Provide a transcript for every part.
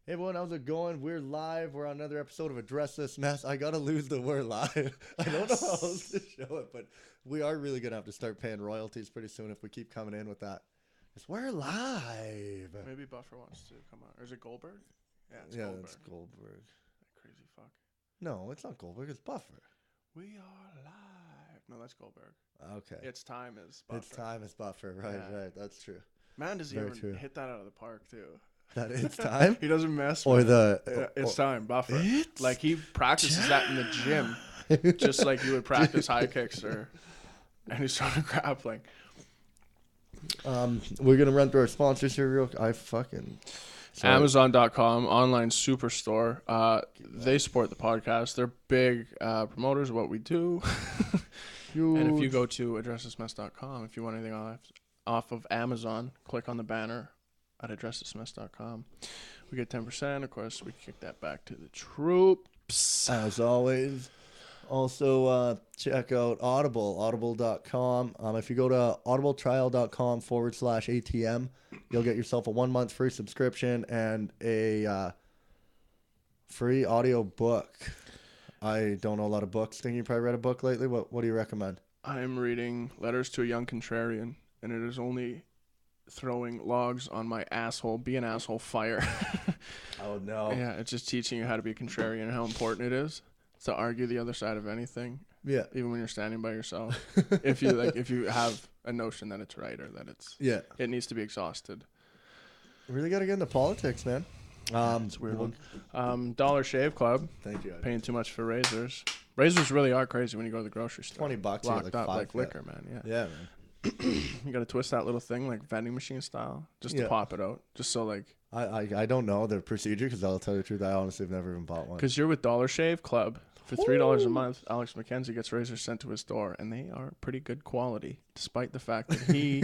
Hey everyone, how's it going? We're live. We're on another episode of Address This Mess. I gotta lose the word live. I don't know how else to show it, but we are really gonna have to start paying royalties pretty soon if we keep coming in with that. It's we're live. Maybe Buffer wants to come out. Or is it Goldberg? Yeah, it's Yeah, Goldberg. it's Goldberg. That crazy fuck. No, it's not Goldberg. It's Buffer. We are live. No, that's Goldberg. Okay. It's time is Buffer. It's time is Buffer. Right, Yeah. right. That's true. Man, does he Very ever true. hit that out of the park, too? That it's time? He doesn't mess Or with the... It's time, Buffer. It's Like, he practices that in the gym. Just like you would practice high kicks or any sort of grappling. We're gonna run through our sponsors here real quick. Sorry. Amazon.com, online superstore. They support the podcast. They're big promoters of what we do. And if you go to addressthismess.com, if you want anything off of Amazon, click on the banner at addressthismess.com. We get 10%. Of course, we kick that back to the troops. As always. Also, check out audible.com. If you go to audibletrial.com/ATM, you'll get yourself a 1 month free subscription and a free audio book. I don't know a lot of books. Think you probably read a book lately? What do you recommend? I am reading Letters to a Young Contrarian, and it is only throwing logs on my asshole. Be an asshole fire. Oh, no. Yeah, it's just teaching you how to be a contrarian and how important it is to argue the other side of anything. Yeah. Even when you're standing by yourself. if you have a notion that it's right or that it needs to be exhausted. Really got to get into politics, man. It's a weird one. Dollar Shave Club. Thank you. Paying too much for razors. Razors really are crazy when you go to the grocery store. $20 Locked like up five, like liquor, man. Yeah. Yeah, man. You got to twist that little thing like vending machine style just to pop it out. Just so like. I don't know the procedure because I'll tell you the truth. I honestly have never even bought one. Because you're with Dollar Shave Club. For $3 a month, Alex Mackenzie gets razors sent to his door, and they are pretty good quality, despite the fact that he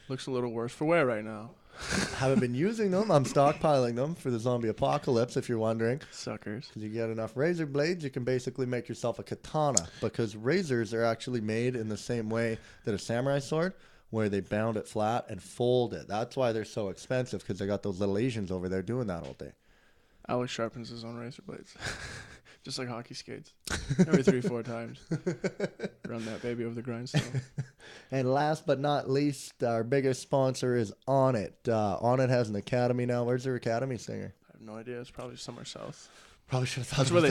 looks a little worse for wear right now. Haven't been using them. I'm stockpiling them for the zombie apocalypse, if you're wondering. Suckers. Because you get enough razor blades, you can basically make yourself a katana. Because razors are actually made in the same way that a samurai sword, where they bound it flat and fold it. That's why they're so expensive, because they got those little Asians over there doing that all day. Alex sharpens his own razor blades. Just like hockey skates. Every 3-4 times. Run that baby over the grindstone. And last but not least, our biggest sponsor is Onnit. Onnit has an academy now. Where's their academy, Stinger? I have no idea. It's probably somewhere south. Probably should have thought That's where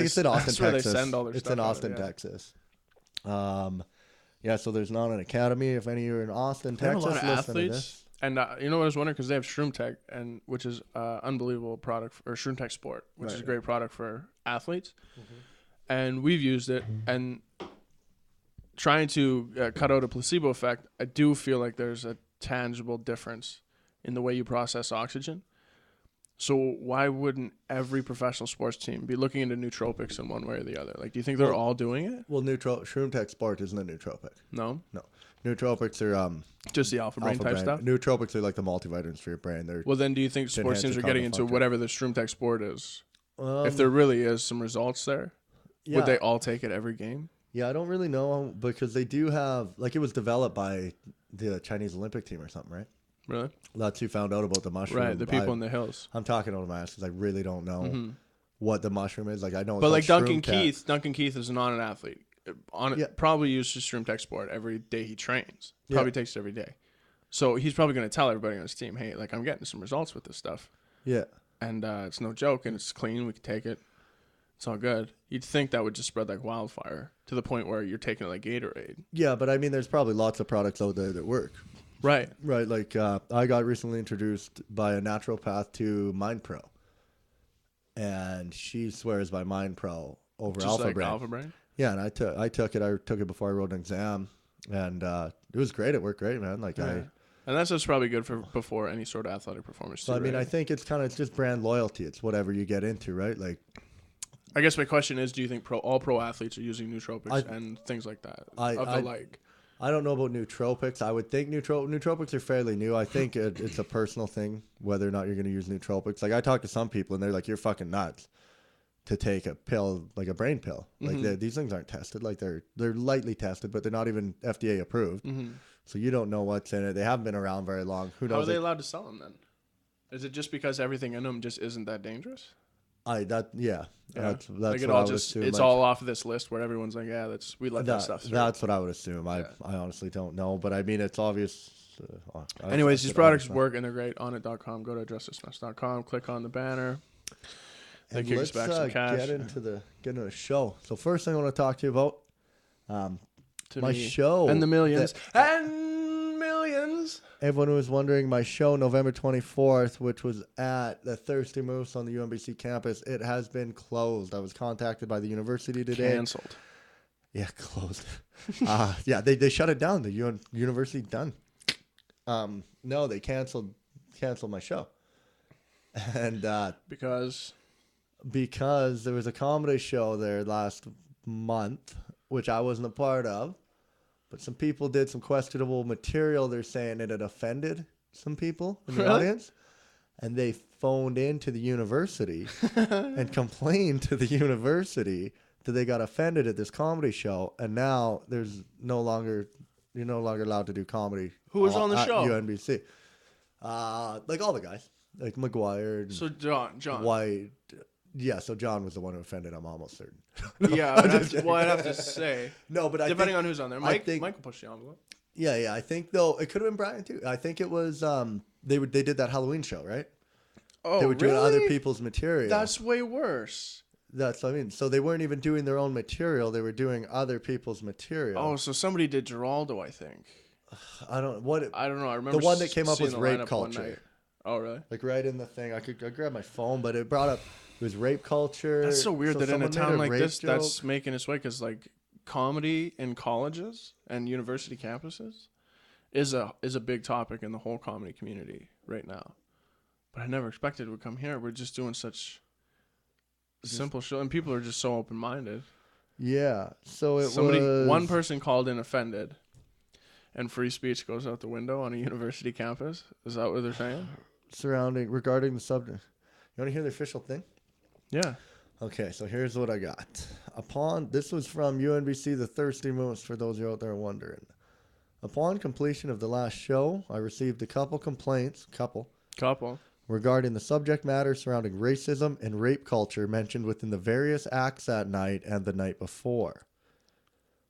it's in Austin, that's where Texas. they send all their It's stuff in Austin, out of, yeah. Texas. Yeah, so there's not an academy. If any of you are in Austin, They have Texas, a lot of listen to athletes. this. And you know what I was wondering? Because they have Shroom Tech, which is unbelievable product, or Shroom Tech Sport, which is a great product for athletes. Mm-hmm. And we've used it, and trying to cut out a placebo effect, I do feel like there's a tangible difference in the way you process oxygen. So why wouldn't every professional sports team be looking into nootropics in one way or the other? Like, do you think they're all doing it? Well, Shroom Tech Sport isn't a nootropic. No? No. Nootropics are just the alpha brain type stuff? Nootropics are like the multivitamins for your brain. Well, then do you think sports teams are getting into whatever the Shroom Tech Sport is? If there really is some results there, would they all take it every game? Yeah, I don't really know because they do have, like, it was developed by the Chinese Olympic team or something, right? Really? That's who found out about the mushroom. Right, the people in the hills. I'm talking out of my ass because I really don't know what the mushroom is. Like, I know, but like Duncan Keith is not an athlete. Probably uses Shroom Tech Sport every day he trains. Probably takes it every day. So he's probably going to tell everybody on his team, hey, like, I'm getting some results with this stuff. Yeah. And it's no joke, and it's clean. We can take it. It's all good. You'd think that would just spread like wildfire to the point where you're taking it like Gatorade. Yeah, but I mean, there's probably lots of products out there that work. Right. Right. Like, I got recently introduced by a naturopath to Mind Pro. And she swears by Mind Pro over just Alpha like Brain. Alpha Brain? Yeah, and I took it before I wrote an exam. And it was great. It worked great, man. Like, and that's just probably good for before any sort of athletic performance. So, I mean, I think it's just brand loyalty. It's whatever you get into, right? Like, I guess my question is, do you think all pro athletes are using nootropics and things like that? I don't know about nootropics. I would think nootropics are fairly new. I think it's a personal thing whether or not you're going to use nootropics. Like, I talk to some people and they're like, "You're fucking nuts to take a pill, like a brain pill. Like, these things aren't tested. Like, they're lightly tested, but they're not even FDA approved. So you don't know what's in it. They haven't been around very long. Who knows? How are they allowed to sell them then? Is it just because everything in them just isn't that dangerous? Yeah. Yeah. That's Like it what I all would just assume. it's Like, all off of this list where everyone's like, yeah, we let that stuff through. that's what I would assume. Yeah. I honestly don't know, but I mean, it's obvious. Anyways, these said products 100%. work and they're great. Onnit.com. Go to justicenuts.com. Click on the banner. They And kick us let's back some cash. get into the show. So first thing I want to talk to you about, To my me. show And the millions. that- And millions. everyone who was wondering, my show November 24th, which was at the Thirsty Moose on the UMBC campus, it has been closed. I was contacted by the university today. Cancelled. Yeah, closed. Yeah, they shut it down. The university done. No, they canceled my show, and Because because there was a comedy show there last month, which I wasn't a part of, but some people did some questionable material. They're saying it had offended some people in the Really? audience, and they phoned into the university and complained to the university that they got offended at this comedy show, and now you're no longer allowed to do comedy. Who was on the at show? UNBC? Like all the guys, like McGuire, and so John. White. Yeah, so John was the one who offended. I'm almost certain. Yeah, I'd have to say. No, but Depending on who's on there. Mike will push the envelope. Yeah. I think though it could have been Brian too. I think it was they did that Halloween show, right? Oh, They were doing really? other people's material. That's way worse. That's what I mean. So they weren't even doing their own material. They were doing other people's material. Oh, so somebody did Geraldo, I think. I don't know. I remember the one that came up seeing was the rape lineup one night. culture. Oh, really? Like right in the thing. I grabbed my phone, but it brought up it was rape culture. That's so weird that in a someone town made like rape this, joke. that's making its way because like comedy in colleges and university campuses is a big topic in the whole comedy community right now. But I never expected it would come here. We're just doing such simple show, and people are just so open minded. Yeah. So it was one person called in offended, and free speech goes out the window on a university campus. Is that what they're saying? regarding the subject. You want to hear the official thing? Yeah. Okay, so here's what I got. This was from UNBC, the Thirsty Moose, for those of you out there wondering. Upon completion of the last show, I received a couple complaints, regarding the subject matter surrounding racism and rape culture mentioned within the various acts that night and the night before.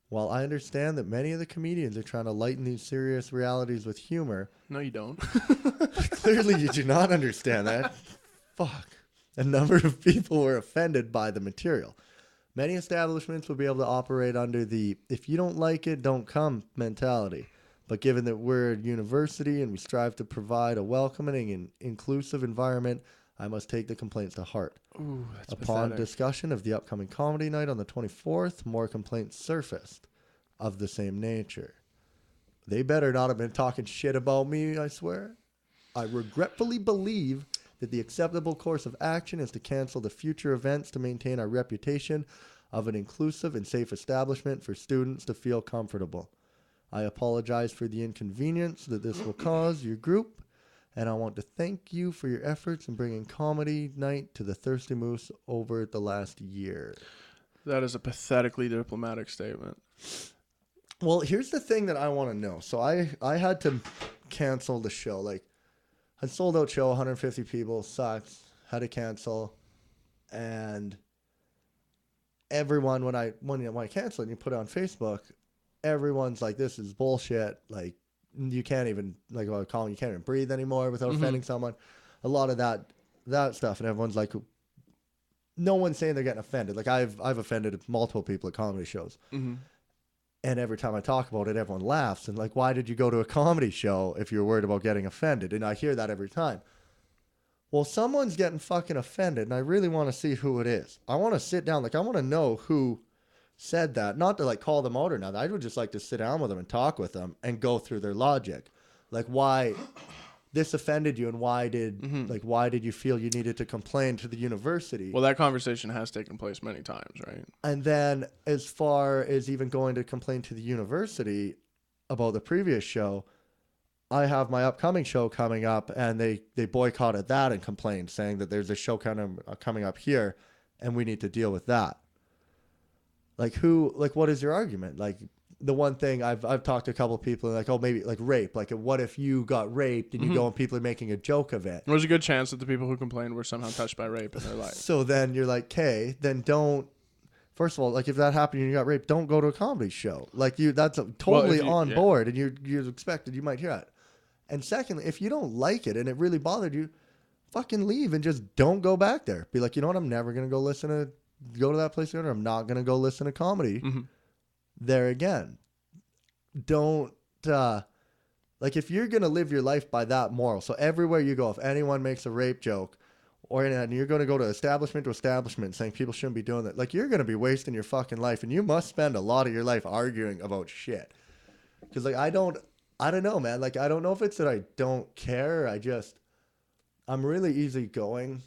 While I understand that many of the comedians are trying to lighten these serious realities with humor, No, you don't. clearly you do not understand that. Fuck. A number of people were offended by the material. Many establishments will be able to operate under the if you don't like it, don't come mentality. But given that we're a university and we strive to provide a welcoming and inclusive environment, I must take the complaints to heart. Ooh, that's Upon pathetic. discussion of the upcoming comedy night on the 24th, more complaints surfaced of the same nature. They better not have been talking shit about me, I swear. I regretfully believe that the acceptable course of action is to cancel the future events to maintain our reputation of an inclusive and safe establishment for students to feel comfortable. I apologize for the inconvenience that this will cause your group, and I want to thank you for your efforts in bringing comedy night to the Thirsty Moose over the last year. That is a pathetically diplomatic statement. Well, here's the thing that I want to know. So I had to cancel the show. Like, I sold out show, 150 people, sucks, had to cancel, and everyone when I cancel it and you put it on Facebook, everyone's like, this is bullshit. Like, you can't even, like, what I call them, you can't even breathe anymore without offending someone. A lot of that stuff, and everyone's like, no one's saying they're getting offended. Like, I've offended multiple people at comedy shows. Mm-hmm. And every time I talk about it, everyone laughs. And like, why did you go to a comedy show if you're worried about getting offended? And I hear that every time. Well, someone's getting fucking offended, and I really want to see who it is. I want to sit down. Like, I want to know who said that. Not to like call them out or nothing. I would just like to sit down with them and talk with them and go through their logic. Like, why this offended you, and why did you feel you needed to complain to the university? Well, that conversation has taken place many times, right? And then as far as even going to complain to the university about the previous show, I have my upcoming show coming up, and they boycotted that and complained, saying that there's a show coming up here and we need to deal with that. Like, what is your argument? Like, the one thing I've talked to a couple of people like, oh, maybe like rape. Like, what if you got raped and you go and people are making a joke of it? There's a good chance that the people who complained were somehow touched by rape in their life. So then you're like, okay, then don't. First of all, like if that happened and you got raped, don't go to a comedy show. Like that's totally on board, and you're expected. You might hear that. And secondly, if you don't like it and it really bothered you, fucking leave and just don't go back there. Be like, you know what? I'm never gonna go to that place again, or I'm not gonna go listen to comedy there again. Don't like if you're gonna live your life by that moral. So everywhere you go, if anyone makes a rape joke, and you're going to go to establishment to establishment saying people shouldn't be doing that. Like, you're going to be wasting your fucking life, and you must spend a lot of your life arguing about shit. Because, like, I don't know, man. Like, I don't know if it's that I don't care. I'm really easygoing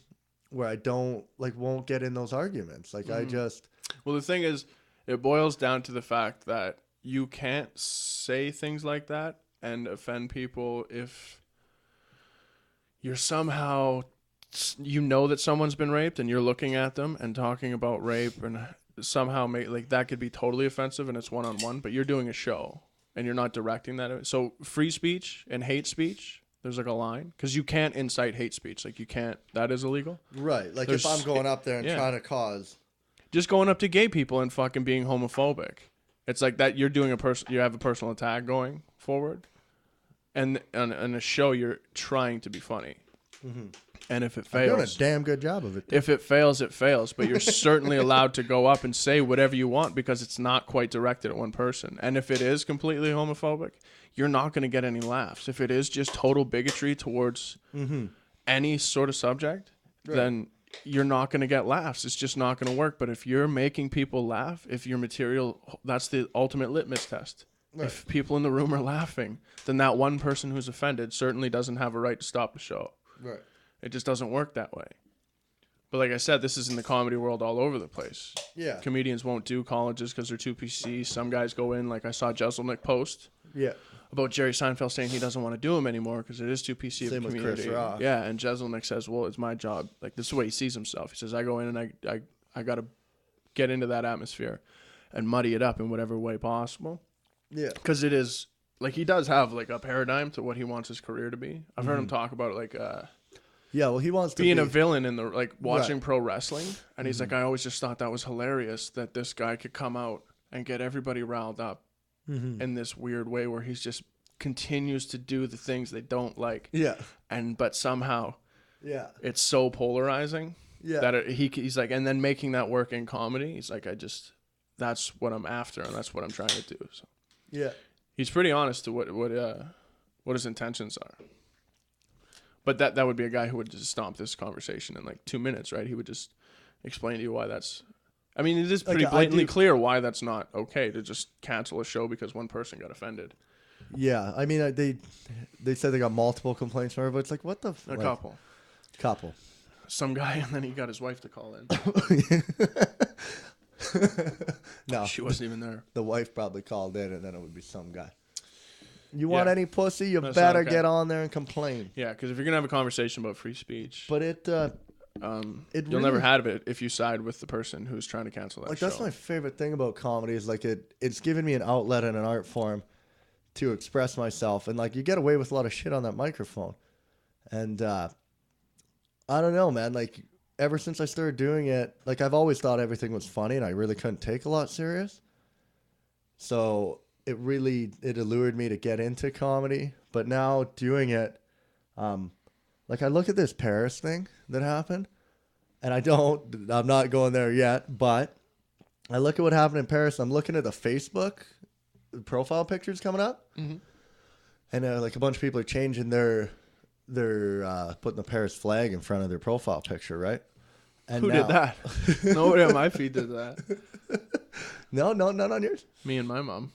where I don't, like, won't get in those arguments. Like, Well, the thing is, it boils down to the fact that you can't say things like that and offend people if you're somehow... You know that someone's been raped and you're looking at them and talking about rape and somehow like that could be totally offensive and it's one-on-one, but you're doing a show and you're not directing that. So free speech and hate speech, there's like a line because you can't incite hate speech. Like you can't, that is illegal. Right. Like if I'm going up there and trying to cause. Just going up to gay people and fucking being homophobic. It's like that you're doing you have a personal attack going forward and on a show you're trying to be funny. Mm-hmm. And if it fails, I'm doing a damn good job of it. If it fails, it fails. But you're certainly allowed to go up and say whatever you want because it's not quite directed at one person. And if it is completely homophobic, you're not going to get any laughs. If it is just total bigotry towards any sort of subject, then you're not going to get laughs. It's just not going to work. But if you're making people laugh, if your material, that's the ultimate litmus test. Right. If people in the room are laughing, then that one person who's offended certainly doesn't have a right to stop the show. Right. It just doesn't work that way. But like I said, this is in the comedy world all over the place. Yeah. Comedians won't do colleges because they're too PC. Some guys go in, like I saw Jeselnik post about Jerry Seinfeld saying he doesn't want to do them anymore because it is too PC of the community. With Chris Rock. Yeah, and Jeselnik says, well, it's my job. Like this is the way he sees himself. He says, I go in and I got to get into that atmosphere and muddy it up in whatever way possible. Yeah. Because it is, like he does have like a paradigm to what he wants his career to be. I've heard him talk about it like... Yeah, well, he wants to be a villain in the like watching pro wrestling, and he's like, I always just thought that was hilarious that this guy could come out and get everybody riled up in this weird way where he's just continues to do the things they don't like. Yeah, but somehow, it's so polarizing. Yeah, that he's like, and then making that work in comedy, he's like, that's what I'm after, and that's what I'm trying to do. So yeah, he's pretty honest to what his intentions are. But that would be a guy who would just stomp this conversation in like 2 minutes, right? He would just explain to you why that's... I mean, it is pretty blatantly clear why that's not okay to just cancel a show because one person got offended. Yeah, I mean, they said they got multiple complaints from everybody. It's like, what the... Couple. Some guy, and then he got his wife to call in. No. She wasn't even there. The wife probably called in, and then it would be some guy. You want any pussy, you better get on there and complain. Yeah, because if you're going to have a conversation about free speech... But you'll really, never have it if you side with the person who's trying to cancel that show. That's my favorite thing about comedy is, like, it's given me an outlet and an art form to express myself. And, like, you get away with a lot of shit on that microphone. And I don't know, man. Like, ever since I started doing it, like, I've always thought everything was funny, and I really couldn't take a lot serious. So... It allured me to get into comedy, but now doing it, like I look at this Paris thing that happened, and I'm not going there yet, but I look at what happened in Paris. I'm looking at the Facebook profile pictures coming up, and like a bunch of people are changing their putting the Paris flag in front of their profile picture, right? And who did that? Nobody on my feed did that. No, not on yours. Me and my mom.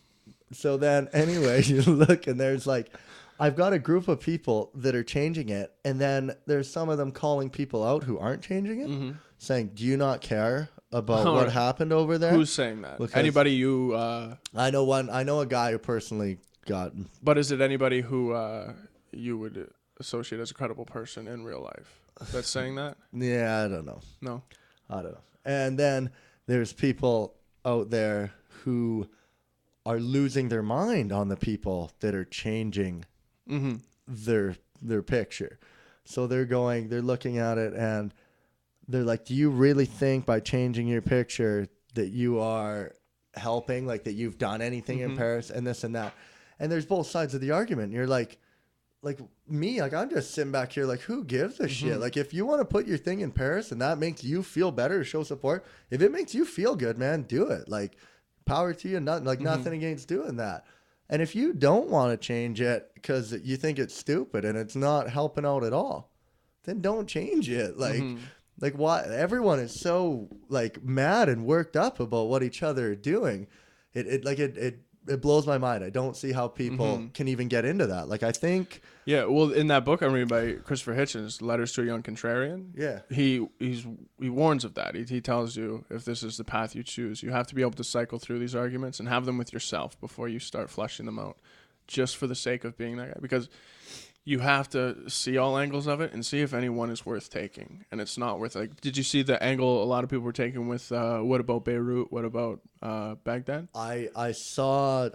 So then, anyway, you look and there's like, I've got a group of people that are changing it, and then there's some of them calling people out who aren't changing it, saying, "Do you not care about what happened over there?" Who's saying that? Because anybody you? I know a guy who personally got. But is it anybody who you would associate as a credible person in real life that's saying that? Yeah, I don't know. No, I don't know. And then there's people out there who are losing their mind on the people that are changing their picture. So they're looking at it and they're like, do you really think by changing your picture that you are helping, like that you've done anything in Paris and this and that? And there's both sides of the argument. You're like me, like I'm just sitting back here like, who gives a shit? Like if you want to put your thing in Paris and that makes you feel better to show support, if it makes you feel good, man, do it. Like power to you, nothing against doing that. And if you don't want to change it because you think it's stupid and it's not helping out at all, then don't change it. Like why everyone is so like mad and worked up about what each other are doing. It blows my mind. I don't see how people can even get into that. Like I think Yeah, well, in that book I'm reading by Christopher Hitchens, Letters to a Young Contrarian, yeah. he warns of that. He tells you if this is the path you choose, you have to be able to cycle through these arguments and have them with yourself before you start fleshing them out, just for the sake of being that guy. Because you have to see all angles of it and see if any one is worth taking. And it's not worth, like, did you see the angle a lot of people were taking with what about Beirut? What about Baghdad? I just saw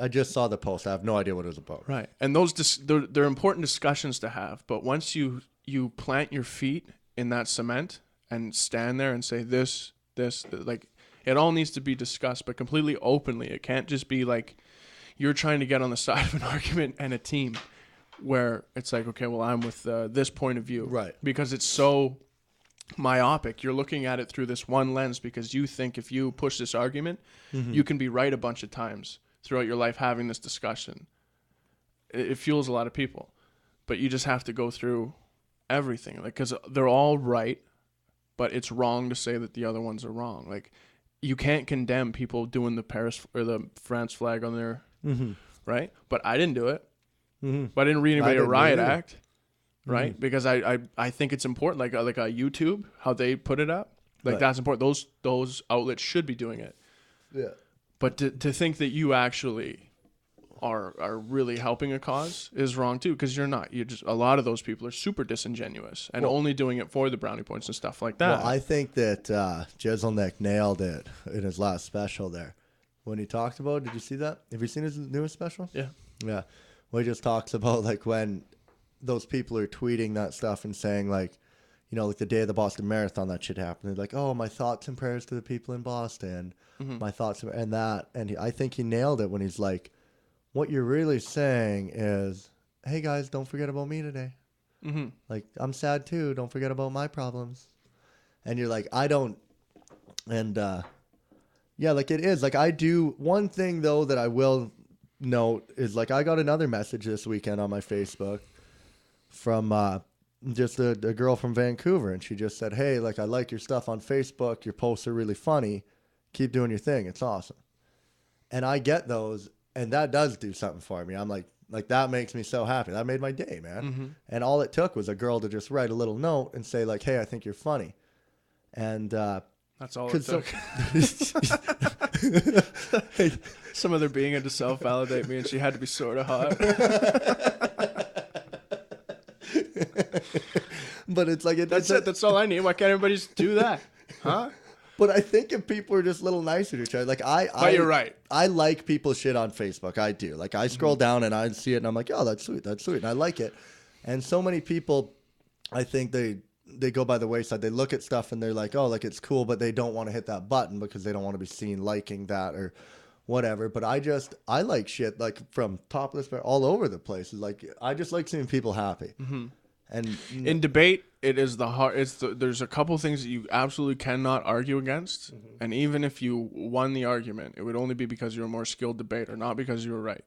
the post. I have no idea what it was about. Right. And those they're important discussions to have. But once you plant your feet in that cement and stand there and say this, like, it all needs to be discussed, but completely openly. It can't just be like you're trying to get on the side of an argument and a team where it's like, okay, well, I'm with this point of view. Right. Because it's so myopic. You're looking at it through this one lens because you think if you push this argument, you can be right a bunch of times throughout your life having this discussion. It fuels a lot of people. But you just have to go through everything. Like, because they're all right, but it's wrong to say that the other ones are wrong. Like, you can't condemn people doing the Paris or the France flag on their, right? But I didn't do it. But I didn't read anybody a riot act, right? Because I think it's important, like a YouTube, how they put it up, like that's important. Those outlets should be doing it. Yeah. But to think that you actually are really helping a cause is wrong too, because you're not. You're just, a lot of those people are super disingenuous and only doing it for the brownie points and stuff like that. Well, I think that Jeselnik nailed it in his last special there when he talked about. Did you see that? Have you seen his newest special? Yeah. Yeah. Well, he just talks about like when those people are tweeting that stuff and saying like, you know, like the day of the Boston Marathon, that shit happened. They're like, oh, my thoughts and prayers to the people in Boston. My thoughts and that. And I think he nailed it when he's like, what you're really saying is, hey guys, don't forget about me today. Like, I'm sad too. Don't forget about my problems. And you're like, I don't. And yeah, like it is. Like I do. One thing though that I will note is like I got another message this weekend on my Facebook from just a girl from Vancouver, and she just said, hey, like I like your stuff on Facebook, your posts are really funny, keep doing your thing, it's awesome. And I get those, and that does do something for me. I'm like that makes me so happy. That made my day, man. And all it took was a girl to just write a little note and say like, hey, I think you're funny. And that's all it took. Some of their being had to self-validate me, and she had to be sort of hot. But it's like that's it. That's all I need. Why can't everybody just do that? Huh? But I think if people are just a little nicer to each other, like But you're right. I like people's shit on Facebook. I do. Like I scroll down and I see it and I'm like, oh, that's sweet, and I like it. And so many people, I think they go by the wayside. They look at stuff and they're like, oh, like it's cool, but they don't want to hit that button because they don't want to be seen liking that or whatever. But I like shit like from topless all over the place. Like I just like seeing people happy. And in debate, it is there's a couple things that you absolutely cannot argue against. And even if you won the argument, it would only be because you're a more skilled debater, not because you were right.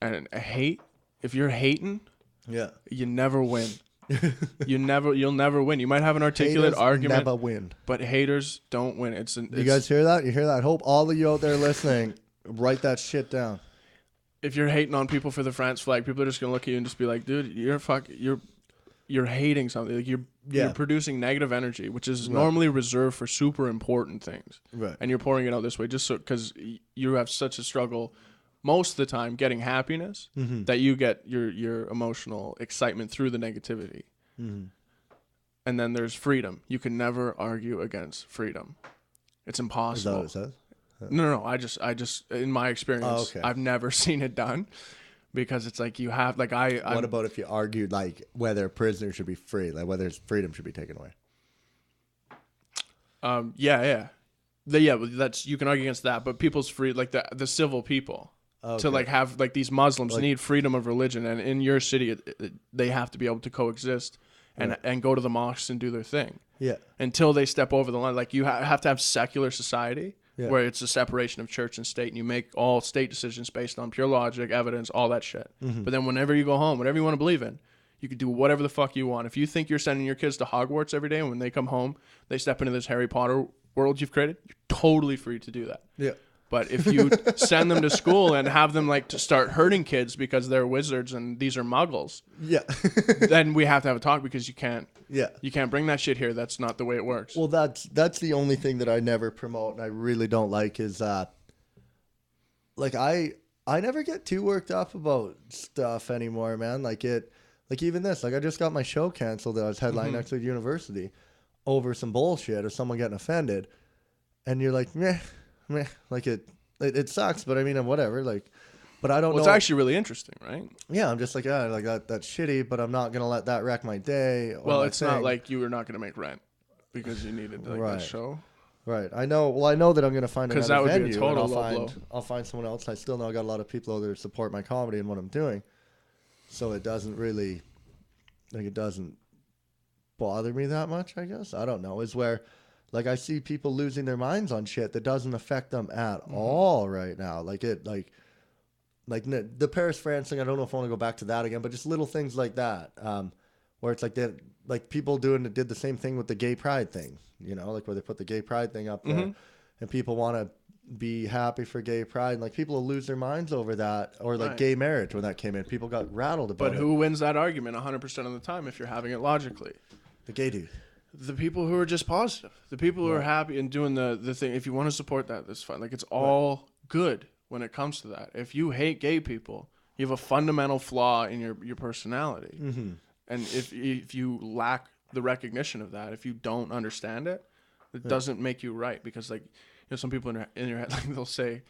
And if you're hating, yeah, you never win. You'll never win. You might have an articulate argument, never win. But haters don't win. You guys hear that? You hear that? I hope all of you out there listening write that shit down. If you're hating on people for the France flag, people are just gonna look at you and just be like, "Dude, you're hating something. Like you're producing negative energy, which is normally reserved for super important things, right? And you're pouring it out this way just so because you have such a struggle." Most of the time getting happiness that you get your emotional excitement through the negativity. And then there's freedom. You can never argue against freedom. It's impossible. Is that what it says? No. I just in my experience, okay. I've never seen it done because it's like you have like What about if you argued like whether prisoners should be free, like whether his freedom should be taken away? Yeah. But that's you can argue against that, but people's free like the civil people Okay. to like have like these Muslims Like- need freedom of religion, and in your city they have to be able to coexist and go to the mosques and do their thing. Yeah. Until they step over the line, like you have to have secular society Yeah. where it's a separation of church and state, and you make all state decisions based on pure logic, evidence, all that shit. Mm-hmm. But then whenever you go home, whatever you want to believe in, you can do whatever the fuck you want. If you think you're sending your kids to Hogwarts every day, and when they come home, they step into this Harry Potter world you've created, you're totally free to do that. Yeah. But if you send them to school and have them like to start hurting kids because they're wizards and these are muggles, Yeah. then we have to have a talk because you can't bring that shit here. That's not the way it works. Well, that's the only thing that I never promote and I really don't like is like I never get too worked up about stuff anymore, man. Like even this, like I just got my show canceled that I was headlining next to the university over some bullshit or someone getting offended, and you're like, meh, like it sucks, but I mean, whatever, like. But I don't know. It's actually really interesting, right? Yeah, I'm just like, like that's shitty, but I'm not gonna let that wreck my day. Or Well, my it's thing. not like you were not going to make rent because you needed like Right. that show. Right. I know. Well, I know that I'm gonna find another that would venue, be a total and low blow. I'll find someone else. I still know I got a lot of people out there to support my comedy and what I'm doing, so it doesn't really, like, it doesn't bother me that much. I guess I don't know. Is where, like, I see people losing their minds on shit that doesn't affect them at all right now. Like the Paris, France thing. I don't know if I want to go back to that again, but just little things like that, where it's like that, like people did the same thing with the gay pride thing, you know, like where they put the gay pride thing up there, and people want to be happy for gay pride, and like people will lose their minds over that, or like gay marriage when that came in, people got rattled about it. But who wins that argument 100% of the time if you're having it logically? The gay dude. The people who are just positive, the people who are happy and doing the thing. If you want to support that, that's fine. Like it's all good when it comes to that. If you hate gay people, you have a fundamental flaw in your personality. Mm-hmm. And if you lack the recognition of that, if you don't understand it, it doesn't make you right. Because like, you know, some people in your head, like they'll say,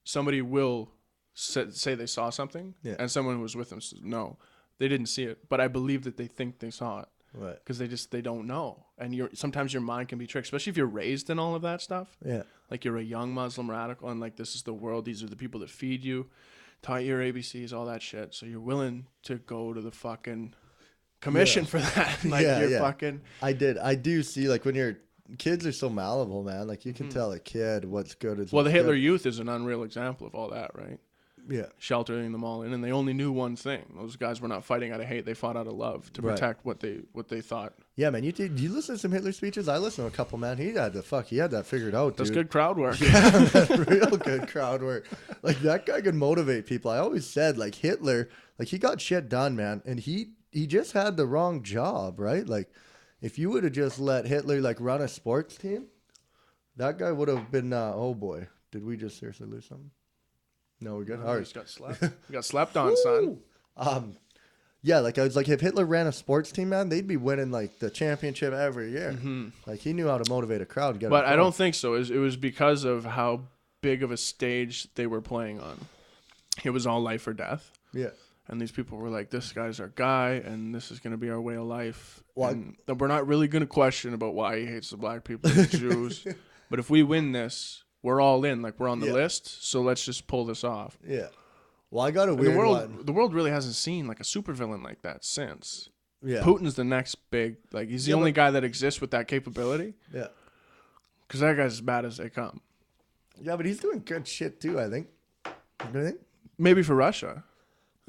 somebody will say they saw something, and someone who was with them says, no, they didn't see it, but I believe that they think they saw it. Right. Because they don't know. And sometimes your mind can be tricked, especially if you're raised in all of that stuff. Yeah. Like you're a young Muslim radical and like this is the world. These are the people that feed you, taught you your ABCs, all that shit. So you're willing to go to the fucking commission for that. Like you're fucking. I do see, like, when your kids are so malleable, man, like you can tell a kid what's good is Well, the what's Hitler good. Youth is an unreal example of all that, right? Yeah. Sheltering them all in, and they only knew one thing. Those guys were not fighting out of hate; they fought out of love to protect what they thought. Yeah, man. You listen to some Hitler speeches? I listened to a couple, man. He had that figured out, dude. That's good crowd work. Yeah, that's real good crowd work. Like that guy could motivate people. I always said, like, Hitler, like he got shit done, man, and he just had the wrong job, right? Like, if you would have just let Hitler like run a sports team, that guy would have been. Oh boy, did we just seriously lose something? No, we're good. All right. Just got slept. You got slept on, son. Yeah, like I was like, if Hitler ran a sports team, man, they'd be winning like the championship every year. Mm-hmm. Like he knew how to motivate a crowd. To get But them I don't going. think so. It was because of how big of a stage they were playing on. It was all life or death. Yeah. And these people were like, this guy's our guy, and this is going to be our way of life. Well, and we're not really going to question about why he hates the black people and the Jews. But if we win this, we're all in. Like, we're on the list, so let's just pull this off. Yeah. Well, I got a And weird one. the world really hasn't seen, like, a supervillain like that since. Yeah. Putin's the next big, like, he's the only guy that exists with that capability. Yeah. Because that guy's as bad as they come. Yeah, but he's doing good shit too, I think. You think? Maybe for Russia.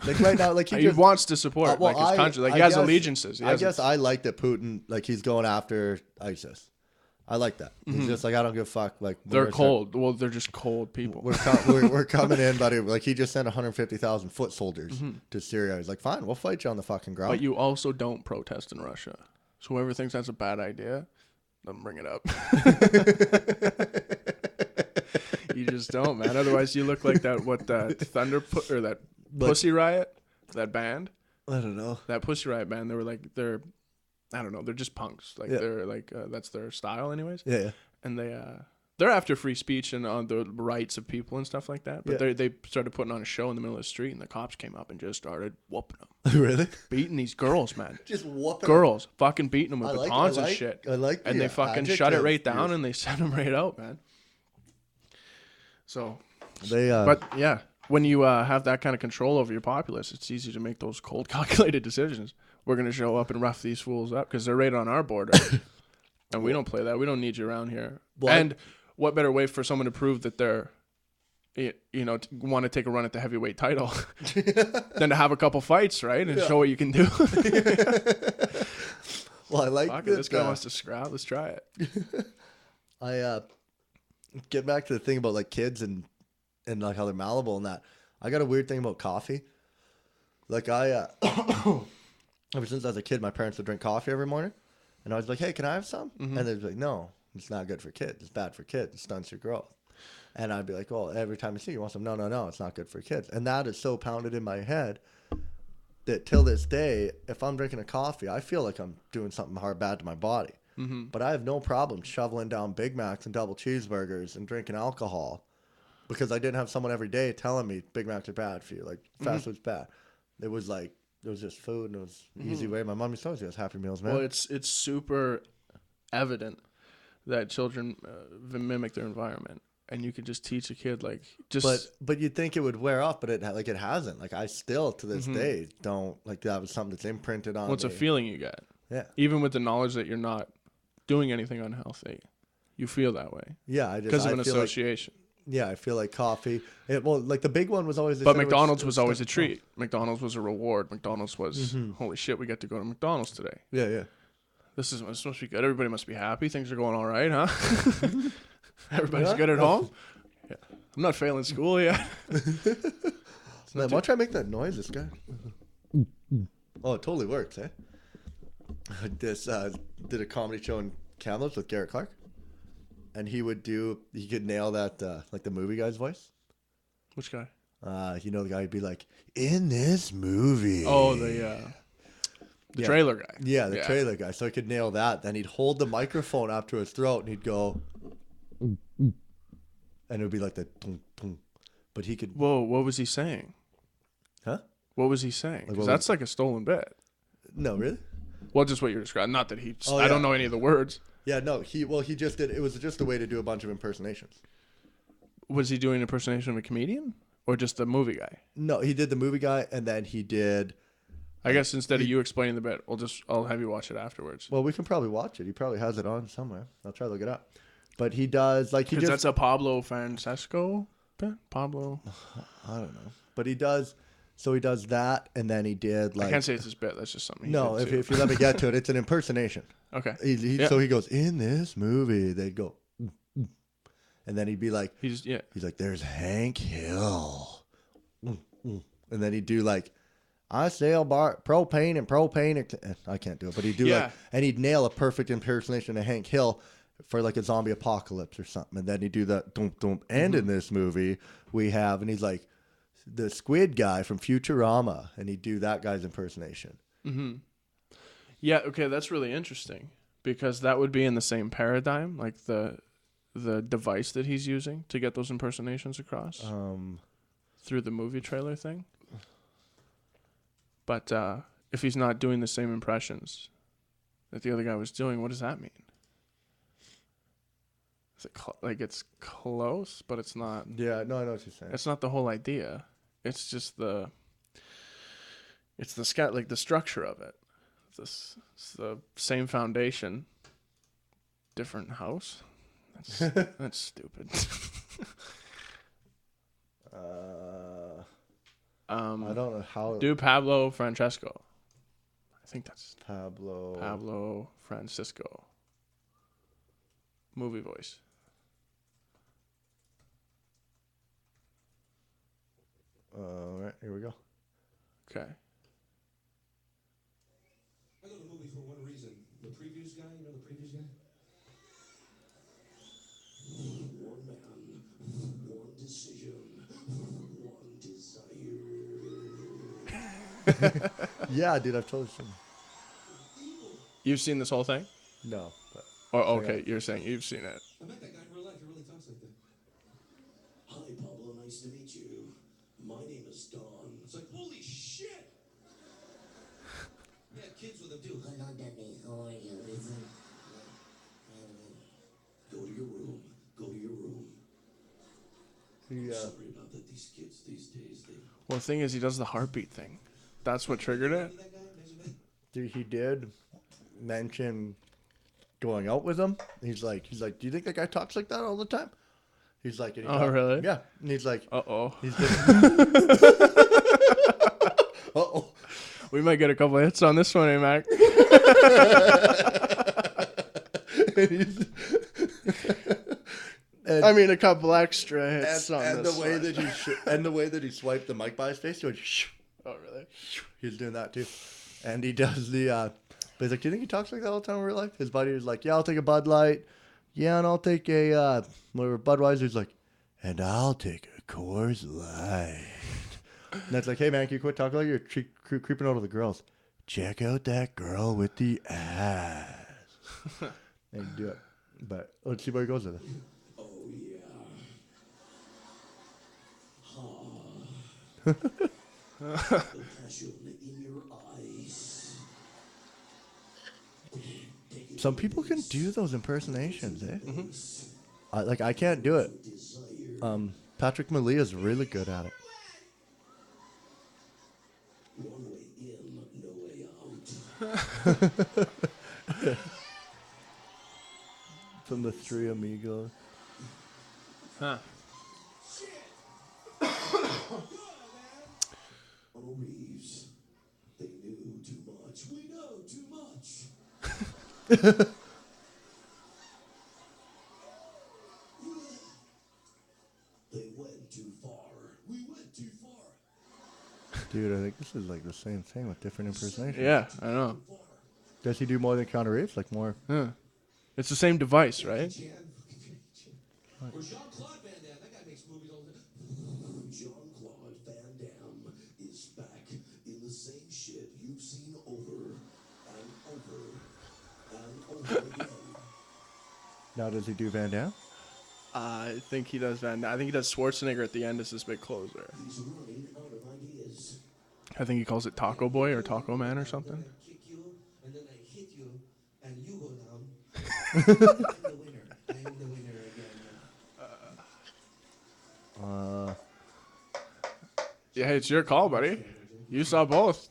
Like right now, like He just wants to support like his country. Like he has allegiances. I guess I like that Putin, like he's going after ISIS. I like that. He's just like, I don't give a fuck. Like they're cold. Well, they're just cold people. We're coming in, buddy. Like he just sent 150,000 foot soldiers to Syria. He's like, fine, we'll fight you on the fucking ground. But you also don't protest in Russia. So whoever thinks that's a bad idea, don't bring it up. You just don't, man. Otherwise, you look like that. What that that Pussy Riot, that band. I don't know. That Pussy Riot band. I don't know. They're just punks. Like they're like that's their style, anyways. Yeah. And they're after free speech and on the rights of people and stuff like that. But they started putting on a show in the middle of the street, and the cops came up and just started whooping them. Really? Beating these girls, man. Just whooping girls, fucking beating them with batons and shit. I like and they fucking shut it right down, and they sent them right out, man. So, but yeah, when you have that kind of control over your populace, it's easy to make those cold, calculated decisions. We're gonna show up and rough these fools up because they're right on our border, and we don't play that. We don't need you around here. Well, and what better way for someone to prove that they're, want to take a run at the heavyweight title than to have a couple fights, right, and show what you can do. Well, I like this guy wants to scrap. Let's try it. I get back to the thing about like kids and like how they're malleable and that. I got a weird thing about coffee. Like I, ever since I was a kid, my parents would drink coffee every morning, and I was like, "Hey, can I have some?" And they'd be like, "No, it's not good for kids. It's bad for kids. It stunts your growth." And I'd be like, "Well, every time you see you want some, no, it's not good for kids." And that is so pounded in my head that till this day, if I'm drinking a coffee, I feel like I'm doing something bad to my body. But I have no problem shoveling down Big Macs and double cheeseburgers and drinking alcohol because I didn't have someone every day telling me Big Macs are bad for you. Like fast food's bad. It was just food, and it was an easy way. My mom used to always give us Happy Meals, man. Well, it's super evident that children mimic their environment, and you can just teach a kid But you'd think it would wear off, but it hasn't. Like I still to this day don't like that was something that's imprinted on. What's a feeling you get? Yeah. Even with the knowledge that you're not doing anything unhealthy, you feel that way. Yeah, because of an association. I feel like coffee. Like the big one was always. But McDonald's was always a treat. McDonald's was a reward. McDonald's was holy shit. We get to go to McDonald's today. Yeah. This must be good. Everybody must be happy. Things are going all right, huh? Everybody's good at home. Yeah, I'm not failing school yet. Man, why try to make that noise, this guy? Oh, it totally works, eh? This did a comedy show in Kamloops with Garrett Clark, and he could nail that like the movie guy's voice. Which guy? The guy would be like, "In this movie." Oh, the trailer guy. Yeah, the trailer guy. So he could nail that. Then he'd hold the microphone up to his throat, and he'd go, and it would be like the, tung, tung. But he could. Whoa! What was he saying? Huh? What was he saying? Because that's like a stolen bit. No, really. Well, just what you're describing. Not that I don't know any of the words. Yeah, no. He just did. It was just a way to do a bunch of impersonations. Was he doing an impersonation of a comedian or just the movie guy? No, he did the movie guy, and then he did. I guess instead of you explaining the bit, I'll have you watch it afterwards. Well, we can probably watch it. He probably has it on somewhere. I'll try to look it up. But he does because that's a Pablo Francesco bit. Pablo. I don't know, but he does. So he does that, and then he did like. I can't say it's his bit. That's just something. If you let me get to it, it's an impersonation. Okay. So he goes, "In this movie," they'd go, and then he'd be like, "He's like, there's Hank Hill," and then he'd do like, "I sell propane and propane." I can't do it, but he'd do and he'd nail a perfect impersonation of Hank Hill for like a zombie apocalypse or something, and then he'd do that. And in this movie, we have, and he's like, the squid guy from Futurama, and he'd do that guy's impersonation. Yeah, okay, that's really interesting because that would be in the same paradigm, like the device that he's using to get those impersonations across through the movie trailer thing. But if he's not doing the same impressions that the other guy was doing, what does that mean? Is it it's close, but it's not? Yeah, no, I know what you're saying. It's not the whole idea. It's just the structure of it. It's the same foundation, different house. That's stupid. I don't know how. Do Pablo Francesco. I think that's Pablo Francisco. Movie voice. All right, here we go. Okay. I go to the movies for one reason. The previews guy, you know the previews guy? One man, one decision, one desire. Yeah, dude, I've totally seen it. You've seen this whole thing? No. But Oh, okay. You're saying you've seen it. I met that guy in real life. You're really tough. He, Sorry about that. These kids these days, they. Well, the thing is, he does the heartbeat thing. That's what triggered it. That guy, Benjamin? he did mention going out with him. He's like, do you think that guy talks like that all the time? He's like, and he Oh, talk- really? Yeah. And he's like, Uh-oh. he's just, uh-oh. We might get a couple hits on this one, eh, Mac? And, I mean, a couple extra hits on and this the way one. that and the way that he swiped the mic by his face, he went, shh. Oh, really? He's doing that too. And he does the but he's like, do you think he talks like that all the time in real life? His buddy was like, yeah, I'll take a Bud Light. Yeah, and I'll take a whatever Budweiser. He's like, and I'll take a Coors Light. And that's like, hey man, can you quit talking like you're creeping over the girls? Check out that girl with the ass. And you do it. But let's see where he goes with it. Oh, yeah. The passion in your eyes. Some people can do those impersonations, eh? I can't do it. Patrick Malia's really good at it. One way in, no way out. From the Three Amigos. Huh. Reeves. They knew too much. We know too much. They went too far. We went too far. Dude, I think this is like the same thing with different impersonations. Yeah, I know. Does he do more than Keanu Reeves? Like more? Yeah. It's the same device, right? Or Jean-Claude Van Damme. That guy makes movies all the time. Jean-Claude Van Damme is back in the same shit you've seen over and over and over again. Now does he do Van Damme? I think he does Van. I think he does Schwarzenegger at the end as this big closer. He's running out of ideas. I think he calls it Taco Boy or Taco Man or something. I kick you, and then I hit you, and you go down. I'm the winner. I'm the winner again. Yeah, it's your call, buddy. You saw both.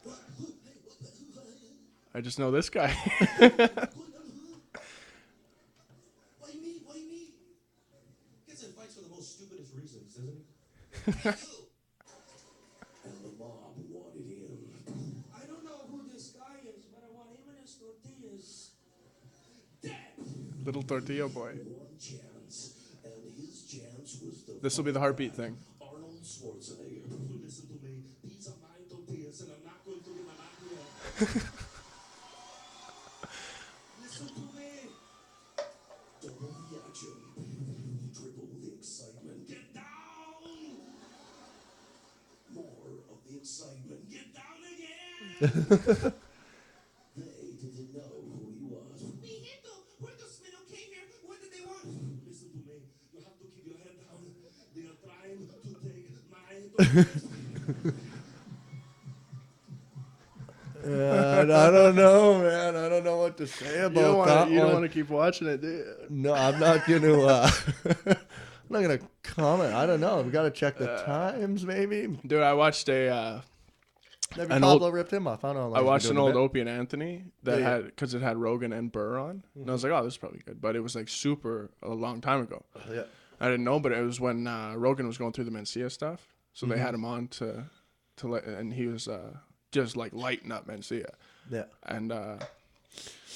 I just know this guy. Why me? Why me? Gets in fights for the most stupidest reasons, doesn't he? And the mob wanted him. I don't know who this guy is, but I want him and his tortillas. Dead. Little tortilla boy. One chance, and his chance was the This will be the heartbeat thing. Arnold Schwarzenegger. Listen to me. These are my tortillas, and I'm not going to give them back to you. Listen to me. Double the action. Triple the excitement. Get down. More of the excitement. Get down again. They didn't know who he was. Mijito, where those men who came here? What did they want? Listen to me. You have to keep your head down. They are trying to take my tortillas. I don't know, man. I don't know what to say about that You don't one. want to keep watching it, do you? No, I'm not gonna. I'm not gonna comment. I don't know. We gotta check the times, maybe. Dude, I watched a. Maybe an Pablo ripped him off. I don't know. I watched an old Opie and Anthony that Yeah, yeah. had because it had Rogan and Burr on, and I was like, oh, this is probably good. But it was like super a long time ago. Yeah. I didn't know, but it was when Rogan was going through the Mencia stuff, so they had him on to let, and he was just like lighting up Mencia, Yeah. and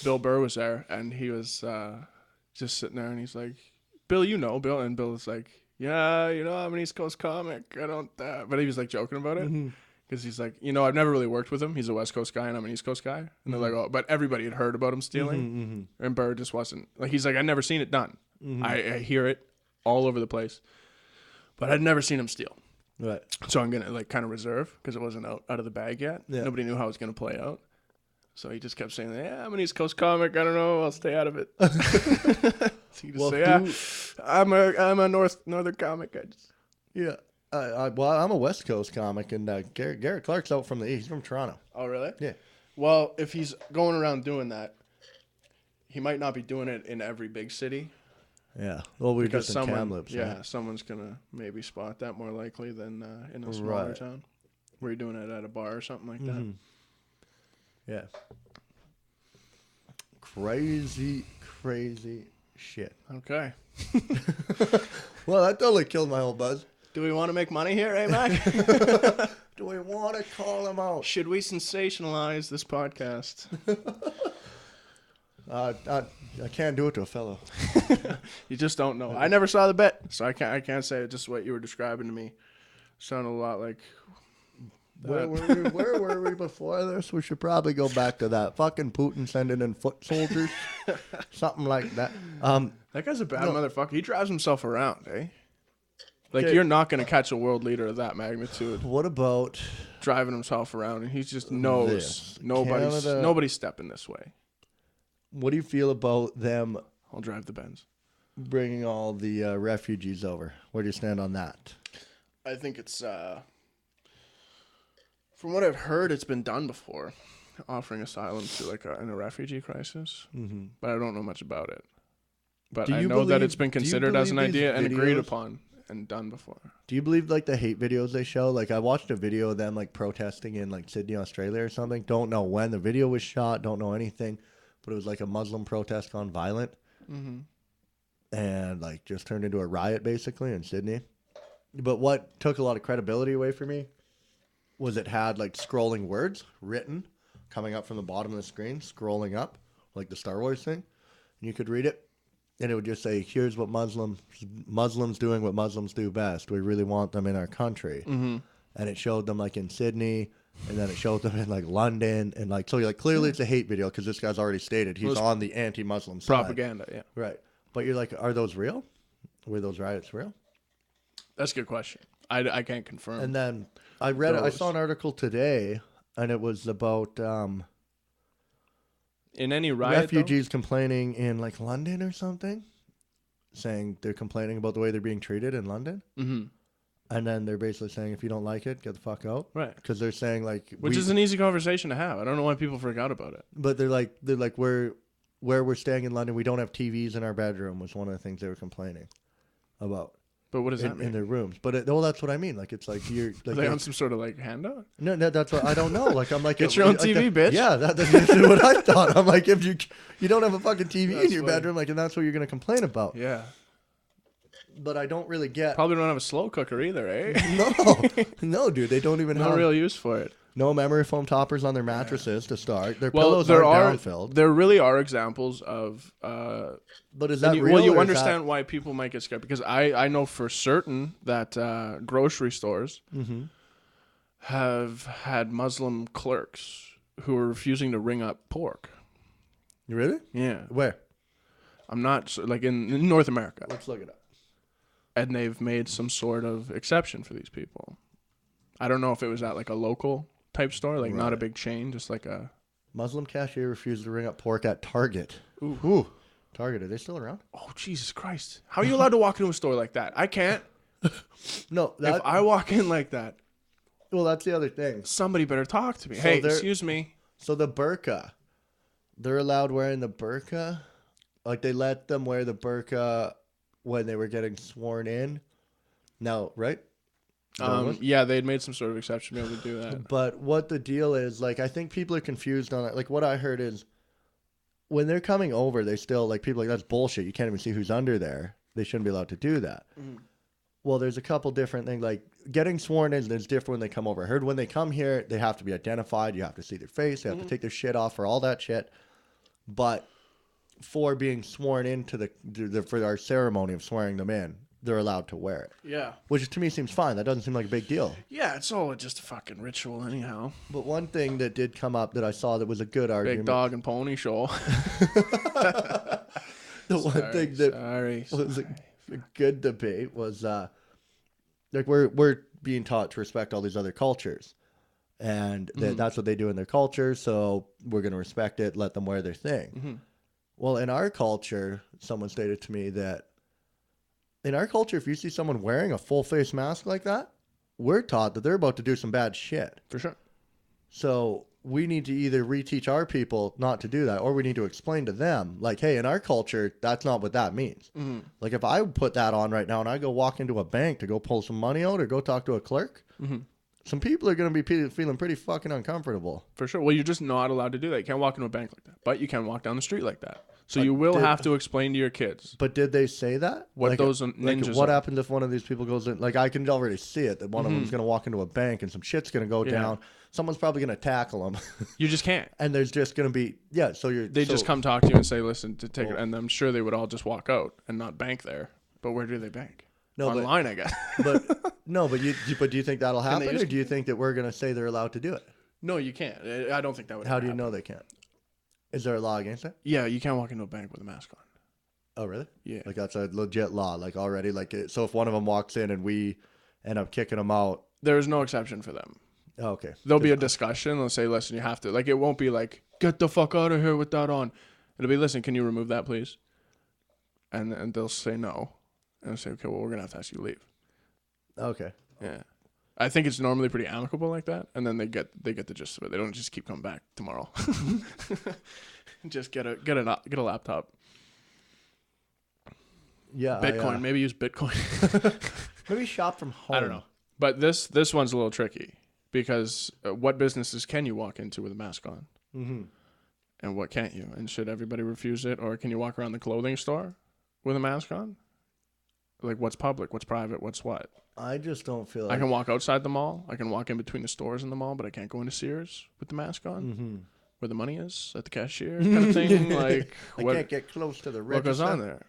Bill Burr was there, and he was just sitting there, and he's like, Bill, Bill, and Bill was like, yeah, I'm an East Coast comic, I don't, but he was like joking about it. Because he's like, I've never really worked with him. He's a West Coast guy and I'm an East Coast guy. And they're like, oh, but everybody had heard about him stealing. And Burr just wasn't. Like, he's like, I'd never seen it done. I hear it all over the place. But I'd never seen him steal. Right. So I'm going to, like, kind of reserve because it wasn't out of the bag yet. Yeah. Nobody knew how it was going to play out. So he just kept saying, yeah, I'm an East Coast comic. I don't know. I'll stay out of it. So you just say, I'm a northern comic. Yeah. Well, I'm a West Coast comic, and Garrett Clark's out from the East. He's from Toronto. Oh, really? Yeah. Well, if he's going around doing that, he might not be doing it in every big city. Yeah. Well, we're Because just in someone, Kamloops. yeah, Right? someone's gonna maybe spot that more likely than in a smaller Right. town where you're doing it at a bar or something like Mhm. Yeah. Crazy, crazy shit. that. Okay. Well, that totally killed my whole buzz. Do we want to make money here, eh, Mac? Do we want to call him out? Should we sensationalize this podcast? I can't do it to a fellow. You just don't know. I never saw the bet, so I can't say just what you were describing to me. Sounded a lot like Where were we before this? We should probably go back to that. Fucking Putin sending in foot soldiers. Something like that. that guy's a bad motherfucker. He drives himself around, eh? Like Okay. you're not gonna catch a world leader of that magnitude What about driving himself around, and he just knows This. nobody's Canada- stepping this way. what do you feel about them I'll drive the Benz. bringing all the refugees over? Where do you stand on that? I think it's from what I've heard, it's been done before, offering asylum to like in a refugee crisis. Mm-hmm. But I don't know much about it. But Do I you know that believe- it's been do you considered as an believe these idea and agreed videos- upon and done before. Do you believe like the hate videos they show? Like I watched a video of them like protesting in like Sydney, Australia or something. Don't know when the video was shot. Don't know anything, but it was like a Muslim protest gone violent Mm-hmm. and like just turned into a riot basically in Sydney. But what took a lot of credibility away from me was it had like scrolling words written coming up from the bottom of the screen, scrolling up like the Star Wars thing, and you could read it. And it would just say, "Here's what Muslims doing what Muslims do best. We really want them in our country." Mm-hmm. And it showed them like in Sydney, and then it showed them in like London, and like so like clearly it's a hate video because this guy's already stated he's It was on the anti-Muslim side. Propaganda, yeah. Right? But you're like, are those real? Were those riots real? That's a good question. I can't confirm. And then I read I Those. saw an article today, and it was about in any riot, refugees complaining in like London or something, saying they're complaining about the way they're being treated in London. Mm-hmm. And then they're basically saying, if you don't like it, get the fuck out. Right. Because they're saying like, Which is an easy conversation to have. I don't know why people forgot about it. but they're like where we're staying in London, we don't have TVs in our bedroom was one of the things they were complaining about But what does that in mean? their rooms. But well, that's what I mean. Like it's like you're Are like they on some sort of like handout? no, that's what I don't know. Like I'm like Get your own like TV, bitch. Yeah, that's exactly what I thought. I'm like if you don't have a fucking TV in That's your funny. bedroom, like and that's what you're gonna complain about. Yeah. But I don't really get. Probably don't have a slow cooker either, eh? No, dude, they don't even No have real use for it. no memory foam toppers on their mattresses to start. Their Well, pillows there aren't are downfilled. there really are examples of But is that real? well, you or is understand why people might get scared because I know for certain that grocery stores Mm-hmm. have had Muslim clerks who are refusing to ring up pork. You really? Yeah, Where? I'm not like in North America, Let's look it up. and they've made some sort of exception for these people. I don't know if it was at like a local type store, like not a Right. big chain, just like a. Muslim cashier refused to ring up pork at Target. Ooh. Ooh. Target, are they still around? Oh Jesus Christ! How are you allowed to walk into a store like that? I can't. No. If I walk in like that, well, that's the other thing. somebody better talk to me. So Hey, they're- excuse me. So the burqa, they're allowed wearing the burqa. Like they let them wear the burqa when they were getting sworn in. No, right? Yeah, they'd made some sort of exception to be able to do that. But what the deal is, like, I think people are confused on it. Like, what I heard is when they're coming over, they still, like, people are like, that's bullshit. You can't even see who's under there. They shouldn't be allowed to do that. Well, there's a couple different things. Like, getting sworn in is different when they come over. I heard when they come here, they have to be identified. You have to see their face. They have to take their shit off for all that shit. But for being sworn into for our ceremony of swearing them in, they're allowed to wear it. Yeah. Which to me seems fine. That doesn't seem like a big deal. Yeah, it's all just a fucking ritual anyhow. But one thing that did come up that I saw that was a good argument. Big dog and pony show. The one thing that Sorry. was a good debate was like we're being taught to respect all these other cultures, and that's what they do in their culture. So we're going to respect it, let them wear their thing. Well, in our culture, someone stated to me that in our culture, if you see someone wearing a full face mask like that, we're taught that they're about to do some bad shit. For sure. So we need to either reteach our people not to do that, or we need to explain to them, like, hey, in our culture, that's not what that means. Mm-hmm. Like, if I put that on right now and I go walk into a bank to go pull some money out or go talk to a clerk, some people are going to be feeling pretty fucking uncomfortable. For sure. Well, you're just not allowed to do that. You can't walk into a bank like that, but you can walk down the street like that. So you will have to explain to your kids. But did they say that? What like, those ninjas like, what are. happens if one of these people goes in? Like, I can already see it, that one of them's going to walk into a bank and some shit's going to go down. Someone's probably going to tackle them. You just can't. And there's just going to be, They just come talk to you and say, listen, to take it. And I'm sure they would all just walk out and not bank there. But where do they bank? Online, I guess. but do you think that'll happen, or do you think that we're going to say they're allowed to do it? No, you can't. I don't think that would How happen. do you know they can't? Is there a law against it? Yeah, you can't walk into a bank with a mask on. Oh, really? Yeah. Like, that's a legit law, like, already? Like, so if one of them walks in and we end up kicking them out... There is no exception for them. Oh, okay. There'll be a discussion. They'll say, listen, you have to... Like, it won't be like, get the fuck out of here with that on. It'll be, listen, can you remove that, please? And they'll say no. And I'll say, okay, well, we're going to have to ask you to leave. Okay. Yeah. I think it's normally pretty amicable like that, and then they get the gist of it. They don't just keep coming back tomorrow. Just get a laptop. Yeah. Bitcoin. Maybe use Bitcoin. Maybe shop from home. I don't know. But this one's a little tricky because what businesses can you walk into with a mask on? Mm-hmm. And what can't you? And should everybody refuse it? Or can you walk around the clothing store with a mask on? Like, what's public? What's private? What's what? I just don't feel like... I can walk outside the mall. I can walk in between the stores in the mall, but I can't go into Sears with the mask on. Mm-hmm. Where the money is at the cashier kind of thing. Like, I can't get close to the register. What goes on there?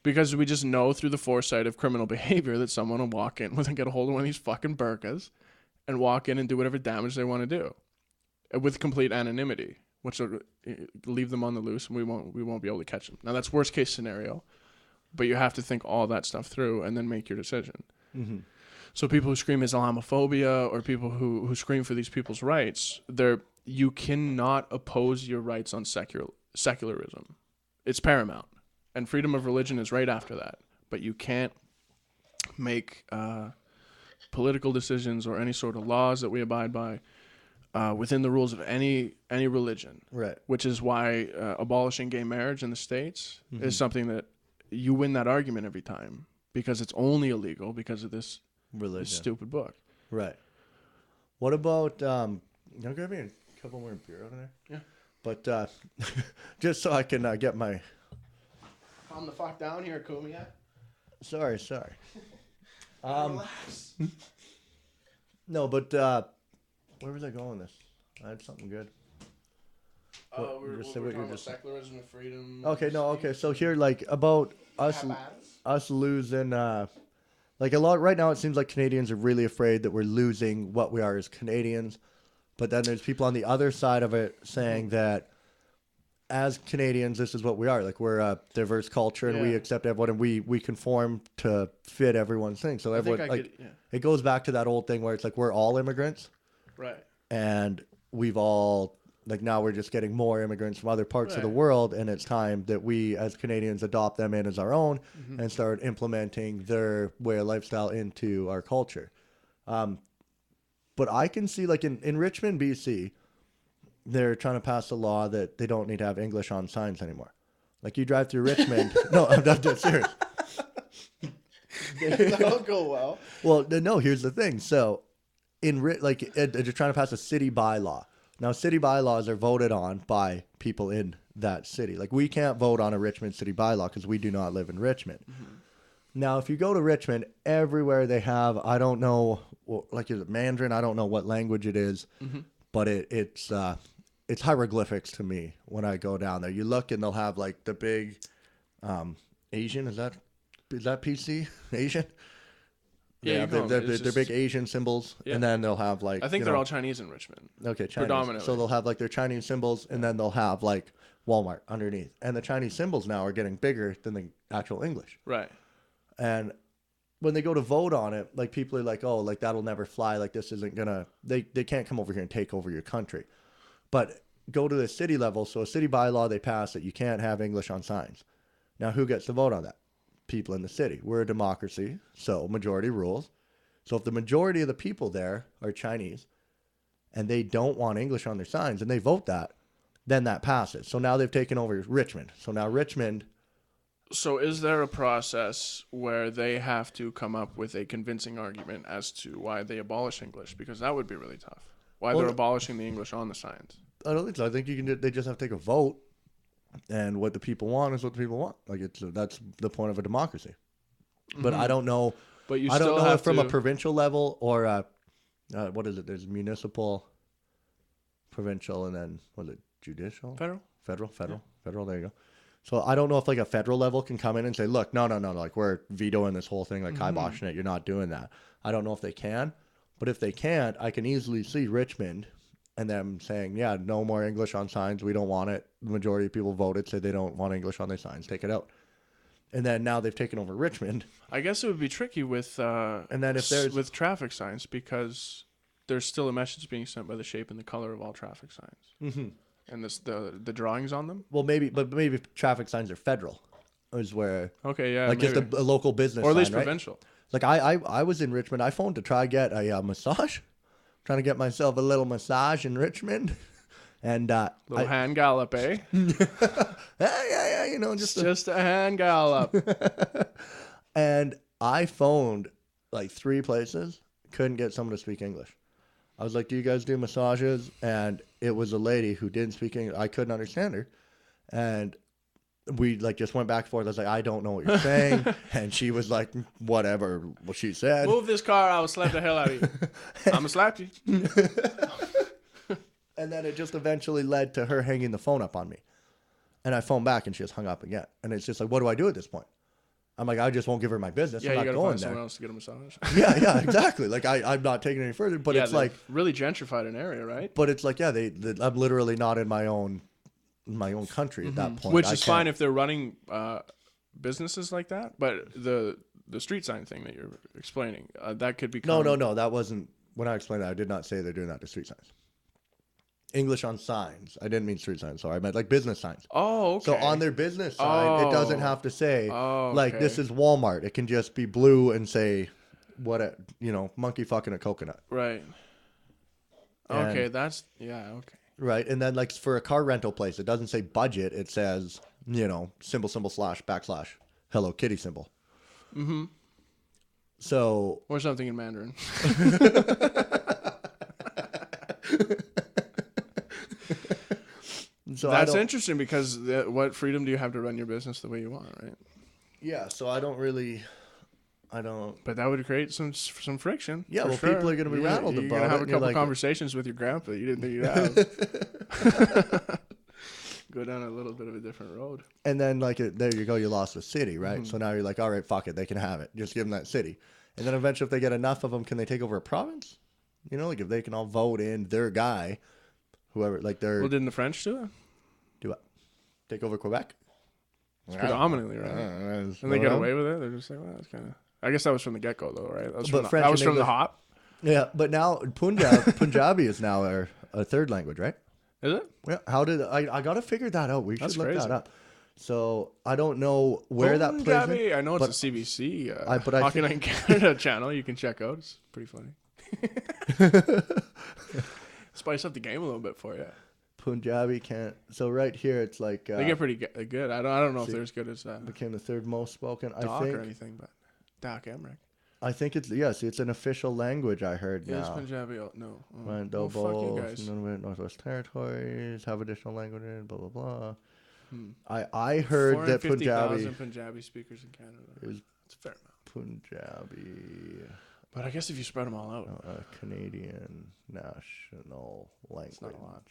Because we just know through the foresight of criminal behavior that someone will walk in and get a hold of one of these fucking burkas and walk in and do whatever damage they want to do with complete anonymity, which will leave them on the loose and we won't be able to catch them. Now, that's worst case scenario, but you have to think all that stuff through and then make your decision. Mm-hmm. So people who scream Islamophobia or people who scream for these people's rights, you cannot oppose your rights on secularism. It's paramount. And freedom of religion is right after that. But you can't make political decisions or any sort of laws that we abide by within the rules of any religion. Right. Which is why abolishing gay marriage in the States is something that you win that argument every time. Because it's only illegal because of this stupid book. Right. What about... you grab me a couple more beer over there? Yeah. But just so I can get my... Calm the fuck down here, Kumia. Sorry. Relax. No, but where was I going with this? I had something good. We're talking about secularism and freedom. Okay. So here, like, about us losing, like, a lot right now, it seems like Canadians are really afraid that we're losing what we are as Canadians. But then there's people on the other side of it saying that as Canadians, this is what we are. Like, we're a diverse culture and we accept everyone and we conform to fit everyone's thing. So everyone, it goes back to that old thing where it's like we're all immigrants. Right. And we've all, like, now we're just getting more immigrants from other parts of the world. And it's time that we as Canadians adopt them in as our own and start implementing their way of lifestyle into our culture. But I can see, like, in Richmond, BC, they're trying to pass a law that they don't need to have English on signs anymore. Like, you drive through Richmond. No, I'm not dead serious. That'll go well. Well, no, here's the thing. So, they're trying to pass a city bylaw. Now, city bylaws are voted on by people in that city. Like, we can't vote on a Richmond city bylaw because we do not live in Richmond. Mm-hmm. Now, if you go to Richmond, everywhere they have, I don't know, like, is it Mandarin? I don't know what language it is, but it's hieroglyphics to me when I go down there. You look and they'll have, like, the big Asian. Is that PC? Asian? Yeah, they're big Asian symbols, and then they'll have, like, I think they're all Chinese in Richmond. Okay, Chinese. Predominantly. So they'll have, like, their Chinese symbols, and then they'll have, like, Walmart underneath. And the Chinese symbols now are getting bigger than the actual English. Right. And when they go to vote on it, like, people are like, oh, like, that'll never fly. Like, this isn't gonna, they can't come over here and take over your country. But go to the city level. So a city bylaw, they pass that you can't have English on signs. Now, who gets to vote on that? People in the city. We're a democracy, so majority rules. So if the majority of the people there are Chinese and they don't want English on their signs, and they vote that, then that passes. So now they've taken over Richmond. So now Richmond. So is there a process where they have to come up with a convincing argument as to why they abolish English? Because that would be really tough. Why they're abolishing the English on the signs. I don't think so. I think they just have to take a vote, and what the people want is what the people want. Like that's the point of a democracy. But I don't know. But you I still don't know have if from to, a provincial level or what is it? There's municipal, provincial, and then what is it? Judicial, federal. Federal. There you go. So I don't know if like a federal level can come in and say, look, no, like we're vetoing this whole thing, like kiboshing it. You're not doing that. I don't know if they can, but if they can't, I can easily see Richmond and them saying, yeah, no more English on signs. We don't want it. The majority of people voted, said they don't want English on their signs. Take it out. And then now they've taken over Richmond. I guess it would be tricky with and then if there's with traffic signs because there's still a message being sent by the shape and the color of all traffic signs. Mm-hmm. And the drawings on them. Well, maybe traffic signs are federal, is where okay, yeah, like maybe. just a local business, or at least sign, right? provincial. Like I was in Richmond. I phoned to try get a massage, trying to get myself a little massage in Richmond, and Little hand gallop, eh? yeah, you know, just a hand gallop. And I phoned like 3 places, couldn't get someone to speak English. I was like, do you guys do massages? And it was a lady who didn't speak English. I couldn't understand her. And we like just went back and forth. I was like, I don't know what you're saying. And she was like, whatever what she said. Move this car, I will slap the hell out of you. I'm going to slap you. And then it just eventually led to her hanging the phone up on me. And I phoned back and she just hung up again. And it's just like, what do I do at this point? I'm like, I just won't give her my business. Yeah, I'm you not got to going find there. someone else to get a massage. yeah, exactly. Like I'm not taking it any further, but yeah, it's like really gentrified an area, right? But it's like, yeah, I'm literally not in my own country at that point. Which is fine if they're running businesses like that. But the street sign thing that you're explaining, that could become... No, that wasn't... When I explained that, I did not say they're doing that to street signs. English on signs. I didn't mean street signs, sorry. I meant like business signs. Oh, okay. So on their business sign, it doesn't have to say, like, this is Walmart. It can just be blue and say, monkey fucking a coconut. Right. Okay, okay. Right, and then like for a car rental place, it doesn't say budget. It says, symbol / Hello Kitty symbol. Mm-hmm. So... Or something in Mandarin. So that's interesting because what freedom do you have to run your business the way you want, right? Yeah, so I don't. But that would create some friction. Yeah, well, sure. People are going to be rattled about it. You're going to have a couple conversations with your grandpa you didn't think you'd have. Go down a little bit of a different road. And then, there you go, you lost the city, right? Mm-hmm. So now you're like, all right, fuck it, they can have it. Just give them that city. And then eventually, if they get enough of them, can they take over a province? If they can all vote in their guy, whoever, Well, didn't the French do it? Do what? Take over Quebec? It's predominantly, right? And they get away with it? They're just like, well, that's kind of... I guess that was from the get-go, though, right? That was from the hop? Yeah, but now Punjabi is now a third language, right? Is it? Yeah. How did... I got to figure that out. We should look that up. So, I don't know where that plays in. I know it's a CBC Hockey Night in Canada channel you can check out. It's pretty funny. Spice up the game a little bit for you. Punjabi can't. So right here, it's like they get pretty good. I don't know if they're as good as became the third most spoken. Doc or anything, but Doc Emmerich. I think it's it's an official language. I heard now. It's Punjabi. No. Well, fuck you guys. Northwest Territories have additional languages. Blah blah blah. I heard that Punjabi speakers in Canada. It's a fair amount. Punjabi. But I guess if you spread them all out, Canadian national language. It's not a lot.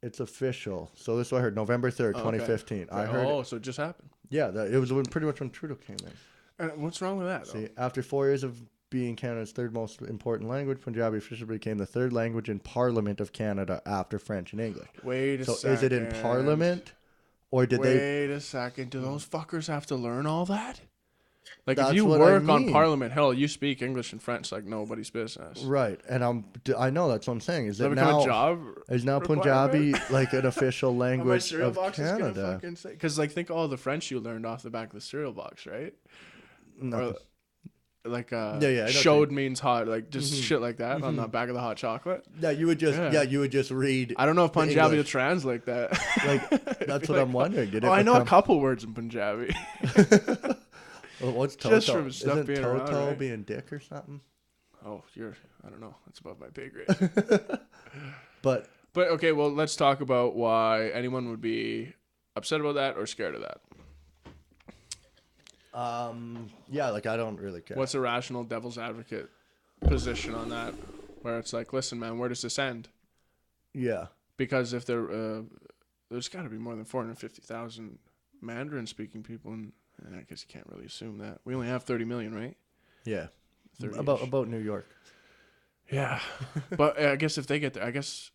It's official. So this is what I heard. November 3rd, 2015. Okay. I heard. So it just happened. Yeah, it was pretty much when Trudeau came in. And what's wrong with that? See, after 4 years of being Canada's third most important language, Punjabi officially became the third language in Parliament of Canada after French and English. Wait a second. So is it in Parliament, or did they? Wait a second. Do those fuckers have to learn all that? Like, That's if you what work I mean. on Parliament Hill, you speak English and French like nobody's business. Right, and I know that's what I'm saying. Is Does it that become now? a job Is now Punjabi like an official language of Canada? Because think all the French you learned off the back of the cereal box, right? No. Yeah, I know showed means hot, like just Mm-hmm. shit like that on the back of the hot chocolate. Yeah, you would just Yeah. you would just read. I don't know if the Punjabi will English. translate that. Like that's Be what like, I'm wondering. Did it oh, I know a become? couple words in Punjabi. Well, what's Toto? Just from stuff Isn't being Toto around, right? being dick or something? Oh, I don't know. That's above my pay grade. But But okay, well, let's talk about why anyone would be upset about that or scared of that. yeah, like I don't really care. What's a rational devil's advocate position on that? Where it's like, listen, man, where does this end? Yeah. Because if there's got to be more than 450,000 Mandarin-speaking people, and I guess you can't really assume that. We only have 30 million, right? Yeah. 30-ish. About New York. Yeah, but I guess if they get there, I guess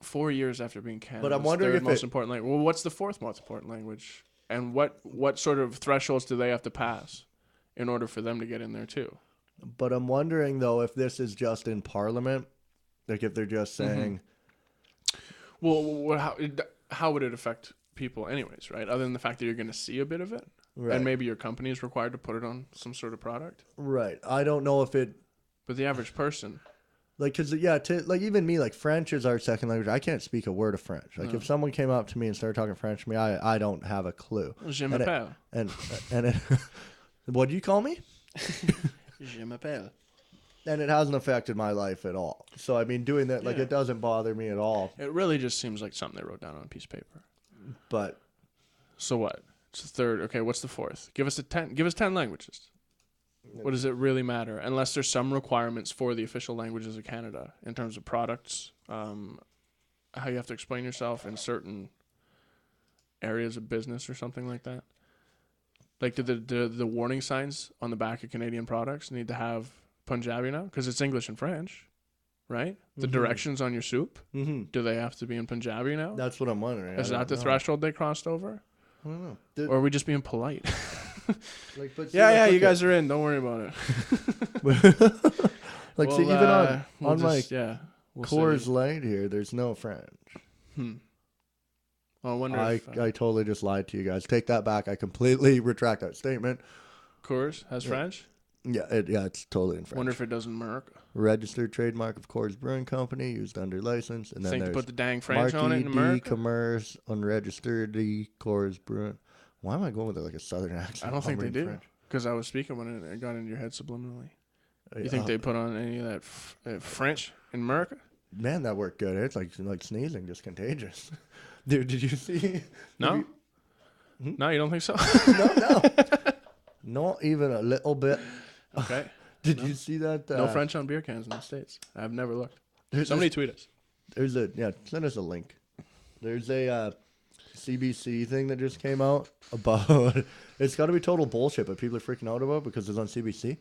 4 years after being Canada's I'm wondering third if most important language. Well, what's the fourth most important language? And what sort of thresholds do they have to pass in order for them to get in there too? But I'm wondering though if this is just in Parliament, like if they're just saying, Well, how would it affect people, anyways? Right, other than the fact that you're going to see a bit of it, right, and maybe your company is required to put it on some sort of product. right. I don't know if it. But the average person, Like, cause yeah, like even me, like French is our second language. I can't speak a word of French. Like, if someone came up to me and started talking French to me, I don't have a clue. je m'appelle. And it, what do you call me? Je m'appelle. And it hasn't affected my life at all. So I mean, doing that, like, Yeah. it doesn't bother me at all. It really just seems like something they wrote down on a piece of paper. But So what? It's the third. Okay, what's the fourth? Give us 10. Give us 10 languages. What does it really matter? Unless there's some requirements for the official languages of Canada in terms of products, how you have to explain yourself in certain areas of business or something like that. Like, do the warning signs on the back of Canadian products need to have Punjabi now? Because it's English and French, right? The directions on your soup, do they have to be in Punjabi now? that's what I'm wondering. Is that the threshold they crossed over? I don't know. Or are we just being polite? Like, but see, Yeah, like, you look guys are in. Don't worry about it. like, Well, see, even on we'll like we'll Coors see. Light here, there's no French. Well, I wonder I if totally just lied to you guys. Take that back. I completely retract that statement. Coors has French. Yeah, it's totally in French. Wonder if it doesn't mark. Registered trademark of Coors Brewing Company, used under license, and then Think to there's put the dang French on it in D America. commerce unregistered D Coors Brewing. Why am I going with like a southern accent? I don't think they Humbling do. French? Because I was speaking when it got into your head subliminally. You think they put on any of that French in America? Man, that worked good. It's like sneezing, just contagious. Dude, did you see? No. No, you don't think so? No, not even a little bit. Okay. Did you see that? No French on beer cans in the States. I've never looked. There's Somebody tweet us. Send us a link. There's a CBC thing that just came out about. It's got to be total bullshit, but people are freaking out about it because it's on CBC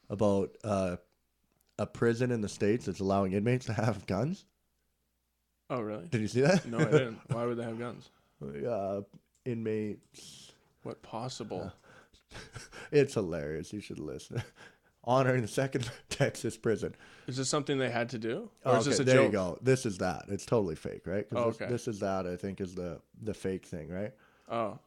about a prison in the States that's allowing inmates to have guns. Oh, really? Did you see that? No, I didn't. Why would they have guns? Inmates. What possible? It's hilarious. You should listen. Honoring the second Texas prison. Is this something they had to do? Or is this a there joke? you go. This is that. It's totally fake, right? 'Cause okay. This is that, I think, is the fake thing, right? Oh,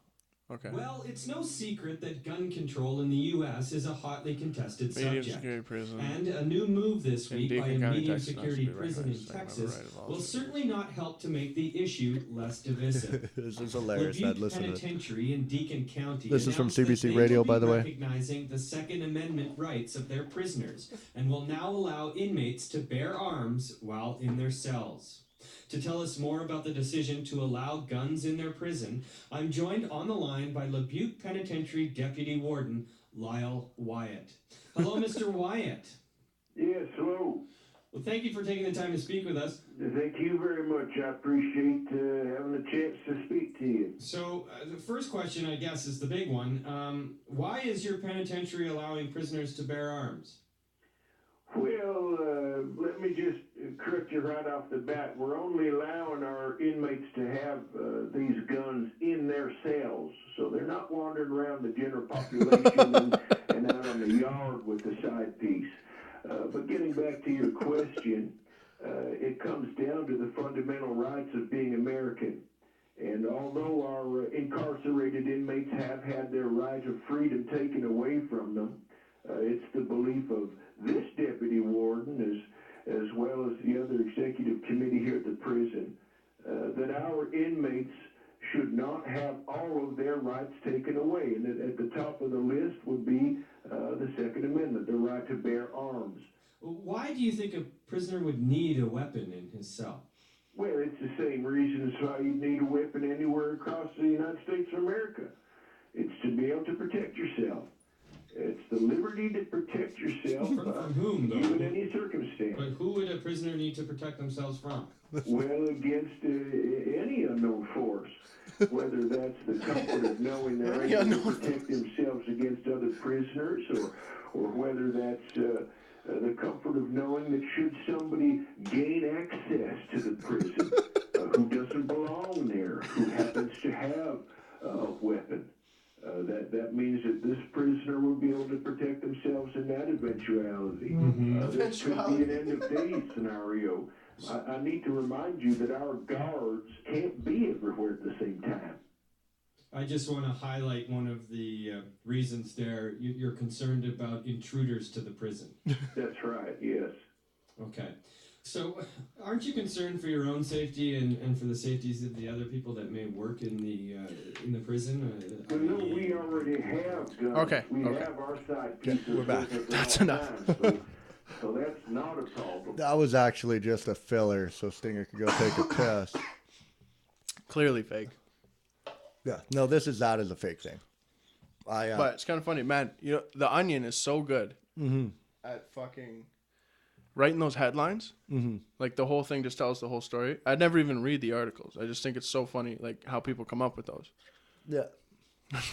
okay. Well, it's no secret that gun control in the U.S. is a hotly contested Medium subject. security prison. And a new move this In week by a Deacon County, medium Texas, security has to be prison in recognized as a Texas right of all will citizens. certainly not help to make the issue less divisive. This is hilarious. I'd Lebuque listen to it. Penitentiary in Deacon County. This is from announced that CBC they Radio, will be by the way. recognizing the Second Amendment rights of their prisoners and will now allow inmates to bear arms while in their cells. To tell us more about the decision to allow guns in their prison, I'm joined on the line by Lebuque Penitentiary Deputy Warden Lyle Wyatt. Hello, Mr. Wyatt. Yes, hello. Well, thank you for taking the time to speak with us. Thank you very much. I appreciate having the chance to speak to you. So, the first question, I guess, is the big one. Why is your penitentiary allowing prisoners to bear arms? Well, let me just correct you right off the bat. We're only allowing our inmates to have these guns in their cells, so they're not wandering around the general population and out on the yard with the side piece. But getting back to your question, it comes down to the fundamental rights of being American. And although our incarcerated inmates have had their right of freedom taken away from them, It's the belief of this deputy warden, as well as the other executive committee here at the prison, that our inmates should not have all of their rights taken away. And at the top of the list would be the Second Amendment, the right to bear arms. Why do you think a prisoner would need a weapon in his cell? Well, it's the same reason as why you need a weapon anywhere across the United States of America. It's to be able to protect yourself. It's the liberty to protect yourself From whom, though? you in any circumstance. But who would a prisoner need to protect themselves from? Well, against any unknown force, whether that's the comfort of knowing they're able to protect themselves against other prisoners, or whether that's the comfort of knowing that should somebody gain access to the prison who doesn't belong there, who happens to have a weapon, that means that this prisoner will be able to protect themselves in that eventuality. This could be an end of days scenario. I need to remind you that our guards can't be everywhere at the same time. I just want to highlight one of the reasons there. You're concerned about intruders to the prison. That's right, yes. Okay. So aren't you concerned for your own safety and for the safeties of the other people that may work in the prison? Well, no, we already have guns. Okay, We okay. have our side pieces. we're back. with us at That's all enough. times, so that's not a problem. That was actually just a filler so Stinger could go take a piss. Clearly fake. Yeah. No, this is that as a fake thing. But it's kind of funny, man. You know, The Onion is so good at fucking writing those headlines. Like the whole thing just tells the whole story. I'd never even read the articles. I just think it's so funny, like how people come up with those. Yeah.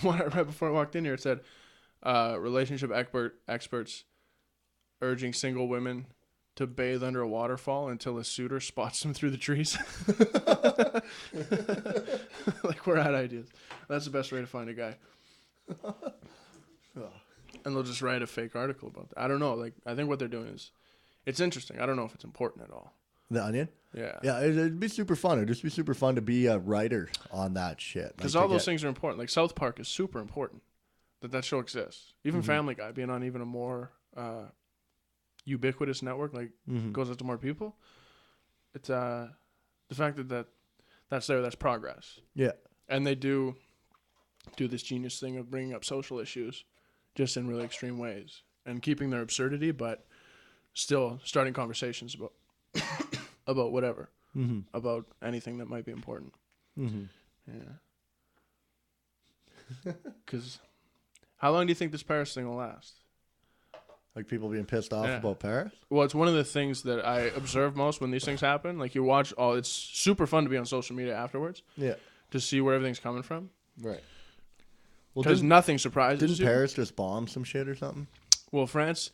One I read before I walked in here. It said, relationship experts urging single women to bathe under a waterfall until a suitor spots them through the trees. Like, we're out ideas. That's the best way to find a guy. And they'll just write a fake article about that. I don't know. Like, I think what they're doing is, it's interesting. I don't know if it's important at all. The Onion? Yeah. Yeah, it'd be super fun. It'd just be super fun to be a writer on that shit. Because all those things are important. Like, South Park is super important that show exists. Even Family Guy being on even a more ubiquitous network, like, goes out to more people. It's the fact that's there, that's progress. Yeah. And they do this genius thing of bringing up social issues just in really extreme ways and keeping their absurdity, but still starting conversations about about whatever, about anything that might be important. Yeah. Because how long do you think this Paris thing will last? Like people being pissed off Yeah. about Paris? Well, it's one of the things that I observe most when these things happen. Like, you watch it's super fun to be on social media afterwards Yeah. to see where everything's coming from. Right. Well, Because didn't nothing surprises didn't you. Paris just bomb some shit or something? Well, Paris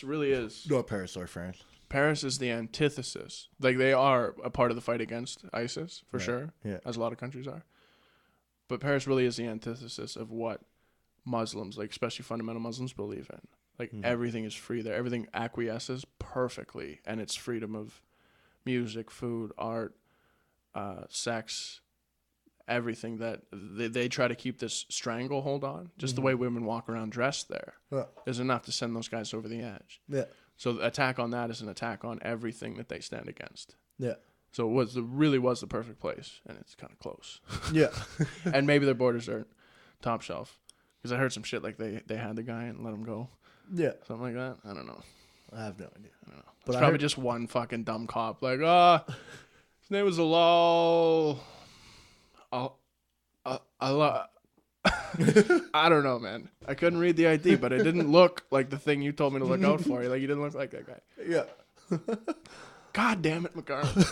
really is. No, Paris or France. Paris is the antithesis. Like, they are a part of the fight against ISIS, for sure, yeah. as a lot of countries are. But Paris really is the antithesis of what Muslims, like especially fundamental Muslims, believe in. Like, everything is free there. Everything acquiesces perfectly, and it's freedom of music, food, art, sex, everything that they try to keep this stranglehold on. Just the way women walk around dressed there is enough to send those guys over the edge. Yeah. So the attack on that is an attack on everything that they stand against. Yeah. So it really was the perfect place, and it's kind of close. Yeah. And maybe their borders are top shelf. Because I heard some shit like they had the guy and let him go. Yeah. Something like that. I don't know. I have no idea. I don't know. But It's I probably heard- just one fucking dumb cop. Like, his name was Alal. I don't know, man. I couldn't read the ID, but it didn't look like the thing you told me to look out for. Like, you didn't look like that guy. Yeah. God damn it, McCarthy.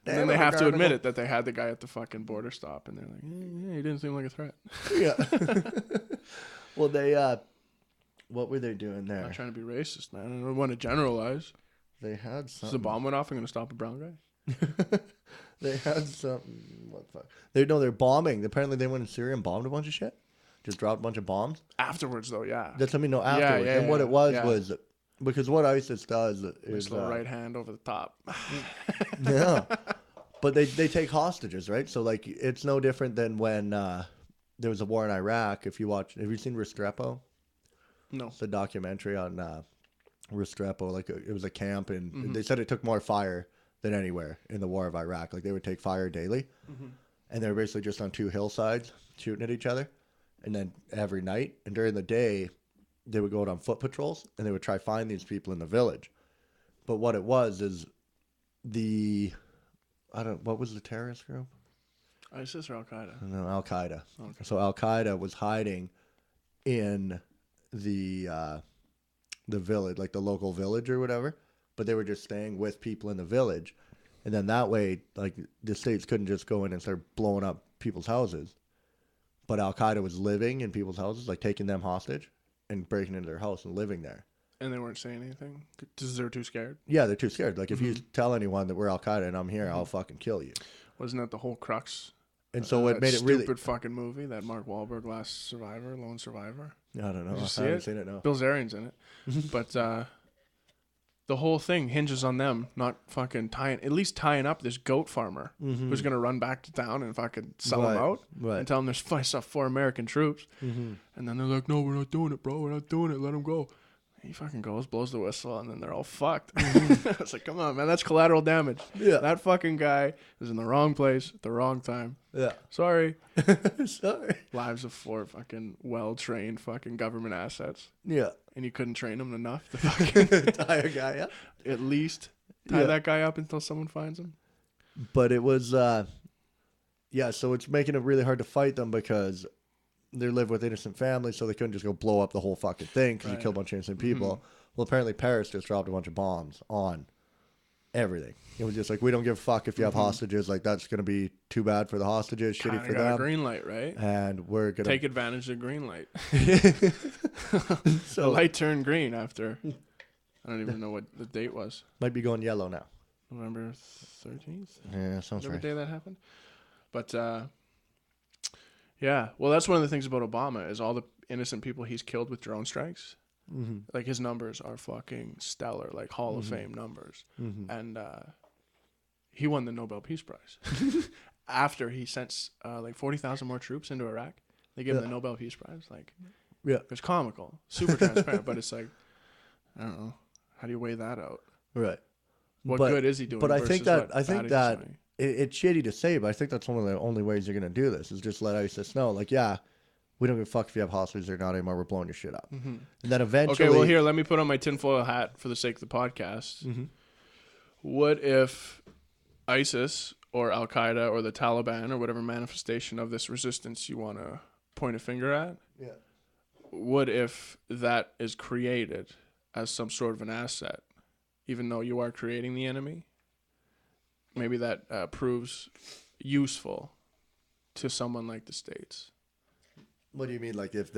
And then they have to admit it that they had the guy at the fucking border stop, and they're like, yeah, he didn't seem like a threat. Yeah. Well, they what were they doing I'm there? not trying to be racist, man. I don't want to generalize. They had Is the something. bomb went off, I'm going to stop a brown guy? They had something. What the fuck? They're bombing. Apparently, they went in Syria and bombed a bunch of shit. Just dropped a bunch of bombs. Afterwards, though, yeah. That's what I mean. No, afterwards. yeah, and what yeah, it was yeah. because what ISIS does Nice is little right hand over the top. yeah. But they take hostages, right? So like it's no different than when there was a war in Iraq. Have you seen Restrepo? No. It's a documentary on Restrepo. Like it was a camp, and they said it took more fire than anywhere in the war of Iraq. Like they would take fire daily, and they were basically just on two hillsides shooting at each other, and then every night and during the day, they would go out on foot patrols and they would try find these people in the village. But what it was is what was the terrorist group? ISIS or Al Qaeda? No, Al Qaeda. Okay. So Al Qaeda was hiding in the village, like the local village or whatever, but they were just staying with people in the village, and then that way, like the states couldn't just go in and start blowing up people's houses, but Al Qaeda was living in people's houses, like taking them hostage and breaking into their house and living there. And they weren't saying anything because they were too scared. Yeah, they're too scared. Like if you tell anyone that we're Al Qaeda and I'm here, I'll fucking kill you. Wasn't that the whole crux? And so it made it really stupid fucking movie, that Mark Wahlberg Lone Survivor. I don't know. Did you see I haven't it? seen it. No. Bill Zarian's in it, but the whole thing hinges on them not fucking tying up this goat farmer who's gonna run back to town and fucking sell him out and tell him there's 4 American troops, and then they're like, no, we're not doing it, bro. We're not doing it. Let him go. He fucking goes, blows the whistle, and then they're all fucked. It's like, come on, man, that's collateral damage. Yeah. That fucking guy is in the wrong place at the wrong time. Yeah. Sorry. Sorry. Lives of 4 fucking well-trained fucking government assets. Yeah. And you couldn't train them enough to fucking Tie a guy up. at least tie that guy up until someone finds him. But it was, so it's making it really hard to fight them because they live with innocent families, so they couldn't just go blow up the whole fucking thing because you kill a bunch of innocent people. Well, apparently Paris just dropped a bunch of bombs on everything. It was just like, we don't give a fuck if you have hostages. Like, that's going to be too bad for the hostages, shitty Kinda for got them. a green light, right? And we're going to Take advantage of green light. So The light turned green after, I don't even know what the date was. might be going yellow now. November 13th? Yeah, sounds Whatever right. day that happened. But, yeah. Well, that's one of the things about Obama is all the innocent people he's killed with drone strikes. Like, his numbers are fucking stellar, like Hall of Fame numbers. And he won the Nobel Peace Prize. After he sent like 40,000 more troops into Iraq, they gave him the Nobel Peace Prize. Like, it's comical, super transparent, but it's like, I don't know. How do you weigh that out? Right. What But- good is he doing? But I think that bad he's doing? it's shitty to say, but I think that's one of the only ways you're going to do this is just let ISIS know, like, yeah, we don't give a fuck if you have hostages or not anymore. We're blowing your shit up. And then eventually... Okay, well, here, let me put on my tinfoil hat for the sake of the podcast. What if ISIS or Al Qaeda or the Taliban or whatever manifestation of this resistance you want to point a finger at, what if that is created as some sort of an asset, even though you are creating the enemy? Maybe that proves useful to someone like the States. What do you mean? Like, if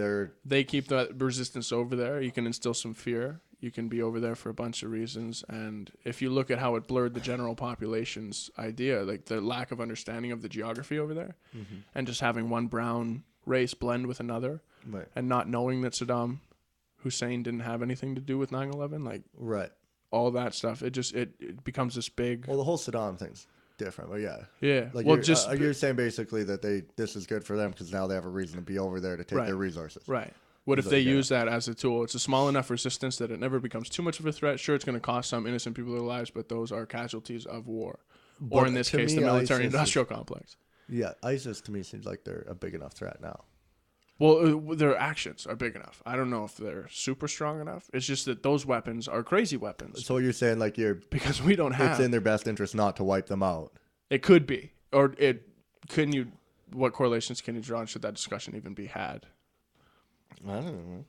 They keep that resistance over there, you can instill some fear. You can be over there for a bunch of reasons. And if you look at how it blurred the general population's idea, like the lack of understanding of the geography over there, and just having one brown race blend with another, Right. and not knowing that Saddam Hussein didn't have anything to do with 9/11, like Right. all that stuff, it becomes this big... Well, the whole Saddam thing's different, but yeah. Yeah. Like, Well, you're saying basically that this is good for them because now they have a reason to be over there to take Right. their resources. Right. What if So, they yeah. use that as a tool? It's a small enough resistance that it never becomes too much of a threat. Sure, it's going to cost some innocent people their lives, but those are casualties of war. Or But in this to case, me, the ISIS military-industrial complex. Yeah, ISIS to me seems like they're a big enough threat now. Well, their actions are big enough. I don't know if they're super strong enough. It's just that those weapons are crazy weapons. So you're saying like Because we don't have... it's in their best interest not to wipe them out. It could be. Or what correlations can you draw, and should that discussion even be had? I don't know.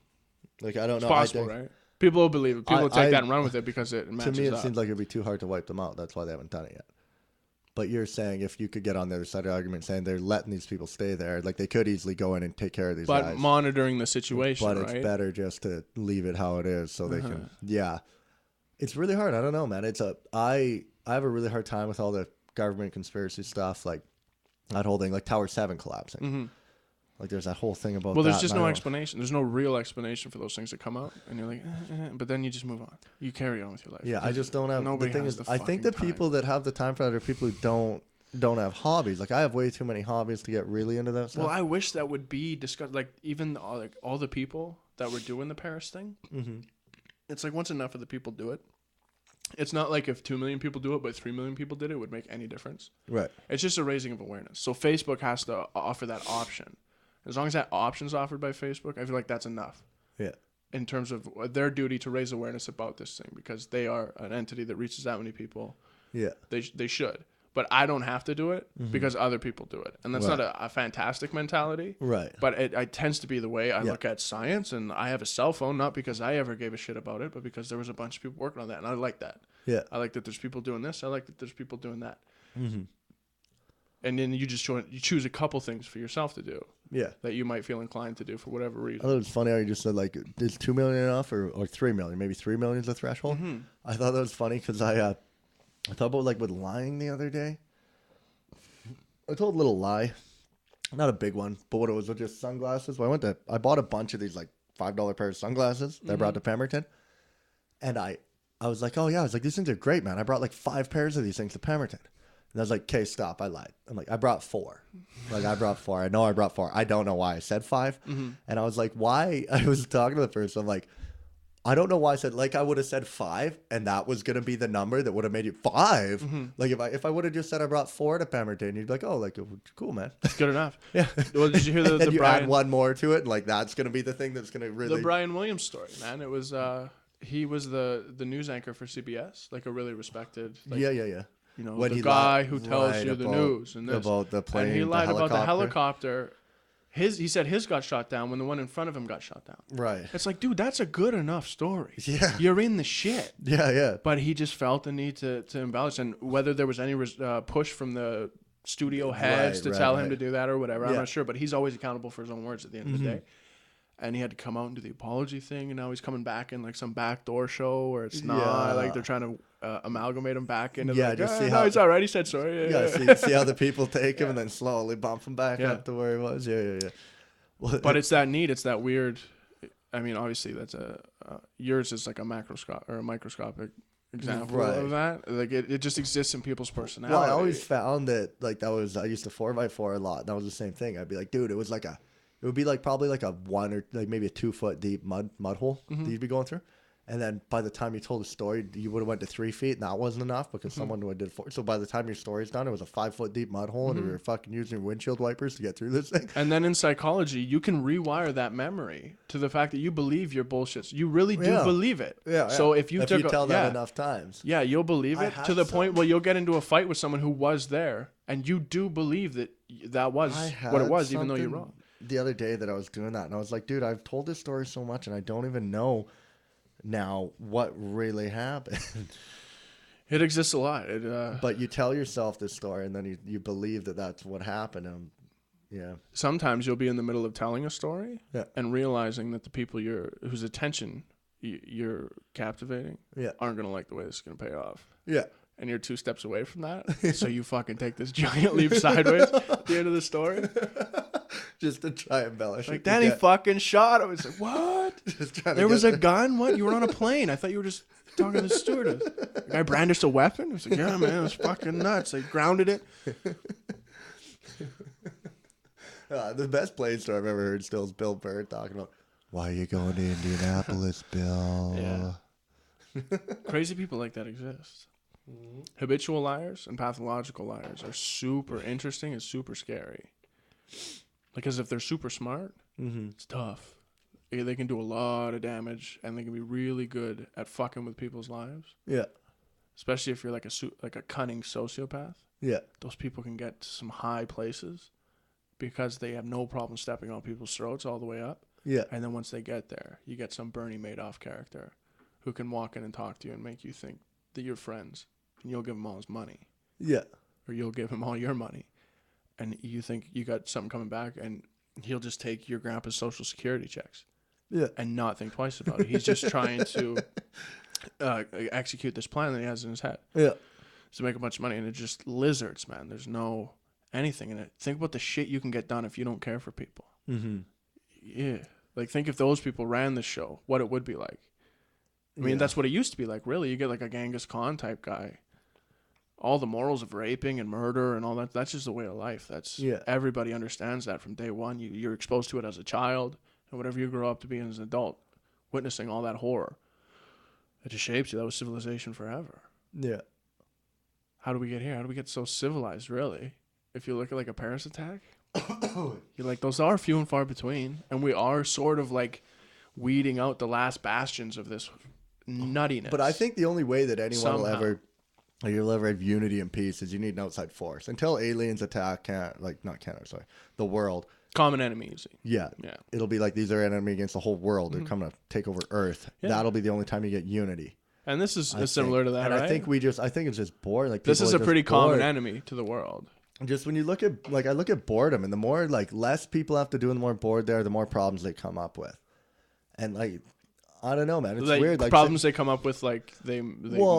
Like, I don't It's know. possible, right? People will believe it. People will take that and run with it because it To matches me, it up. seems like it'd be too hard to wipe them out. That's why they haven't done it yet. But you're saying if you could get on the other side of the argument saying they're letting these people stay there, like they could easily go in and take care of these but guys. monitoring the situation, But right? it's better just to leave it how it is so they can. Yeah. It's really hard. I don't know, man. I have a really hard time with all the government conspiracy stuff, like that whole thing, like Tower 7 collapsing. Like there's that whole thing about Well, there's that, just and I no don't- explanation. There's no real explanation for those things that come out, and you're like, but then you just move on. You carry on with your life. Yeah, I just don't have. Nobody the thing has is, the I think the fucking people that have the time for that are people who don't have hobbies. Like I have way too many hobbies to get really into that stuff. Well, I wish that would be discussed. Like even all the people that were doing the Paris thing. Mm-hmm. It's like once enough of the people do it. It's not like if 2 million people do it, but 3 million people did it, would make any difference. Right. It's just a raising of awareness. So Facebook has to offer that option. As long as that option's offered by Facebook, I feel like that's enough. Yeah. In terms of their duty to raise awareness about this thing, because they are an entity that reaches that many people. Yeah. They should. But I don't have to do it because other people do it. And that's Right. not a fantastic mentality. Right. But it tends to be the way I look at science. And I have a cell phone, not because I ever gave a shit about it, but because there was a bunch of people working on that. And I like that. Yeah. I like that there's people doing this. I like that there's people doing that. Mm-hmm. And then you choose a couple things for yourself to do Yeah. that you might feel inclined to do for whatever I reason. thought it was funny how you just said, like, is 2 million enough or 3 million? Maybe 3 million is the threshold. Mm-hmm. I thought that was funny because I thought about, like, with lying the other day. I told a little lie. Not a big one, but what it was just sunglasses. Well, I bought a bunch of these, like, $5 pair of sunglasses that I brought to Pemberton. And I was like, oh, yeah. I was like, these things are great, man. I brought, like, 5 pairs of these things to Pemberton. And I was like, okay, stop. I lied. I'm like, I brought 4. Like, I brought 4. I know I brought 4. I don't know why I said 5. And I was like, why? I was talking to the person. I'm like, I don't know why I said, like, I would have said 5, and that was going to be the number that would have made you 5. Like, if I would have just said I brought 4 to Pemberton, you'd be like, oh, like, cool, man. It's good enough. Yeah. Well, did you hear the And you Brian add one more to it, and, like, that's going to be the thing that's going to really... the Brian Williams story, man? It was he was the news anchor for CBS, like a really respected. Like, yeah. You know, When the he guy lied- who tells right, you the about- news and this. about the plane, and he the lied about the helicopter. helicopter. He said his got shot down when the one in front of him got shot down. Right. It's like, dude, that's a good enough story. Yeah. You're in the shit. Yeah. But he just felt the need to embellish. And whether there was any push from the studio heads to tell him to do that or whatever, I'm Yeah. not sure. But he's always accountable for his own words at the end of the day. And he had to come out and do the apology thing. And now he's coming back in like some backdoor show where it's not. Yeah. Like they're trying to amalgamate him back into Yeah, like, just see no, how- he's all right. He said sorry. Yeah, see how the people take him and then slowly bump him back Yeah. up to where he was. Yeah. Well, But it's that neat. It's that weird. I mean, obviously, that's yours is like a microscopic example Right. of that. Like it just exists in people's personality. Well, I always found that like I used to 4x4 a lot. That was the same thing. I'd be like, dude, it would be like probably like a 1 or like maybe a 2 foot deep mud hole that you'd be going through. And then by the time you told the story, you would have went to 3 feet, and that wasn't enough because someone did 4. So by the time your story's done, it was a 5 foot deep mud hole, and you were fucking using your windshield wipers to get through this thing. And then in psychology, you can rewire that memory to the fact that you believe your bullshit. You really do believe it. Yeah. So if you tell that enough times, yeah, you'll believe I it had to the some- point where you'll get into a fight with someone who was there, and you do believe that was what it was, even though you're wrong. The other day that I was doing that, and I was like, dude, I've told this story so much, and I don't even know now what really happened. It exists a lot. It, But you tell yourself this story, and then you believe that that's what happened. And yeah, sometimes you'll be in the middle of telling a story Yeah. and realizing that the people whose attention you're captivating Yeah. aren't going to like the way this is going to pay off. yeah, And you're 2 steps away from that. So you fucking take this giant leap sideways at the end of the story. just to try and embellish. Like, it. then he fucking shot. I was like, what? Just trying to There was get a gun? What? You were on a plane. I thought you were just talking to the stewardess. The guy brandished a weapon? I was like, yeah, man, it was fucking nuts. They grounded it. The best plane story I've ever heard still is Bill Burr talking about, why are you going to Indianapolis, Bill? Yeah. Crazy people like that exist. Habitual liars and pathological liars are super interesting and super scary. Because if they're super smart, it's tough. They can do a lot of damage, and they can be really good at fucking with people's lives. Yeah, Especially if you're like a cunning sociopath. yeah, Those people can get to some high places because they have no problem stepping on people's throats all the way up. yeah, And then once they get there, you get some Bernie Madoff character who can walk in and talk to you and make you think that you're friends. And you'll give him all his money. yeah, Or you'll give him all your money. And you think you got something coming back, and he'll just take your grandpa's social security checks yeah. and not think twice about it. He's just trying to execute this plan that he has in his head Yeah. to make a bunch of money. And it's just lizards, man. There's no anything in it. Think about the shit you can get done if you don't care for people. Mm-hmm. Yeah. Like, think if those people ran the show, what it would be like. I mean, that's what it used to be like, really. You get like a Genghis Khan type guy. All the morals of raping and murder and all that's just the way of life. That's Yeah. everybody understands that from day one. You're exposed to it as a child. and whatever you grow up to be as an adult, witnessing all that horror, it just shapes you. That was civilization forever. Yeah. How do we get here? How do we get so civilized, really? If you look at like a Paris attack, you're like, those are few and far between. And we are sort of like weeding out the last bastions of this nuttiness. But I think the only way that anyone will Somehow. you'll ever have unity and peace is you need an outside force. Until aliens attack, the world. Common enemy, you see. Yeah. Yeah. It'll be like these are enemy against the whole world. They're coming to take over Earth. Yeah. That'll be the only time you get unity. And this is I similar think. to that, And right? I think it's just bored. Like this people is are a just pretty common bored. enemy to the world. Just when you look at, like, I look at boredom, and the more, like, less people have to do and the more bored they are, the more problems they come up with. And, like, I don't know, man. It's Like, weird. Like, problems they come up with, like they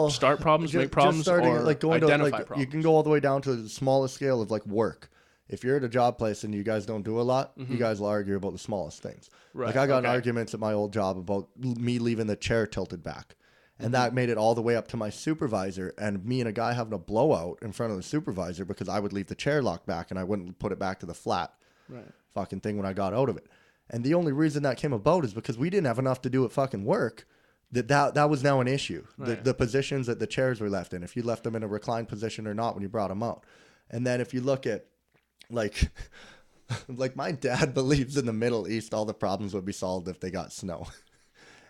start problems, make problems, starting, or like, going identify to, like, problems. you can go all the way down to the smallest scale of, like, work. If you're at a job place and you guys don't do a lot, you guys will argue about the smallest things. Right, Like, I got in okay. arguments at my old job about me leaving the chair tilted back. And Mm-hmm. that made it all the way up to my supervisor, and me and a guy having a blowout in front of the supervisor because I would leave the chair locked back and I wouldn't put it back to the flat Right. fucking thing when I got out of it. And the only reason that came about is because we didn't have enough to do at fucking work. That was now an issue. Right. The positions that the chairs were left in, if you left them in a reclined position or not when you brought them out. And then if you look at, like, like my dad believes in the Middle East all the problems would be solved if they got snow.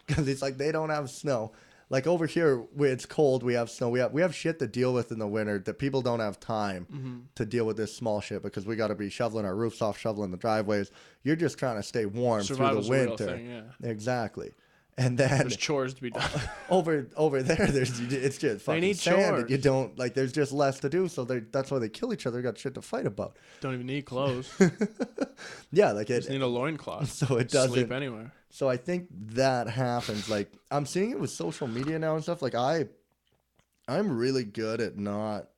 Because it's like they don't have snow. Like over here, where it's cold, we have snow. We have shit to deal with in the winter that people don't have time to deal with this small shit because we got to be shoveling our roofs off, shoveling the driveways. You're just trying to stay warm Survival's a through the real winter. thing, yeah. Exactly. And then There's chores to be done. over there, it's just fucking need sand. And chores. you don't like. There's just less to do, so that's why they kill each other. They got shit to fight about. Don't even need clothes. Yeah, like Just it. need a loincloth. So it doesn't Sleep anywhere. So I think that happens. Like I'm seeing it with social media now and stuff. Like I'm really good at not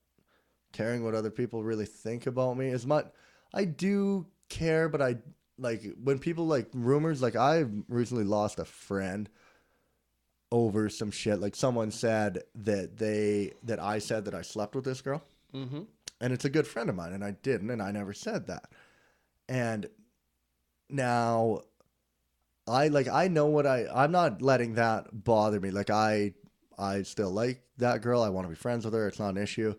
caring what other people really think about me. As much I do care, but I like when people like rumors. Like I recently lost a friend over some shit. Like someone said that I said that I slept with this girl, Mm-hmm. and it's a good friend of mine, and I didn't, and I never said that. And now I know what I'm not letting that bother me. Like I still like that girl. I want to be friends with her. It's not an issue.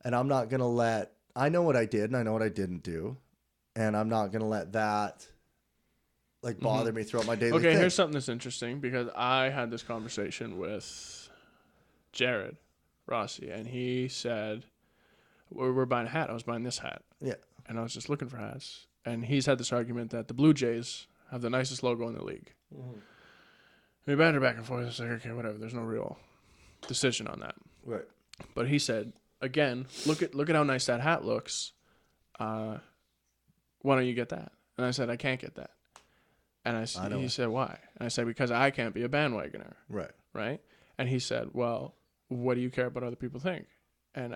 And I'm not going to I know what I did and I know what I didn't do. And I'm not going to let that like bother me throughout my daily Okay, thing. here's something that's interesting because I had this conversation with Jared Rossi, and he said, we're buying a hat. I was buying this hat. Yeah. And I was just looking for hats. And he's had this argument that the Blue Jays have the nicest logo in the league. We banter back and forth. It's like, okay, whatever. There's no real decision on that. Right. But he said, again, look at how nice that hat looks. Why don't you get that? And I said, I can't get that. And he said, why? And I said, because I can't be a bandwagoner. Right. Right? And he said, well, what do you care about other people think? And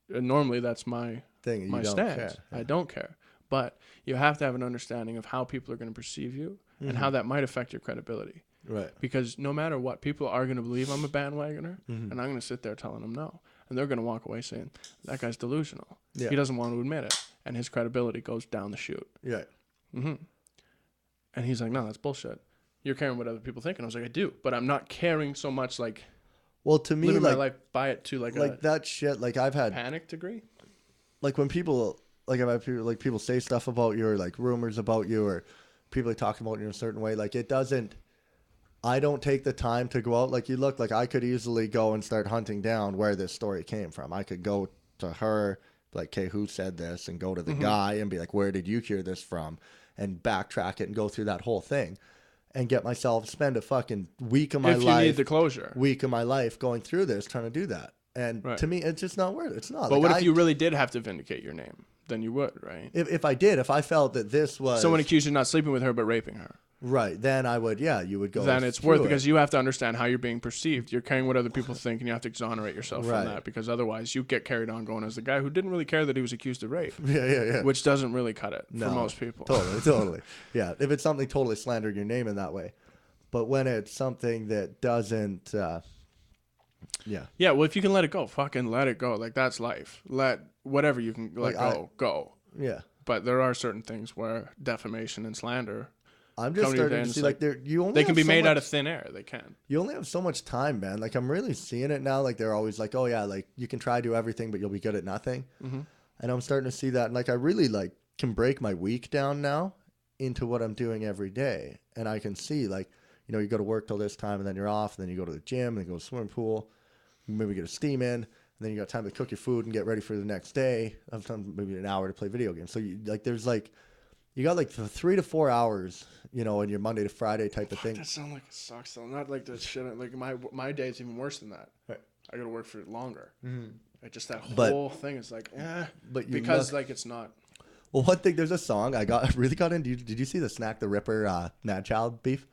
normally that's my Thing you don't stance. care. I don't care. But you have to have an understanding of how people are going to perceive you and how that might affect your credibility. Right. Because no matter what, people are going to believe I'm a bandwagoner, and I'm going to sit there telling them no. And they're going to walk away saying, that guy's delusional. Yeah. He doesn't want to admit it. And his credibility goes down the chute. Yeah. And he's like, no, that's bullshit. You're caring what other people think. And I was like, I do. But I'm not caring so much like Well, to me, living my like life by it to like a that shit. Like I've had panic degree. like when people like I've had people say stuff about you or like rumors about you or people talking about you in a certain way. Like it doesn't. I don't take the time to go out. Like you look like I could easily go and start hunting down where this story came from. I could go to her, be like, okay, who said this? And go to the guy and be like, where did you hear this from? And backtrack it and go through that whole thing and get myself, spend a fucking week of my If you life. need the closure. Week of my life going through this, trying to do that. And Right. to me, it's just not worth it. It's not. But Like, what if you really did have to vindicate your name? Then you would, right? If I did, if I felt that this was Someone accused you of not sleeping with her but raping her. right, then I would, yeah, you would go. Then it's through worth it. because you have to understand how you're being perceived. You're caring what other people think, and you have to exonerate yourself Right. from that because otherwise you get carried on going as the guy who didn't really care that he was accused of rape, yeah. which doesn't really cut it No, for most people. Totally. Yeah, if it's something totally slandering your name in that way, but when it's something that doesn't, yeah, Yeah, well, if you can let it go, fucking let it go. Like that's life. Let whatever you can let Like, go. yeah, But there are certain things where defamation and slander I'm just Come to your day starting and to it's see like you only they can have be so made out much- of thin air. They can. You only have so much time, man. Like I'm really seeing it now. Like they're always like, oh yeah, like you can try to do everything, but you'll be good at nothing. Mm-hmm. And I'm starting to see that. And like I really like can break my week down now into what I'm doing every day, and I can see like you go to work till this time, and then you're off, and then you go to the gym, and then go to the swimming pool, maybe get a steam in, and then you got time to cook your food and get ready for the next day. I've done maybe an hour to play video games. So you like there's like you got like 3 to 4 hours, in your Monday to Friday type of thing. That sounds like it sucks though. Not like the shit. Like my day's even worse than that. Right. I got to work for longer. Mm-hmm. Like just that But- whole thing is like, But because like it's not. Well, one thing, there's a song I really got into. Did you see the Snack the Ripper Mad Child beef?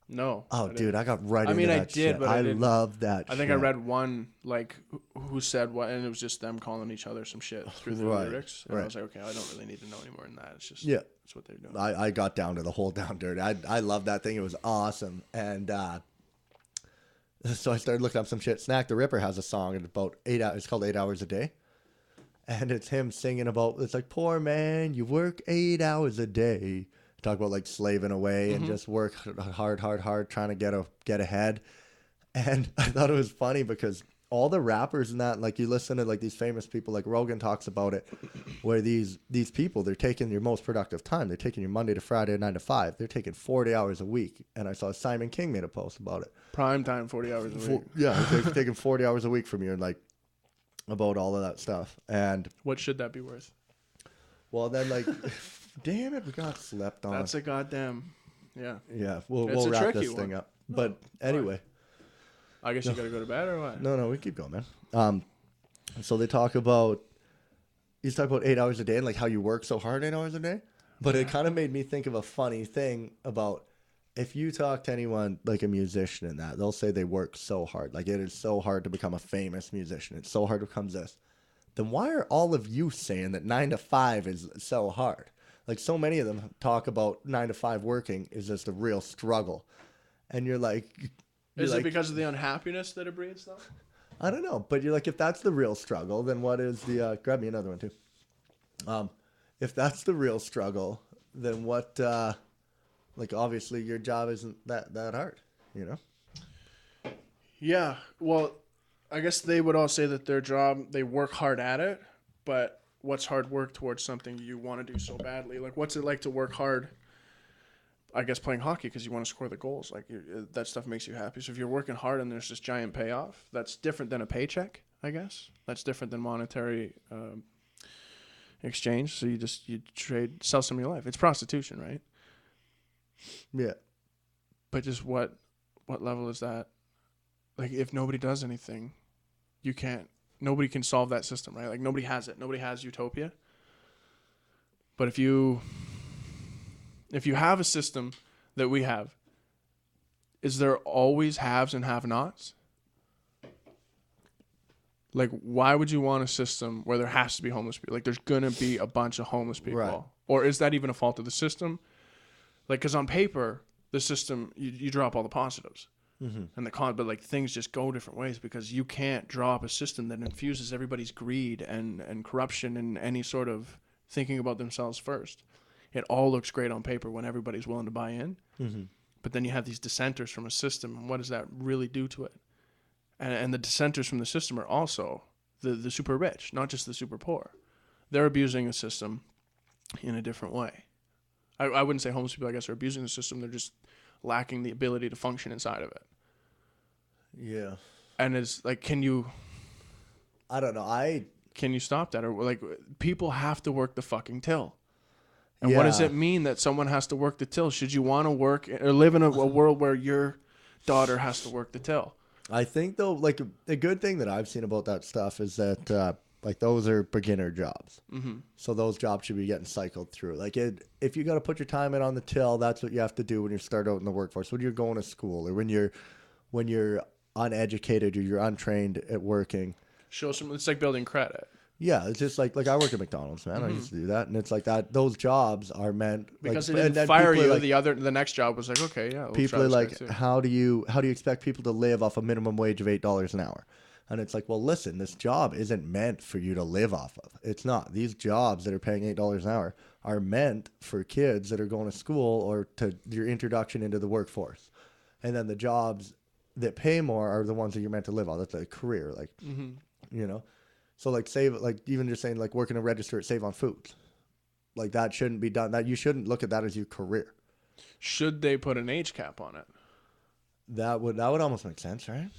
No. Oh, I dude, I got right I into mean, I that did, shit. but I didn't- love that I think shit. I read one like who said what, and it was just them calling each other some shit through the Right, lyrics. And right. I was like, okay, I don't really need to know any more than that. It's just Yeah. it's what they're doing. I got down to the whole down dirty. I love that thing. It was awesome. And so I started looking up some shit. Snack the Ripper has a song in about 8 hours. It's called 8 Hours a Day. And it's him singing about, it's like, poor man, you work 8 hours a day. Talk about like slaving away and just work hard, trying to get ahead. And I thought it was funny because all the rappers and that, like you listen to like these famous people, like Rogan talks about it, where these people, they're taking your most productive time. They're taking your Monday to Friday, 9 to 5. They're taking 40 hours a week. And I saw Simon King made a post about it. Prime time, 40 hours a week. Yeah, they're taking 40 hours a week from you and like about all of that stuff. And What should that be worth? well, then like, damn it, we got slept on. That's a goddamn. Yeah. Yeah, It's we'll a wrap tricky this one. thing up. But anyway, I guess you gotta go to bed or what? no, we keep going, man. So they talk about, he's talking about 8 hours a day and like how you work so hard 8 hours a day. But it kind of made me think of a funny thing about if you talk to anyone like a musician and that, they'll say they work so hard. Like it is so hard to become a famous musician. It's so hard to become this. Then why are all of you saying that 9 to 5 is so hard? Like so many of them talk about 9 to 5 working is just a real struggle. And you're like... Is it because of the unhappiness that it breeds, though? I don't know, but you're like, if that's the real struggle, then what is the? Grab me another one too. If that's the real struggle, then what? Like, obviously, your job isn't that hard, Yeah. Well, I guess they would all say that their job, they work hard at it, but what's hard work towards something you want to do so badly? Like, what's it like to work hard? I guess playing hockey because you want to score the goals. Like that stuff makes you happy. So if you're working hard and there's this giant payoff, that's different than a paycheck. I guess that's different than monetary exchange. So you sell some of your life. It's prostitution, right? Yeah. But just what level is that? Like if nobody does anything, nobody can solve that system, right? Like nobody has it. Nobody has utopia. But if you have a system that we have, is there always haves and have-nots? Like, why would you want a system where there has to be homeless people? Like, there's going to be a bunch of homeless people. Right. Or is that even a fault of the system? Like, because on paper, the system, you drop all the positives. Mm-hmm. And but like things just go different ways because you can't drop a system that infuses everybody's greed and corruption and any sort of thinking about themselves first. It all looks great on paper when everybody's willing to buy in. Mm-hmm. But then you have these dissenters from a system, and what does that really do to it? And the dissenters from the system are also the super rich, not just the super poor. They're abusing the system in a different way. I wouldn't say homeless people, I guess, are abusing the system. They're just lacking the ability to function inside of it. Yeah. And it's like, can you stop that? Or like, people have to work the fucking till. And what does Yeah. it mean that someone has to work the till? Should you want to work or live in a world where your daughter has to work the till? I think though, like a good thing that I've seen about that stuff is that like those are beginner jobs. Mm-hmm. So those jobs should be getting cycled through. Like if you got to put your time in on the till, that's what you have to do when you start out in the workforce. When you're going to school or when you're uneducated or you're untrained at working. It's like building credit. Yeah, it's just like I work at McDonald's, man. I used to do that, and it's like that. Those jobs are meant Because like, they and didn't then fire people are you. like- The next job was like, okay, yeah. We'll people try are this like, guy too. how do you expect people to live off a minimum wage of $8 an hour? And it's like, well, listen, this job isn't meant for you to live off of. It's not. These jobs that are paying $8 an hour are meant for kids that are going to school or to your introduction into the workforce. And then the jobs that pay more are the ones that you're meant to live on. That's a career, like, you know? So like save, like even just saying like working a register at Save on Foods, like that shouldn't be done. That you shouldn't look at that as your career. Should they put an age cap on it? That would almost make sense, right?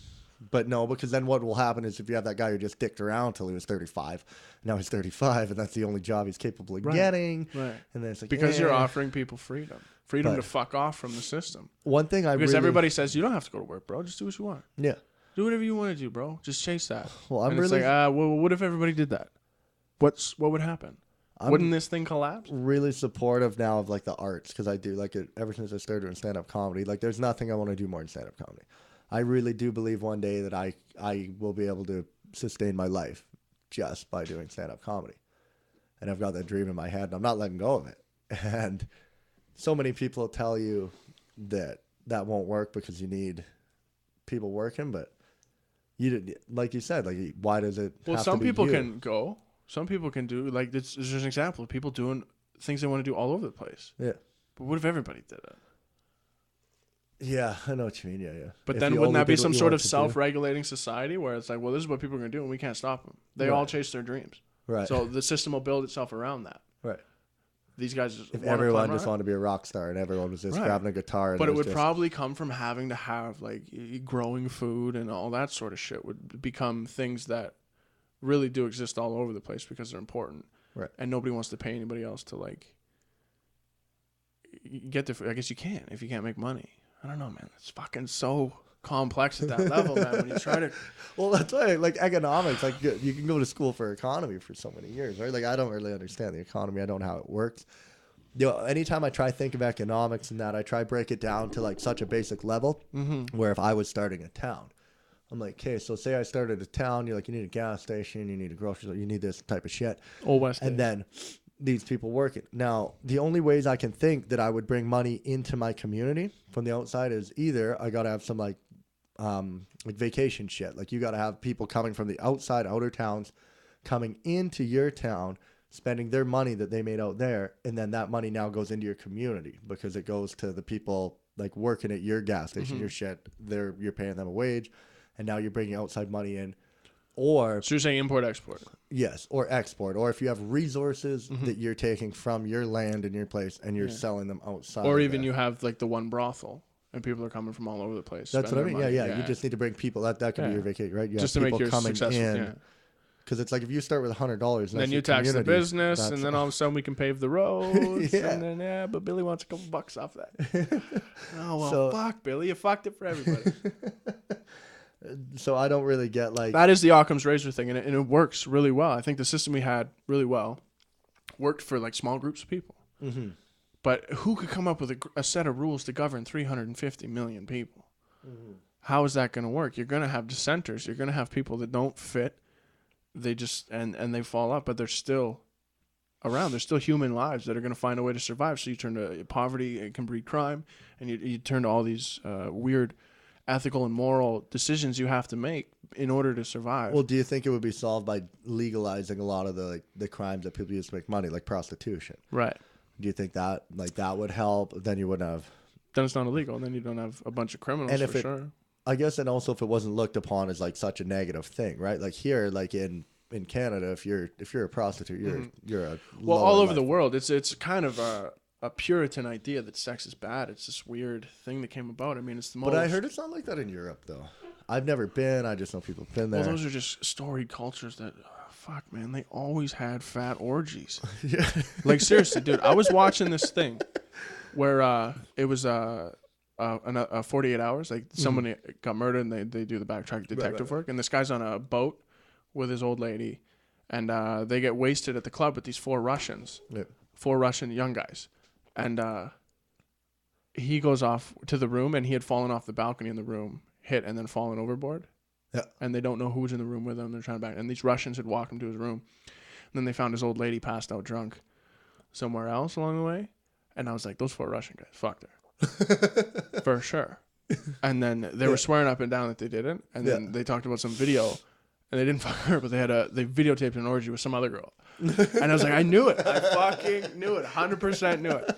But no, because then what will happen is if you have that guy who just dicked around till he was 35, now he's 35, and that's the only job he's capable of getting. Right. And then it's like, Because you're offering people freedom But- to fuck off from the system. One thing Because everybody says you don't have to go to work, bro. Just do what you want. Yeah. Do whatever you want to do, bro. Just chase that. Well, I'm and it's really- like, well, what if everybody did that? What would happen? Wouldn't this thing collapse? Really supportive now of like the arts because I do like it ever since I started doing stand-up comedy. Like there's nothing I want to do more than stand-up comedy. I really do believe one day that I will be able to sustain my life just by doing stand-up comedy. And I've got that dream in my head and I'm not letting go of it. And so many people tell you that won't work because you need people working, but like you said, like why does it Well, have some to be people you? can go. Some people can do, like, there's an example of people doing things they want to do all over the place. Yeah. But what if everybody did it? Yeah, I know what you mean. Yeah. But If then you wouldn't only that be did what some you sort wanted of to do. self-regulating society where it's like, well, this is what people are going to do and we can't stop them. They all Right. chase their dreams. Right. So the system will build itself around that. Right. These guys just If wanna everyone climb just on it. wanted to be a rock star and everyone was just Right. grabbing a guitar. And But it was would just, probably come from having to have, like, growing food and all that sort of shit would become things that really do exist all over the place because they're important. Right. And nobody wants to pay anybody else to, like, get the food. I guess you can't if you can't make money. I don't know, man. It's fucking so complex at that level, man. When you try to... Well, that's why, like, economics, like, you can go to school for economy for so many years, right? Like, I don't really understand the economy. I don't know how it works. You know, anytime I try to think of economics and that, I try to break it down to, like, such a basic level where if I was starting a town, I'm like, okay, so say I started a town, you're like, you need a gas station, you need a grocery store, you need this type of shit. Old West And days. then these people work it. Now, the only ways I can think that I would bring money into my community from the outside is either I got to have some like vacation shit. Like you got to have people coming from the outside, outer towns, coming into your town, spending their money that they made out there. And then that money now goes into your community because it goes to the people like working at your gas station, your shit. You're paying them a wage. And now you're bringing outside money in. Or So you're saying import, export. yes, or export, or if you have resources that you're taking from your land and your place and you're selling them outside. Or of even there. you have, like, the one brothel and people are coming from all over the place. That's what I spend mean. their Yeah, money. You just need to bring people. That could be Yeah. your vacation, right? You Just have to make people your coming successful. in. Yeah. Because it's like if you start with $100, Then you tax the business, and then all of a sudden we can pave the roads, Yeah. and then but Billy wants a couple bucks off that. Oh well, So- fuck Billy, you fucked it for everybody. So I don't really get like That is the Occam's razor thing, and it works really well. I think the system we had really well worked for like small groups of people. Mm-hmm. But who could come up with a set of rules to govern 350 million people? How is that going to work? You're going to have dissenters. You're going to have people that don't fit. They just and they fall out, but they're still around. They're still human lives that are going to find a way to survive. So you turn to poverty, it can breed crime, and you turn to all these weird ethical and moral decisions you have to make in order to survive. Well, do you think it would be solved by legalizing a lot of the crimes that people use to make money, like prostitution? Right. Do you think that that would help? Then you wouldn't have. Then it's not illegal. Then you don't have a bunch of criminals And if for it- sure. I guess, and also if it wasn't looked upon as like such a negative thing, right? Like here, like in Canada, if you're a prostitute, you're a Well, lower all over life. the world, it's kind of a Puritan idea that sex is bad. It's this weird thing that came about. I mean, it's the most. But I heard it's not like that in Europe, though. I've never been. I just know people have been there. Well, those are just storied cultures that, fuck, man, they always had fat orgies. Yeah. Like, seriously, dude, I was watching this thing where it was 48 hours. Like, somebody got murdered, and they do the backtrack detective work. And this guy's on a boat with his old lady, and they get wasted at the club with these four Russians. Yeah. 4 Russian young guys. And he goes off to the room, and he had fallen off the balcony in the room, hit, and then fallen overboard. Yeah. And they don't know who's in the room with him. They're trying to back. And these Russians had walked him to his room. And then they found his old lady passed out drunk somewhere else along the way. And I was like, those 4 Russian guys, fucked her. For sure. And then they were swearing up and down that they didn't. And then they talked about some video. And they didn't fuck her, but they videotaped an orgy with some other girl. And I was like, I knew it. I fucking knew it. 100% knew it.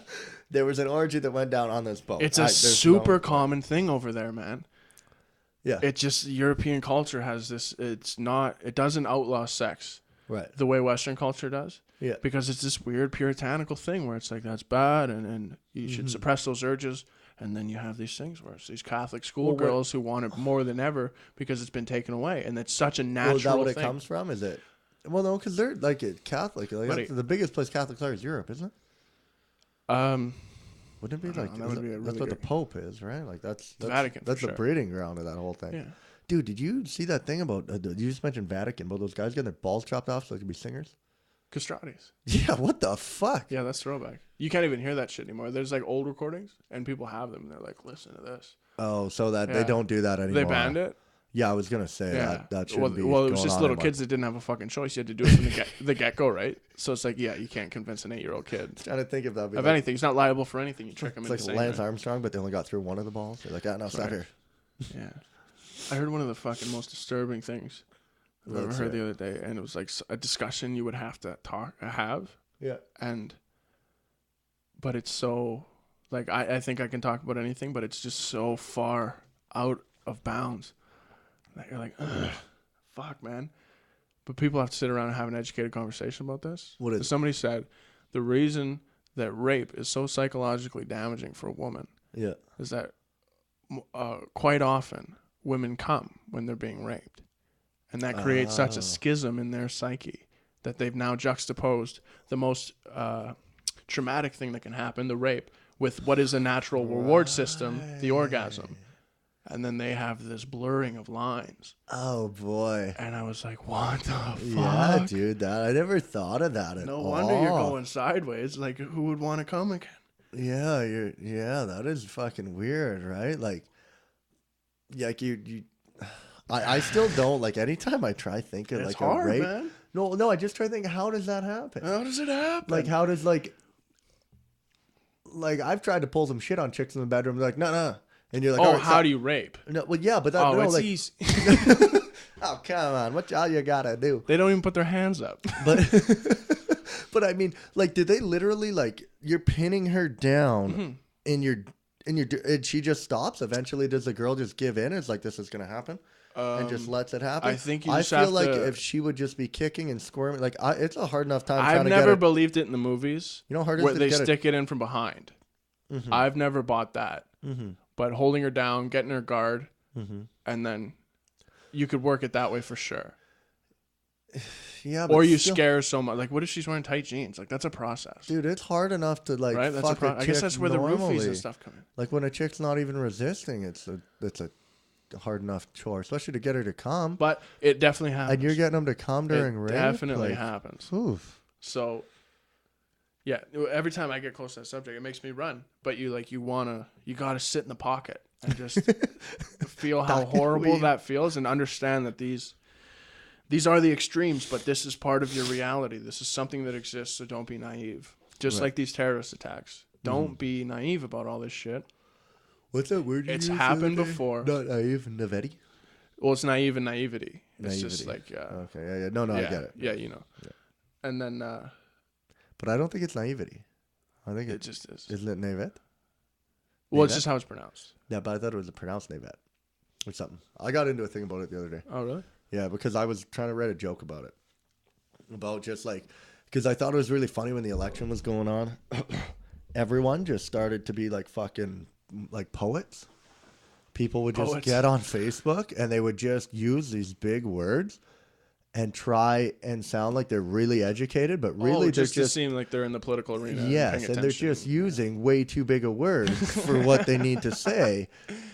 There was an orgy that went down on this boat. It's a super common thing over there, man. Yeah. It's just European culture has this. It doesn't outlaw sex Right. the way Western culture does. Yeah. Because it's this weird puritanical thing where it's like, that's bad and you should suppress those urges. And then you have these things where it's these Catholic schoolgirls who want it more than ever because it's been taken away. And it's such a natural Is that what thing. it comes from? Is it? Well, no, because they're like Catholic. Like, But the biggest place Catholics are is Europe, isn't it? Wouldn't it be like that would be a that's really what the good- Pope is, right? Like that's Vatican, for That's the sure. breeding ground of that whole thing. Yeah. Dude, did you see that thing about? You just mentioned Vatican, about those guys getting their balls chopped off so they can be singers? Castratis. Yeah, what the fuck? Yeah, that's throwback. You can't even hear that shit anymore. There's like old recordings and people have them. And they're like, listen to this. Oh, so that they Yeah. don't do that anymore. They banned it. Yeah, I was gonna say Yeah. that shouldn't be. Well, it was going just on little anymore. kids that didn't have a fucking choice. You had to do it from the get go, right? So it's like, yeah, you can't convince an 8-year-old kid. Trying to think if that'd be Of like, anything, he's not liable for anything. You trick him it's into like saying Lance that. Armstrong, but they only got through one of the balls. They're like, no, stop Right. here. Yeah. I heard one of the fucking most disturbing things I've ever Let's heard hear the other day, and it was like a discussion you would have to have, Yeah. but it's so, like, I think I can talk about anything, but it's just so far out of bounds that you're like, ugh, fuck, man. But people have to sit around and have an educated conversation about this. What is it? Somebody said the reason that rape is so psychologically damaging for a woman Yeah. is that quite often women come when they're being raped. And that creates such a schism in their psyche that they've now juxtaposed the most traumatic thing that can happen, the rape, with what is a natural reward system, the orgasm. And then they have this blurring of lines. Oh boy. And I was like, what the fuck? Yeah, dude. I never thought of that at No all. wonder you're going sideways. Like, who would want to come again? Yeah, that is fucking weird, right? Like I still don't, like, anytime I try thinking It's like hard, a rape. man. No, I just try thinking, how does that happen? How does it happen? Like, how does like I've tried to pull some shit on chicks in the bedroom, they're like, no. And you're like, oh, all right, how do you rape? No, well, yeah, but that, Oh, no, it's like, easy. oh, come on, what all you gotta do? They don't even put their hands up. But but I mean, like, did they literally, like, you're pinning her down and and she just stops? Eventually, does the girl just give in? It's like, this is gonna happen, and just lets it happen. I think you I just feel have like to- if she would just be kicking and squirming, like, it's a hard enough time trying I've to never get it. believed it in the movies. You know how hard it is where to they get stick it in from behind. I've never bought that. But holding her down, getting her guard, and then you could work it that way for sure. Yeah, but Or you still, scare her so much. Like, what if she's wearing tight jeans? Like, that's a process. dude. It's hard enough to, like, Right? That's fuck a I guess chick that's where the roofies normally. and stuff come in. Like, when a chick's not even resisting, it's a hard enough chore, especially to get her to come. But it definitely happens. And you're getting them to come during it rape. definitely like, happens. Oof. So, yeah, every time I get close to that subject, it makes me run. But you gotta sit in the pocket and just feel how horrible that feels and understand that these are the extremes, but this is part of your reality. This is something that exists, so don't be naive. Just like these terrorist attacks. Don't be naive about all this shit. What's that word you It's used happened the other day? before. Not naive, naivety. Well, it's naive and naivety. It's just Naivety. like, Okay, yeah. No, I get it. Yeah, you know. Yeah. And then But I don't think it's naivety. I think it just is. Isn't it naivete? Well, it's Naivete? just how it's pronounced. Yeah, but I thought it was a pronounced naivete or something. I got into a thing about it the other day. Oh, really? Yeah, because I was trying to write a joke about it. About just like, because I thought it was really funny when the election was going on. Everyone just started to be like fucking like poets. People would just get on Facebook and they would just use these big words and try and sound like they're really educated, but really just they're to seem like they're in the political arena. yes, and they're just using way too big a words for what they need to say.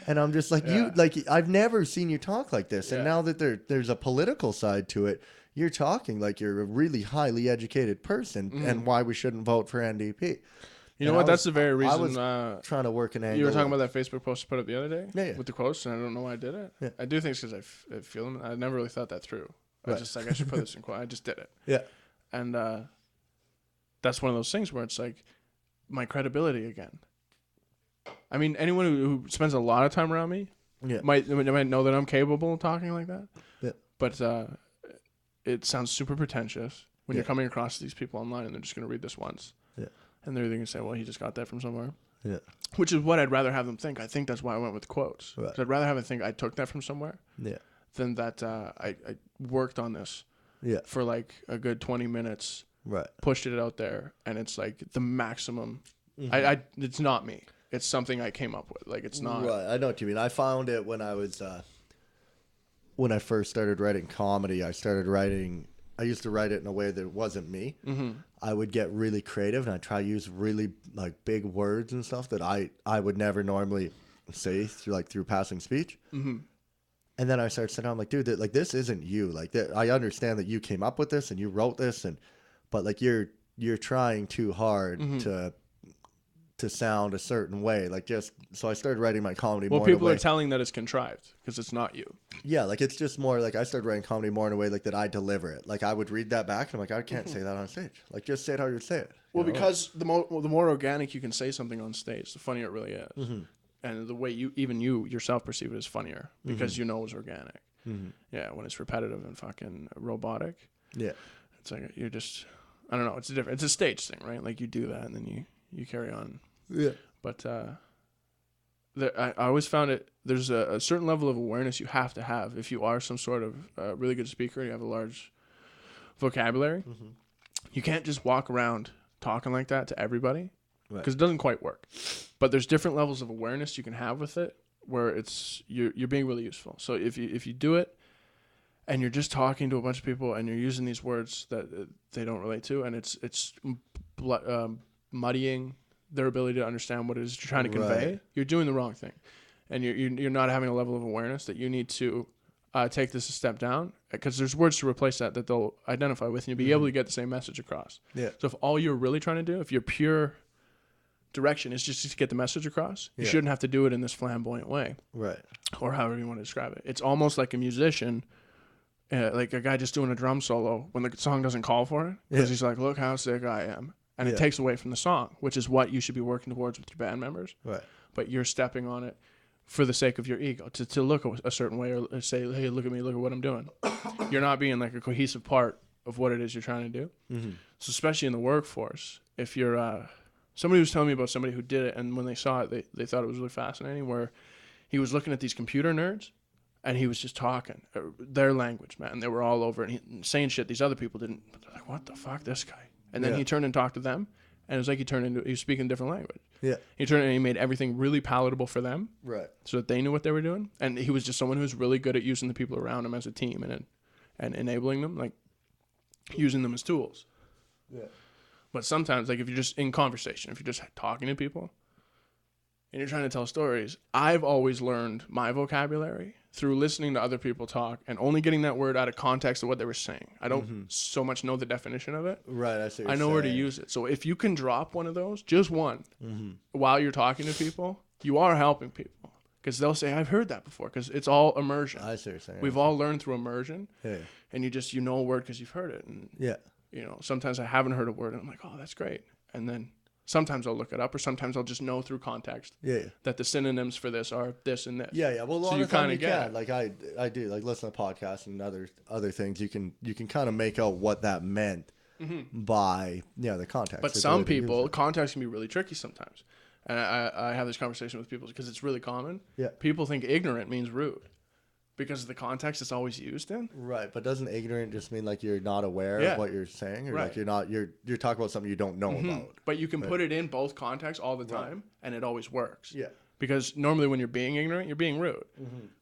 And I'm just like, I've never seen you talk like this. And now that there's a political side to it, you're talking like you're a really highly educated person and why we shouldn't vote for NDP. You know what? That's the very reason. I was trying to work an angle. You were talking about that Facebook post I put up the other day? Yeah. With the quotes, and I don't know why I did it. Yeah. I do things because I feel them. I never really thought that through. I just like, I should put this in quote. I just did it. Yeah. And that's one of those things where it's like my credibility again. I mean, anyone who spends a lot of time around me might know that I'm capable of talking like that. Yeah. But it sounds super pretentious when you're coming across these people online and they're just going to read this once. Yeah. And they're either going to say, well, he just got that from somewhere. Yeah. Which is what I'd rather have them think. I think that's why I went with quotes. Right. 'Cause I'd rather have them think I took that from somewhere Yeah. than that I worked on this Yeah. for like a good 20 minutes, Right. pushed it out there, and it's like the maximum. Mm-hmm. It's not me. It's something I came up with. Like, it's not. Right. I know what you mean. I found it when I was when I first started writing comedy. I used to write it in a way that wasn't me. Mm-hmm. I would get really creative and I try to use really like big words and stuff that I would never normally say through passing speech. Mm-hmm. And then I started saying, I'm like, dude, like this isn't you. Like I understand that you came up with this and you wrote this, but like you're trying too hard to sound a certain way. Like so I started writing my comedy Well, more in a people way. are telling that it's contrived because it's not you. Yeah, like it's just more like I started writing comedy more in a way like that I deliver it. Like I would read that back and I'm like, I can't say that on stage. Like just say it how you say it. Well, you know? because the more organic you can say something on stage, the funnier it really is. Mm-hmm. And the way you yourself perceive it is funnier because you know it's organic. Mm-hmm. Yeah, when it's repetitive and fucking robotic, Yeah. it's like you're just, I don't know, it's a stage thing, right? Like you do that and then you carry on. Yeah. But I always found there's a certain level of awareness you have to have if you are some sort of really good speaker and you have a large vocabulary. Mm-hmm. You can't just walk around talking like that to everybody because Right. it doesn't quite work. But there's different levels of awareness you can have with it where you're being really useful. So if you do it and you're just talking to a bunch of people and you're using these words that they don't relate to, and it's muddying their ability to understand what it is you're trying to convey, Right. you're doing the wrong thing, and you're not having a level of awareness that you need to take this a step down, because there's words to replace that they'll identify with, and you'll be able to get the same message across. Yeah. So if all you're really trying to do, if your pure direction is just to get the message across, you Yeah. shouldn't have to do it in this flamboyant way, Right. or however you want to describe it. It's almost like a musician. Like a guy just doing a drum solo when the song doesn't call for it, because Yeah. he's like, look how sick I am. And Yeah. it takes away from the song, which is what you should be working towards with your band members. Right. But you're stepping on it for the sake of your ego, to look a certain way or say, hey, look at me, look at what I'm doing. You're not being like a cohesive part of what it is you're trying to do. Mm-hmm. So especially in the workforce, if you're somebody was telling me about somebody who did it, and when they saw it, they thought it was really fascinating, where he was looking at these computer nerds and he was just talking their language, man. They were all over and saying shit these other people didn't. But they're like, what the fuck, this guy? And then Yeah. he turned and talked to them, and it was like he was speaking a different language. Yeah. He turned and he made everything really palatable for them, Right. so that they knew what they were doing. And he was just someone who was really good at using the people around him as a team and enabling them, like using them as tools. Yeah. But sometimes, like if you're just in conversation, if you're just talking to people and you're trying to tell stories, I've always learned my vocabulary through listening to other people talk and only getting that word out of context of what they were saying. I don't so much know the definition of it. Right. I see. What I know you're where to saying. use it. So if you can drop one of those, just one, while you're talking to people, you are helping people, because they'll say, I've heard that before, because it's all immersion. I see what you're saying. We've all learned through immersion, Yeah. and you know a word because you've heard it. And Yeah. sometimes I haven't heard a word and I'm like, oh, that's great. And then sometimes I'll look it up, or sometimes I'll just know through context Yeah. that the synonyms for this are this and this. Yeah, yeah. Well, a So lot you of time kinda you get can. it. Like I do. Like listen to podcasts and other things. You can kind of make out what that meant by the context. But It's the some way they use people, it. context can be really tricky sometimes. And I have this conversation with people because it's really common. Yeah. People think ignorant means rude because of the context it's always used in. Right, but doesn't ignorant just mean like you're not aware Yeah. of what you're saying, or Right. like you're talking about something you don't know about? But you can put it in both contexts all the time, and it always works. Yeah. Because normally when you're being ignorant, you're being rude.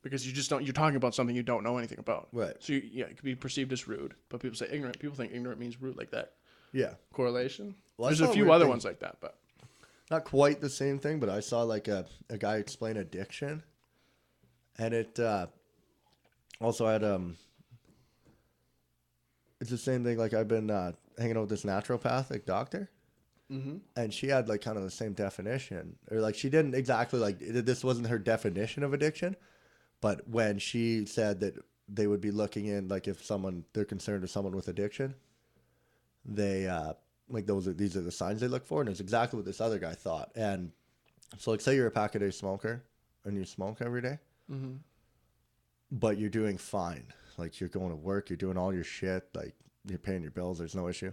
Because you're talking about something you don't know anything about. Right. So it could be perceived as rude, but people say ignorant. People think ignorant means rude, like that Yeah. correlation. Well, I There's saw a a few weird other thing. ones like that, but Not quite the same thing, but I saw like a guy explain addiction, and it also had it's the same thing. Like I've been hanging out with this naturopathic doctor, and she had like kind of the same definition, or like she didn't exactly like this wasn't her definition of addiction, but when she said that they would be looking in, like if they're concerned with someone with addiction, they like these are the signs they look for, and it's exactly what this other guy thought. And so like say you're a pack-a-day smoker and you smoke every day, but you're doing fine, like you're going to work, you're doing all your shit, like you're paying your bills, there's no issue.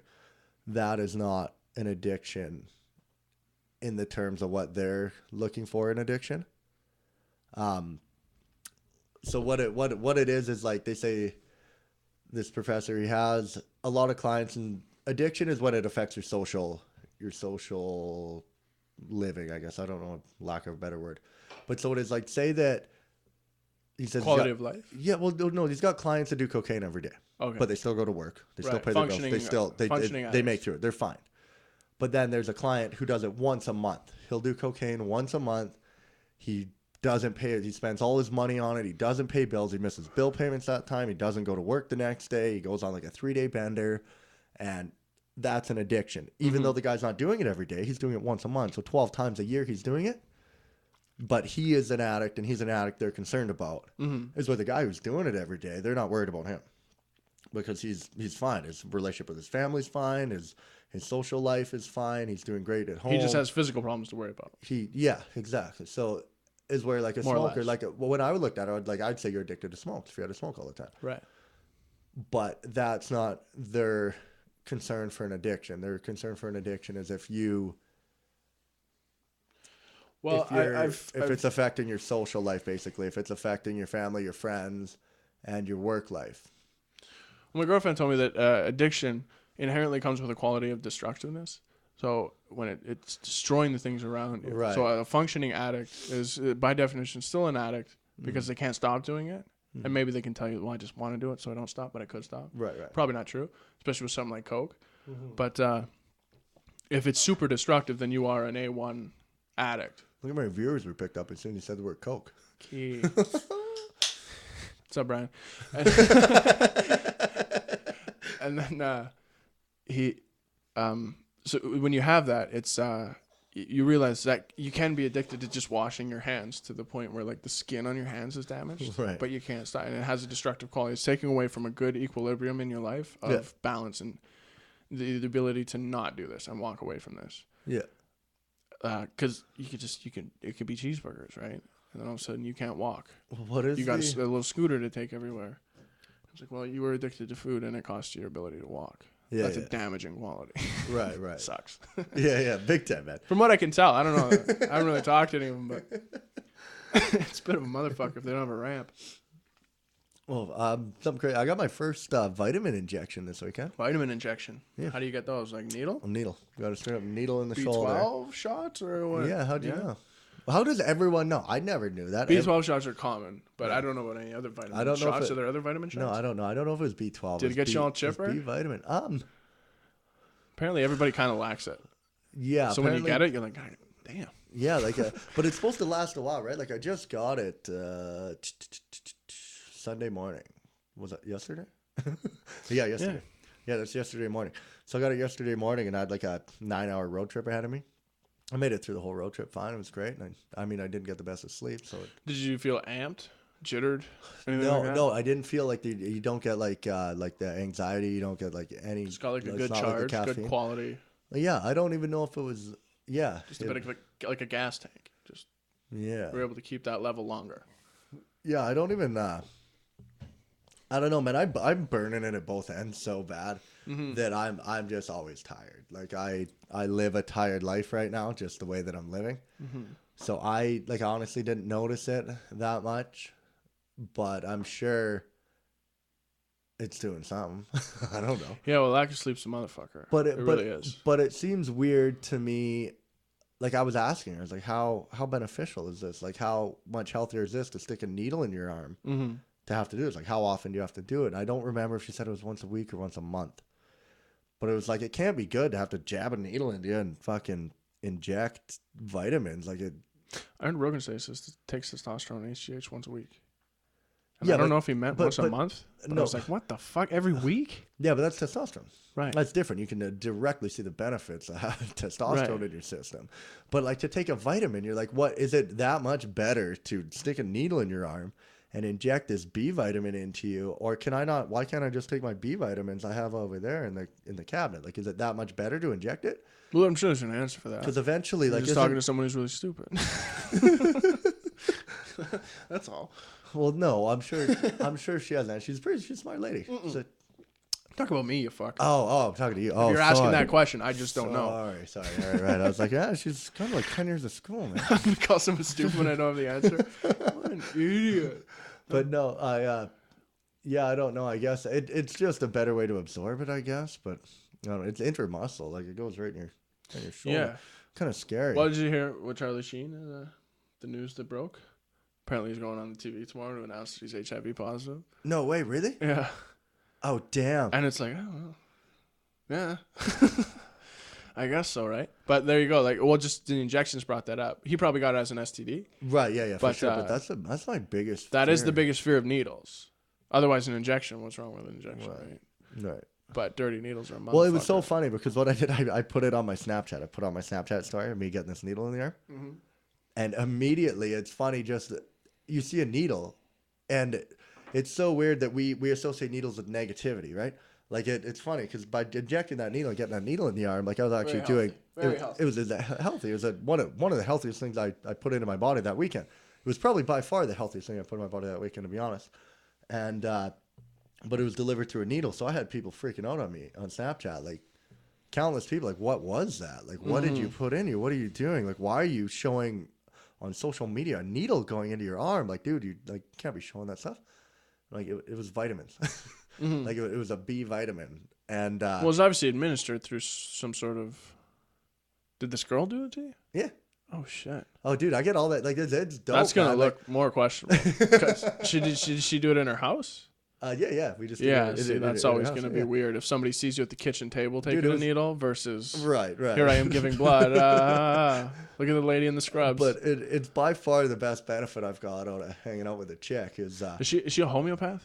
That is not an addiction in the terms of what they're looking for in addiction. So what it is like they say, this professor, he has a lot of clients, and addiction is when it affects your social living, I guess. I don't know, lack of a better word. But so it is like, say that he says Quality of life. Yeah, well, no, he's got clients that do cocaine every day. Okay. But they still go to work. They still Right. pay their bills. Functioning- They still functioning they make addicts. through it. They're fine. But then there's a client who does it once a month. He'll do cocaine once a month. He doesn't pay it. He spends all his money on it. He doesn't pay bills. He misses bill payments that time. He doesn't go to work the next day. He goes on like a 3-day bender. And that's an addiction. Even though the guy's not doing it every day, he's doing it once a month. So 12 times a year he's doing it. But he is an addict, and he's an addict they're concerned about. Is with the guy who's doing it every day, they're not worried about him. Because he's fine. His relationship with his family's fine. His social life is fine. He's doing great at home. He just has physical problems to worry about. Yeah, exactly. So is where like a More or smoker, less. when I would look at it, I'd say you're addicted to smoke if you had to smoke all the time. Right. But that's not their concern for an addiction. Their concern for an addiction is if you Well, if it's affecting your social life, basically, if it's affecting your family, your friends, and your work life. my girlfriend told me that addiction inherently comes with a quality of destructiveness. So when it's destroying the things around you. Right. So a functioning addict is, by definition, still an addict because they can't stop doing it. And maybe they can tell you, well, I just want to do it, so I don't stop, but I could stop. Right. Probably not true, especially with something like Coke. But if it's super destructive, then you are an A1 addict. Look at my viewers we picked up as soon as you said the word Coke. Key. What's up, Brian? And then so when you have that, it's you realize that you can be addicted to just washing your hands to the point where like the skin on your hands is damaged, Right. but you can't stop, and it has a destructive quality. It's taking away from a good equilibrium in your life of balance and the ability to not do this and walk away from this. Yeah. Because it could be cheeseburgers, right? And then all of a sudden you can't walk. What is You got a little scooter to take everywhere. It's like, well, you were addicted to food and it cost you your ability to walk. Yeah, That's yeah. a damaging quality. Right. Sucks. Yeah, big time, man. From what I can tell, I don't know. I haven't really talked to any of them, but it's a bit of a motherfucker if they don't have a ramp. Well, something crazy. I got my first vitamin injection this weekend. Vitamin injection. Yeah. How do you get those? Like needle? A needle. Got a straight up needle in the shoulder. B12 shots or what? Yeah, how'd you know? How does everyone know? I never knew that. B12 shots are common, but I don't know about any other vitamin I don't know if shots. it- Are there other vitamin shots? No, I don't know. I don't know if it was B12. Did it get you all chipper? B vitamin. Apparently everybody kind of lacks it. Yeah. So when you apparently- get it, you're like, "God damn. Yeah, like, but it's supposed to last a while, right? Like, I just got it Sunday morning. Was it yesterday? Yeah, yesterday. Yeah, that's yesterday morning. So I got it yesterday morning, and I had like a 9-hour road trip ahead of me. I made it through the whole road trip fine. It was great. And I didn't get the best of sleep. So Did you feel amped, jittered? Anything no, like that? no, I didn't feel like you don't get like the anxiety. You don't get like any. It's got like a it's good not like the charge, good caffeine. quality. Yeah, I don't even know if it was. Yeah, Just a bit of like a gas tank. Just yeah. we're able to keep that level longer. Yeah, I don't even. I don't know, man. I'm burning it at both ends so bad that I'm just always tired. Like I live a tired life right now, just the way that I'm living. So I honestly didn't notice it that much, but I'm sure it's doing something. I don't know. Yeah, well, lack of sleep's a motherfucker. But it really is. But it seems weird to me. Like I was asking her, I was like, how beneficial is this? Like how much healthier is this to stick a needle in your arm? To have to do this, like how often do you have to do it? And I don't remember if she said it was once a week or once a month, but it was like it can't be good to have to jab a needle into you and fucking inject vitamins. Like it. I heard Rogan say it takes testosterone and HGH once a week. And Yeah, I don't but- know if he meant once a month. But no. I was like, what the fuck? Every week? Yeah, but that's testosterone. Right. That's different. You can directly see the benefits of having testosterone in your system. But like to take a vitamin, you're like, what is it that much better to stick a needle in your arm and inject this B vitamin into you, or can I not? Why can't I just take my B vitamins I have over there in the cabinet? Like, is it that much better to inject it? Well, I'm sure there's an answer for that. Because eventually, You're like, just talking to someone who's really stupid. That's all. well, no, I'm sure she has that. She's a smart lady. So, Talk about me, you fuck. Oh, I'm talking to you. Oh, If you're asking sorry. that question, I just don't know. Sorry. All right. I was like, yeah, she's kind of like 10 years of school, man. I'm gonna call someone stupid when I don't have the answer. What an idiot. But no, I don't know. I guess it's just a better way to absorb it, I guess. But I don't know, it's intramuscle. Like it goes right in your shoulder. Yeah. Kind of scary. What did you hear with Charlie Sheen? The news that broke? Apparently he's going on the TV tomorrow to announce that he's HIV positive. No way, really? Yeah. Oh, damn. And it's like, I don't know. Yeah. I guess so, right? But there you go. Like, well, just the injections brought that up. He probably got it as an STD. Right, yeah, for But, sure. But that's my biggest That fear. is the biggest fear of needles. Otherwise, an injection. What's wrong with an injection, right? Right. But dirty needles are a motherfucker. Well, it was so funny because what I did, I put it on my Snapchat. I put on my Snapchat story of me getting this needle in the arm. Mm-hmm. And immediately, it's funny, just you see a needle, and it's so weird that we associate needles with negativity, right? Like it's funny because by injecting that needle and getting that needle in the arm, like I was actually doing, it was healthy. It was one of the healthiest things I put into my body that weekend. It was probably by far the healthiest thing I put in my body that weekend, to be honest. And but it was delivered through a needle, so I had people freaking out on me on Snapchat, like countless people, like, what was that? Like, what did you put in you? What are you doing? Like, why are you showing on social media a needle going into your arm? Like, dude, you like can't be showing that stuff. Like it was vitamins. Like it was a B vitamin. And Well, it was obviously administered through some sort of. Did this girl do it to you? yeah. Oh shit. Oh, dude, I get all that. Like it's dope. That's gonna man. look more questionable. 'Cause did she do it in her house? Yeah. We just Yeah, did it see, that's in always our house, going to be yeah. weird if somebody sees you at the kitchen table taking it a was- needle versus Right. here I am giving blood. Look at the lady in the scrubs. But it's by far the best benefit I've got out of hanging out with a chick is is she a homeopath?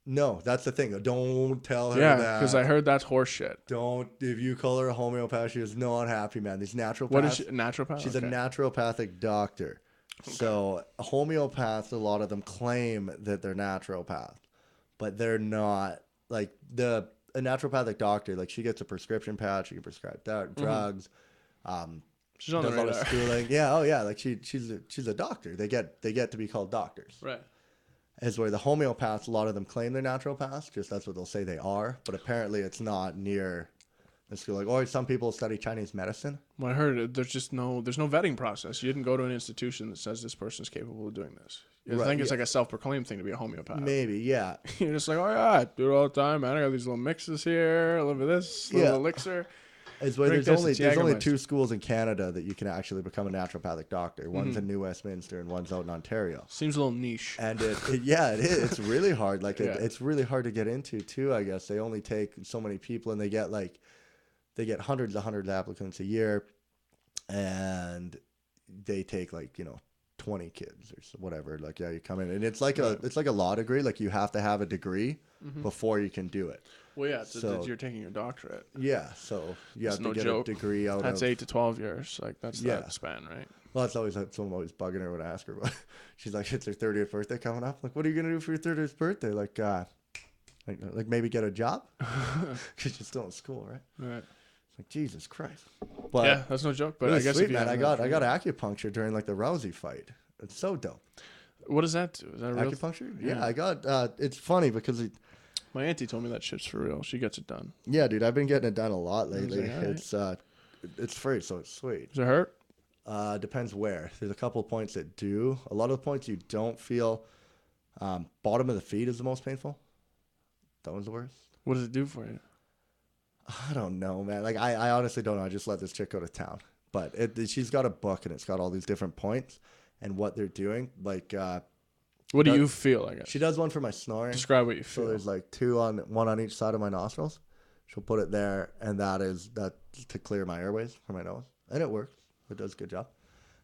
no, that's the thing. Don't tell her Yeah, that. because I heard that's horse shit. Don't, if you call her a homeopath, she is not happy, man. These naturopaths. What is she? A naturopath? She's Okay. a naturopathic doctor. So homeopaths, a lot of them claim that they're naturopath, but they're not. Like a naturopathic doctor, like she gets a prescription pad, she can prescribe drugs. She's on the Does a lot of radar. schooling. Yeah, oh yeah, like she's a doctor. They get to be called doctors. Right. As where the homeopaths, a lot of them claim they're naturopaths, just that's what they'll say they are, but apparently it's not near the school. Like, or some people study Chinese medicine. Well, I heard there's no vetting process. You didn't go to an institution that says this person's capable of doing this. I Right, think it's yeah. like a self-proclaimed thing to be a homeopath. Maybe, yeah. You're just like, oh yeah, I do it all the time, man. I got these little mixes here, a little bit of this, little Yeah. elixir. It's where Drink there's this, only it's Jägermeister. 2 schools in Canada that you can actually become a naturopathic doctor. One's in New Westminster and one's out in Ontario. Seems a little niche. And it is. It's really hard. Like Yeah. it's really hard to get into too. I guess they only take so many people, and they get hundreds of applicants a year, and they take 20 kids or whatever. Like you come in, and it's like a law degree. Like you have to have a degree before you can do it. Well, yeah, So- you're taking your doctorate. Yeah, so you have It's no to get joke. a degree out That's of. 8 to 12 years. Like that's Yeah. that span, right? Well, that's always someone always bugging her when I ask her. But she's like, it's her 30th birthday coming up. Like, what are you gonna do for your 30th birthday? Like maybe get a job because you're still in school, right? Right. Like Jesus Christ. But Yeah, that's no joke. But it I was guess sweet, if you man. have I got acupuncture during the Rousey fight. It's so dope. What does that do? Is that a real? Acupuncture? Yeah. Yeah, I got. It's funny because My auntie told me that shit's for real. She gets it done. yeah, dude, I've been getting it done a lot lately. like, all right. It's free, so it's sweet. Does it hurt? Depends where. There's a couple of points that do. A lot of the points you don't feel. Bottom of the feet is the most painful. That one's the worst. What does it do for you? I don't know, man. Like I honestly don't know. I just let this chick go to town. But she's got a book and it's got all these different points and what they're doing. Like What do Does- you feel? I guess. she does one for my snoring. Describe what you So feel. there's one on each side of my nostrils. She'll put it there, and that's to clear my airways for my nose, and it works. It does a good job.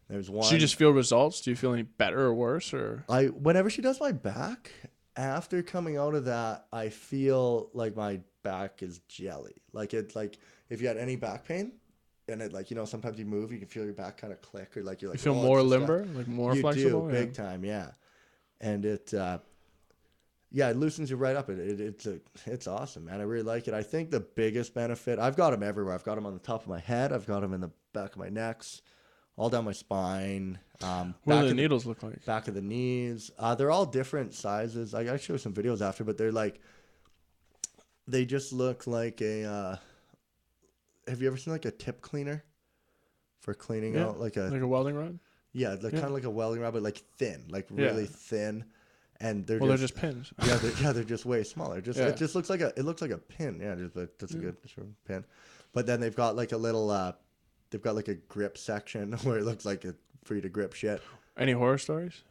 There's one. Do you just feel results? Do you feel any better or worse? Or Whenever she does my back, after coming out of that, I feel like my back is jelly. Like if you had any back pain, and sometimes you move, you can feel your back kind of click, or you're like you feel "Oh, more it's just limber, like more you flexible? do big time, yeah. And it loosens you right up. It's awesome, man. I really like it. I think the biggest benefit, I've got them everywhere. I've got them on the top of my head. I've got them in the back of my necks, all down my spine. What do back the of needles look like? back of the knees. They're all different sizes. I gotta show you some videos after, but they're like They just look like a. Have you ever seen like a tip cleaner for cleaning Yeah, out like a like a welding rod. yeah, like Yeah. kind of like a welding rod, but like thin, like Yeah. really thin, and Well, they're just pins. they're just way smaller. Just Yeah. it just looks like a pin. Yeah, that's a good sort of pin. But then they've got like they've got like a grip section where it looks like for you to grip shit. Any horror stories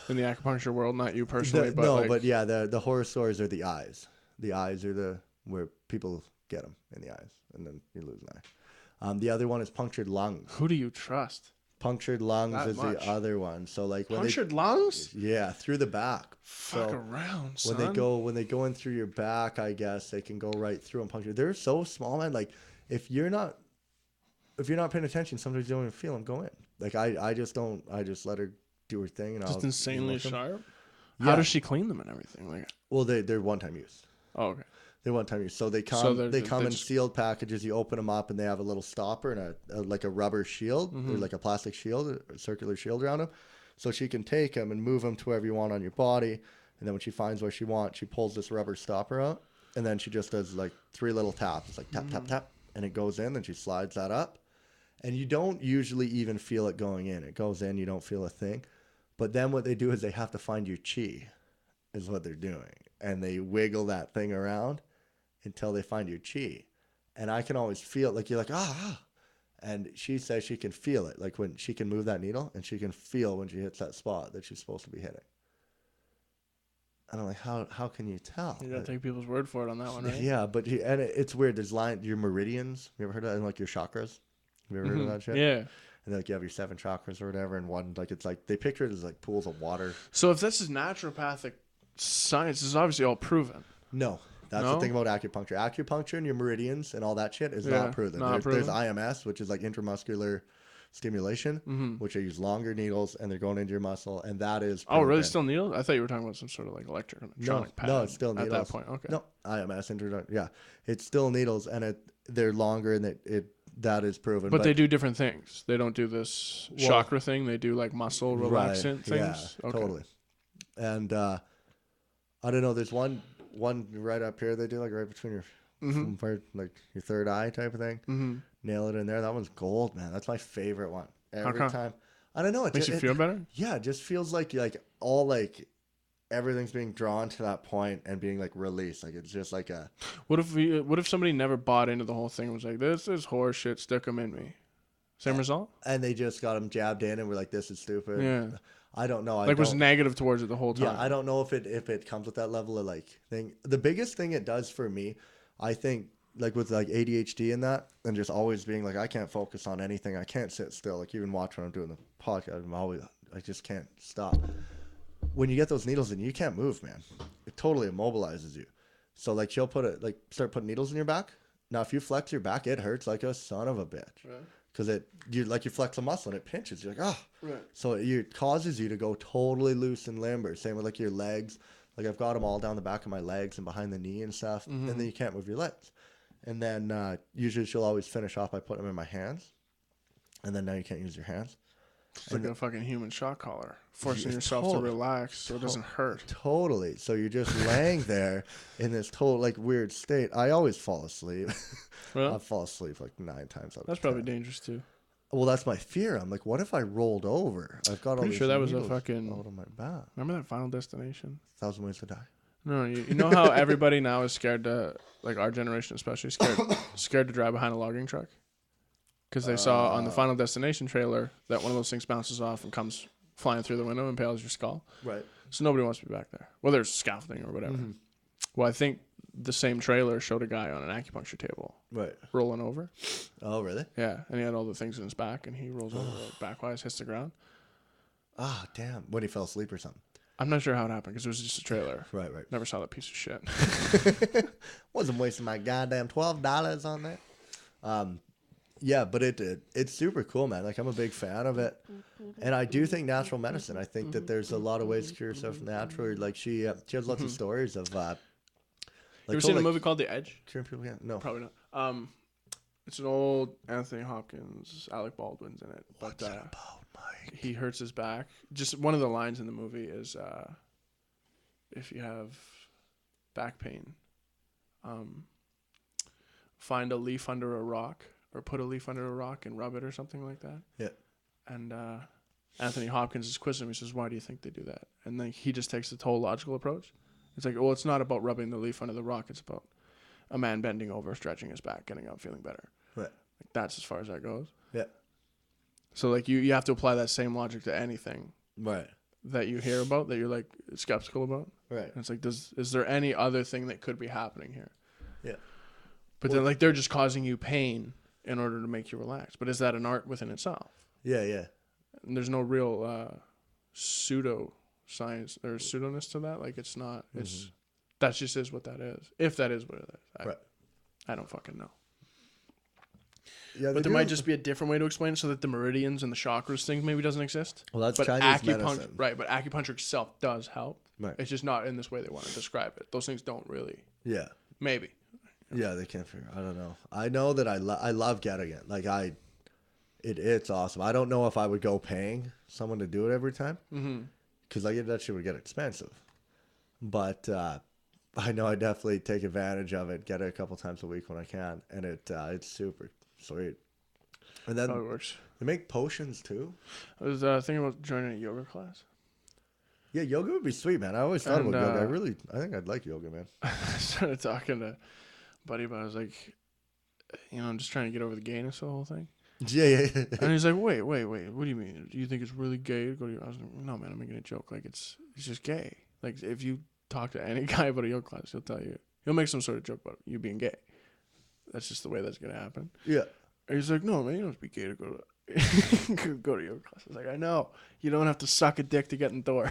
in the acupuncture world? Not you personally, but No, like, but yeah, the horror stories are the eyes. The eyes are where people get them in the eyes, and then you lose an eye. The other one is punctured lungs. who do you trust? Punctured lungs That is much. the other one. So like when Punctured lungs? yeah, through the back. Fuck So around, son. when they go in through your back, I guess they can go right through and puncture. They're so small, man. Like if you're not paying attention, sometimes you don't even feel them go in. Like I just don't. I just let her do her thing, and Just I'll insanely look 'em. sharp. Yeah. How does she clean them and everything? Like, Well, they're one time use. oh, okay. They're one time use. So they So come they're in just- sealed packages. You open them up, and they have a little stopper and like a rubber shield or like a plastic shield, a circular shield around them. So she can take them and move them to wherever you want on your body. And then when she finds where she wants, she pulls this rubber stopper out, and then she just does like 3 little taps, like tap tap tap, and it goes in. And she slides that up, and you don't usually even feel it going in. It goes in, you don't feel a thing. But then what they do is they have to find your chi, is what they're doing, and they wiggle that thing around until they find your chi. And I can always feel like you're like, ah. And she says she can feel it. Like when she can move that needle and she can feel when she hits that spot that she's supposed to be hitting. And I'm like, how can you tell? You gotta take people's word for it on that one, right? Yeah, but it's weird. There's your meridians. You ever heard of that? And like your chakras? Have you ever heard of that shit? Yeah. And like you have your 7 chakras or whatever, and one like it's like they picture it as like pools of water. So if this is naturopathic science, this is obviously all proven. No. That's No? the thing about acupuncture. Acupuncture and your meridians and all that shit is Yeah, not proven. not There's proven. IMS, which is like intramuscular stimulation, which they use longer needles and they're going into your muscle, and that is Oh, really? proven. Still needles? I thought you were talking about some sort of like electronic pad. No, it's still needles. At that point, okay. No, IMS, yeah. It's still needles, and they're longer, and that is proven. But they do different things. They don't do this chakra thing. They do like muscle relaxant things. Yeah, Okay. totally. And I don't know. There's one right up here they do, like right between your like your third eye type of thing. Mm-hmm. Nail it in there. That one's gold, man. That's my favorite one. Every come? time. I don't know. It Makes you feel better? Yeah, it just feels like all like everything's being drawn to that point and being like released. Like it's just like a. What if somebody never bought into the whole thing and was like, this is horse shit, stick them in me? Same result? And they just got them jabbed in and were like, this is stupid. Yeah. I don't know. Was negative towards it the whole time. Yeah, I don't know if it comes with that level of like thing. The biggest thing it does for me, I think, like with like ADHD and that, and just always being like, I can't focus on anything. I can't sit still. Like even watch when I'm doing the podcast, I just can't stop. When you get those needles in, you can't move, man. It totally immobilizes you. So like she'll start putting needles in your back. Now if you flex your back, it hurts like a son of a bitch. Right. Because you flex a muscle and it pinches. You're like, oh. Right. So it causes you to go totally loose and limber. Same with like your legs. Like I've got them all down the back of my legs and behind the knee and stuff. And then you can't move your legs. And then usually she'll always finish off by putting them in my hands. And then now you can't use your hands. It's like a fucking human shock collar, forcing yourself to relax so it doesn't hurt. Totally. So you're just laying there in this total like weird state. I always fall asleep. Well, I fall asleep like 9 times out of 10. That's probably dangerous too. Well, that's my fear. I'm like, what if I rolled over? I've got all Pretty these sure that was a needles fucking. out of my back. Remember that Final Destination? 1,000 Ways to Die. No, you know how everybody now is scared to, like our generation especially, scared to drive behind a logging truck? Because they saw on the Final Destination trailer that one of those things bounces off and comes flying through the window and impales your skull. Right. So nobody wants to be back there. Well, there's scaffolding or whatever. Mm-hmm. Well, I think the same trailer showed a guy on an acupuncture table. Right. Rolling over. Oh, really? Yeah. And he had all the things in his back and he rolls over like, backwise, hits the ground. Ah, damn. When he fell asleep or something. I'm not sure how it happened because it was just a trailer. Right. Never saw that piece of shit. Wasn't wasting my goddamn $12 on that. Yeah, but it's super cool, man. Like I'm a big fan of it, and I do think natural medicine. I think that there's a lot of ways to cure yourself naturally. Like she has lots of stories of. Like, you ever seen a movie called The Edge? Curing people? Yeah, no, probably not. It's an old Anthony Hopkins, Alec Baldwin's in it. But what's it about, Mike? He hurts his back. Just one of the lines in the movie is, if you have back pain, find a leaf under a rock or put a leaf under a rock and rub it or something like that. Yeah. And Anthony Hopkins is quizzing him. He says, "Why do you think they do that?" And then he just takes the whole logical approach. It's like, well, it's not about rubbing the leaf under the rock. It's about a man bending over, stretching his back, getting up, feeling better. Right. Like that's as far as that goes. Yeah. So like you have to apply that same logic to anything Right. that you hear about that you're like skeptical about. Right. And it's like, is there any other thing that could be happening here? Yeah. But then like they're just causing you pain in order to make you relax. But is that an art within itself? Yeah. Yeah. And there's no real pseudo science or pseudoness to that. Like it's not. It's that just is what that is. If that is what it is, Right. I don't fucking know. Yeah. But there might just be a different way to explain it, so that the meridians and the chakras thing maybe doesn't exist. Well, that's but Chinese acupuncture, medicine. right? But acupuncture itself does help. Right. It's just not in this way they want to describe it. Those things don't really. Yeah. Maybe. Yeah, they can't figure. I don't know. I know that I love getting it. Like it's awesome. I don't know if I would go paying someone to do it every time, because that shit would get expensive. But I know I definitely take advantage of it. Get it a couple times a week when I can, and it's super sweet. And then How it works. they make potions too. I was thinking about joining a yoga class. Yeah, yoga would be sweet, man. I always thought And, about yoga. I think I'd like yoga, man. I started talking to a buddy about it. I was like, I'm just trying to get over the gayness of the whole thing. Yeah. And he's like, wait. What do you mean? Do you think it's really gay to go to yoga? I was like, no, man, I'm making a joke. Like, it's just gay. Like, if you talk to any guy about a yoga class, he'll make some sort of joke about you being gay. That's just the way that's going to happen. Yeah. And he's like, no, man, you don't have to be gay to go to go to yoga class. I was like, I know. You don't have to suck a dick to get in the door.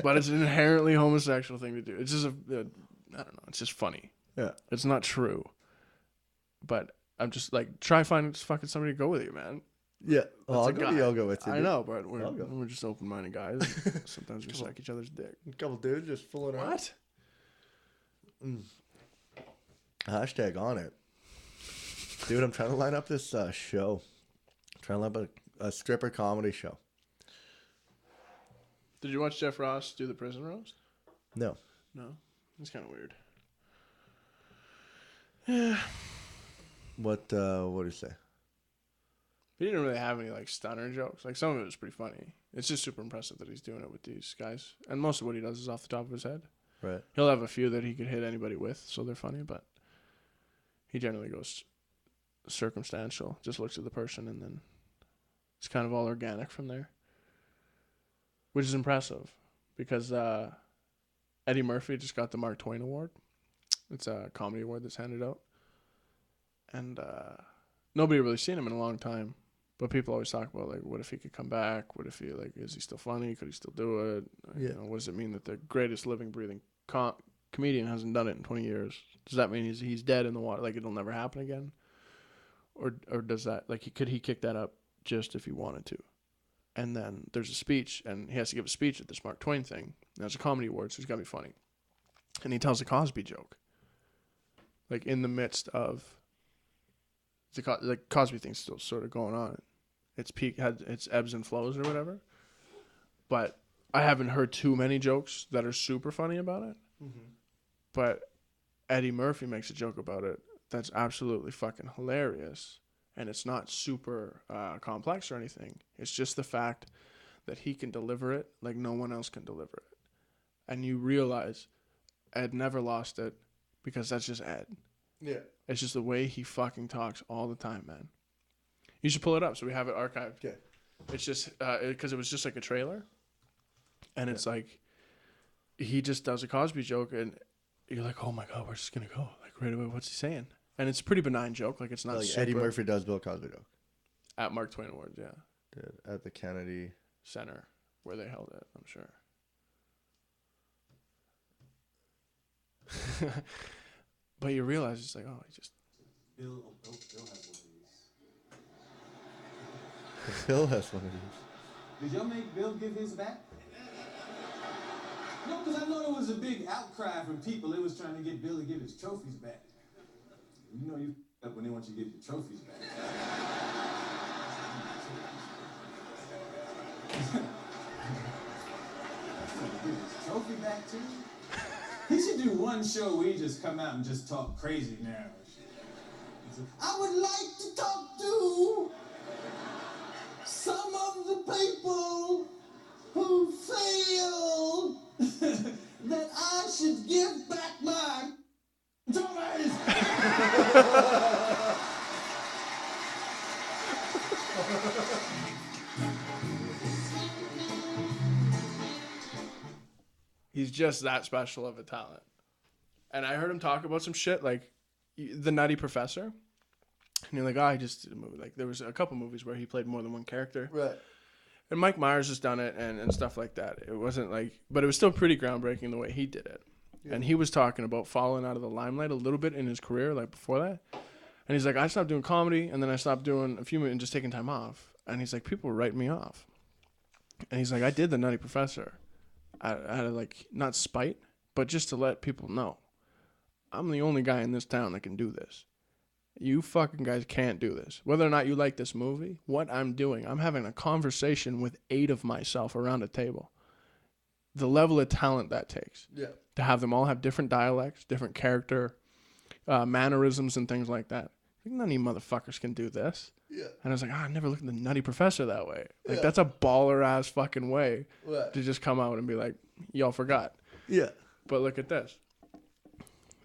But it's an inherently homosexual thing to do. It's just I don't know. It's just funny. Yeah. It's not true. But I'm just like, try finding fucking somebody to go with you, man. Yeah. Well, I'll That's a go to guy. yoga with you. I dude. know, but I'll go. we're just open-minded guys. Sometimes we suck each other's dick. A couple dudes just fooling around. What? Hashtag on it. Dude, I'm trying to line up this show. I'm trying to line up a stripper comedy show. Did you watch Jeff Ross do the prison roast? No. No? It's kind of weird. What do you say? He didn't really have any like stunner jokes. Like some of it was pretty funny. It's just super impressive that he's doing it with these guys. And most of what he does is off the top of his head. Right. He'll have a few that he could hit anybody with, so they're funny, but he generally goes circumstantial. Just looks at the person and then it's kind of all organic from there. Which is impressive because Eddie Murphy just got the Mark Twain Award. It's a comedy award that's handed out. And nobody really seen him in a long time. But people always talk about, like, what if he could come back? What if he, like, is he still funny? Could he still do it? Yeah. You know, what does it mean that the greatest living, breathing comedian hasn't done it in 20 years? Does that mean he's dead in the water? Like, it'll never happen again? Or does that, like, could he kick that up just if he wanted to? And then there's a speech, and he has to give a speech at this Mark Twain thing. And it's a comedy award, so he's got to be funny. And he tells a Cosby joke. Like, in the midst of the Cosby thing's still sort of going on. It's its ebbs and flows or whatever. But I haven't heard too many jokes that are super funny about it. Mm-hmm. But Eddie Murphy makes a joke about it that's absolutely fucking hilarious. And it's not super complex or anything. It's just the fact that he can deliver it like no one else can deliver it. And you realize Ed never lost it because that's just Ed. Yeah. It's just the way he fucking talks all the time, man. You should pull it up so we have it archived. Okay. It's just because it was just like a trailer, and it's like he just does a Cosby joke, and you're like, oh my god, where's this gonna go? Like right away, what's he saying? And it's a pretty benign joke, like it's not Like super Eddie Murphy does Bill Cosby joke. at Mark Twain Awards, yeah, Dude, at the Kennedy Center where they held it, I'm sure. But you realize it's like, oh, he just. Bill has one of these. Bill has one of these. Did y'all make Bill give his back? No, because I know there was a big outcry from people. They was trying to get Bill to give his trophies back. You know you up when they want you to give your trophies back. Give his trophy back to you? He should do one show where he just come out and just talk crazy now. I would like to talk to some of the people who feel that I should give back my toys. He's just that special of a talent. And I heard him talk about some shit like The Nutty Professor. And you're like, oh, he just did a movie. Like, there was a couple movies where he played more than one character. Right. And Mike Myers has done it and stuff like that. It wasn't like, but it was still pretty groundbreaking the way he did it. Yeah. And he was talking about falling out of the limelight a little bit in his career, like before that. And he's like, I stopped doing comedy, and then I stopped doing a few minutes and just taking time off. And he's like, people were writing me off. And he's like, I did The Nutty Professor. I had like, not spite, but just to let people know, I'm the only guy in this town that can do this. You fucking guys can't do this. Whether or not you like this movie, what I'm doing, I'm having a conversation with 8 of myself around a table. The level of talent that takes. Yeah. To have them all have different dialects, different character, mannerisms, and things like that. None of you motherfuckers can do this. Yeah. And I was like, I never looked at the Nutty Professor that way. Like, that's a baller-ass fucking way to just come out and be like, y'all forgot. Yeah. But look at this.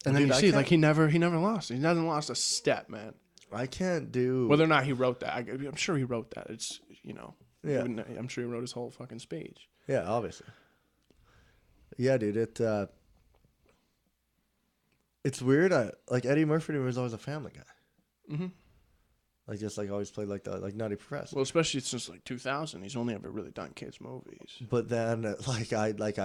And then you see, like, he never lost. He hasn't lost a step, man. I can't do... Whether or not he wrote that. I'm sure he wrote that. It's, you know... Yeah. I'm sure he wrote his whole fucking speech. Yeah, obviously. Yeah, dude, it's weird. Like, Eddie Murphy was always a Family Guy. Mm-hmm. Like, just, like, always played like the Nutty Professor. Well, especially since, like, 2000. He's only ever really done kids' movies. But then, I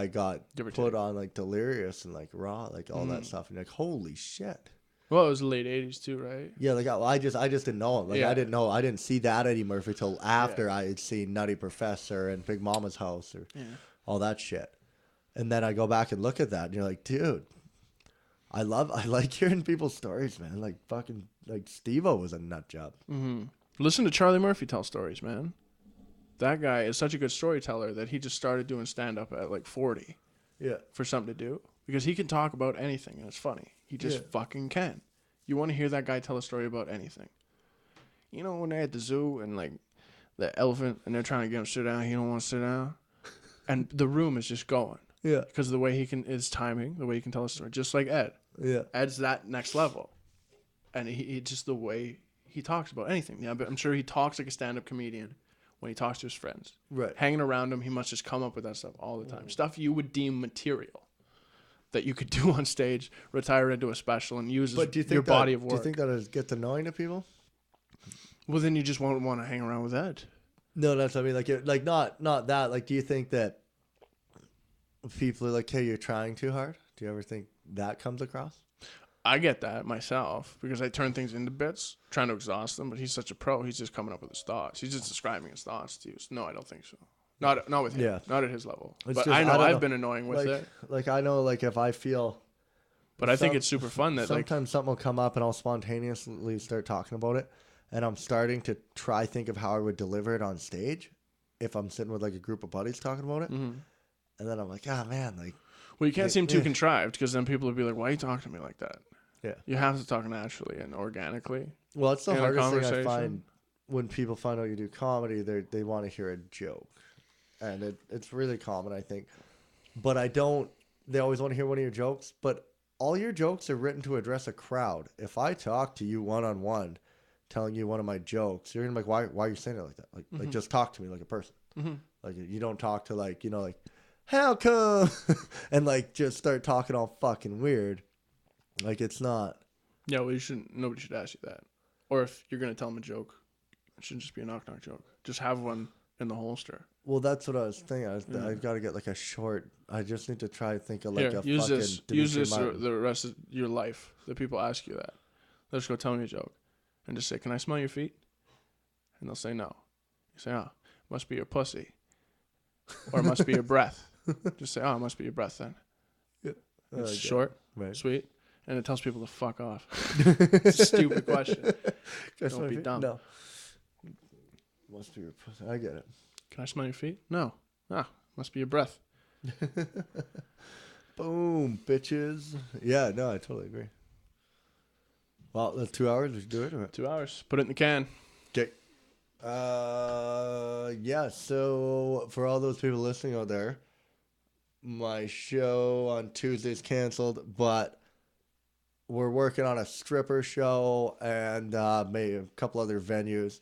got put on, like, Delirious and, like, Raw, like, all that stuff. And, like, holy shit. Well, it was the late 80s, too, right? Yeah, like, I just didn't know him. Like, I didn't see that Eddie Murphy till after I had seen Nutty Professor and Big Mama's House or all that shit. And then I go back and look at that, and you're like, dude, I like hearing people's stories, man. Like, fucking, like, Steve-O was a nut job. Mm-hmm. Listen to Charlie Murphy tell stories, man. That guy is such a good storyteller that he just started doing stand-up at, like, 40. Yeah. For something to do. Because he can talk about anything, and it's funny. He just fucking can. You want to hear that guy tell a story about anything. You know when they're at the zoo, and, like, the elephant, and they're trying to get him to sit down, he don't want to sit down? And the room is just going. Yeah. Because of the way his timing, the way he can tell a story. Just like Ed. Yeah. Ed's that next level. And he just the way he talks about anything. Yeah, but I'm sure he talks like a stand-up comedian when he talks to his friends. Right. Hanging around him, he must just come up with that stuff all the time. Stuff you would deem material that you could do on stage, retire into a special, and use your body of work. Do you think that gets annoying to people? Well, then you just won't want to hang around with Ed. No, that's what I mean. Like not that. Like, do you think that people are like, hey, you're trying too hard? Do you ever think that comes across? I get that myself because I turn things into bits, trying to exhaust them. But he's such a pro; he's just coming up with his thoughts. He's just describing his thoughts to you. So, no, I don't think so. Not with him. Yeah. Not at his level. But just, I know I've been annoying with it. Like I know, like if I feel. But I think it's super fun that sometimes something will come up and I'll spontaneously start talking about it, and I'm starting to think of how I would deliver it on stage, if I'm sitting with like a group of buddies talking about it, and then I'm like, man, like. Well, you can't seem too contrived because then people would be like, why are you talking to me like that? Yeah. You have to talk naturally and organically. Well, it's the hardest thing I find when people find out you do comedy. They want to hear a joke. And it's really common, I think. But they always want to hear one of your jokes. But all your jokes are written to address a crowd. If I talk to you one-on-one, telling you one of my jokes, you're going to be like, why are you saying it like that? Like just talk to me like a person. Like, you don't talk to, like, you know, like, how come? And, like, just start talking all fucking weird. Like, it's not. Yeah, well, nobody should ask you that. Or if you're going to tell them a joke, it shouldn't just be a knock-knock joke. Just have one in the holster. Well, that's what I was thinking. I've got to get, like, a short. I just need to try to think of, like, a use fucking. Use this the rest of your life. That people ask you that. They'll just go tell me a joke. And just say, can I smell your feet? And they'll say no. You say, oh, must be your pussy. Or it must be your breath. Just say, oh, it must be your breath then. Yeah. It's short, sweet, and it tells people to fuck off. It's a stupid question. Don't be dumb. No. Must be your pussy. I get it. Can I smell your feet? No. Ah, must be your breath. Boom, bitches. Yeah, no, I totally agree. Well, that's 2 hours. We should do it. Or... 2 hours. Put it in the can. Okay. Yeah. So for all those people listening out there, my show on Tuesday is canceled, but we're working on a stripper show and maybe a couple other venues.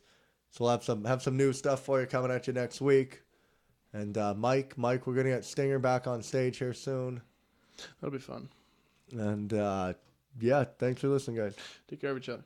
So we'll have some new stuff for you coming at you next week. And Mike, we're gonna get Stinger back on stage here soon. That'll be fun. And yeah, thanks for listening, guys. Take care of each other.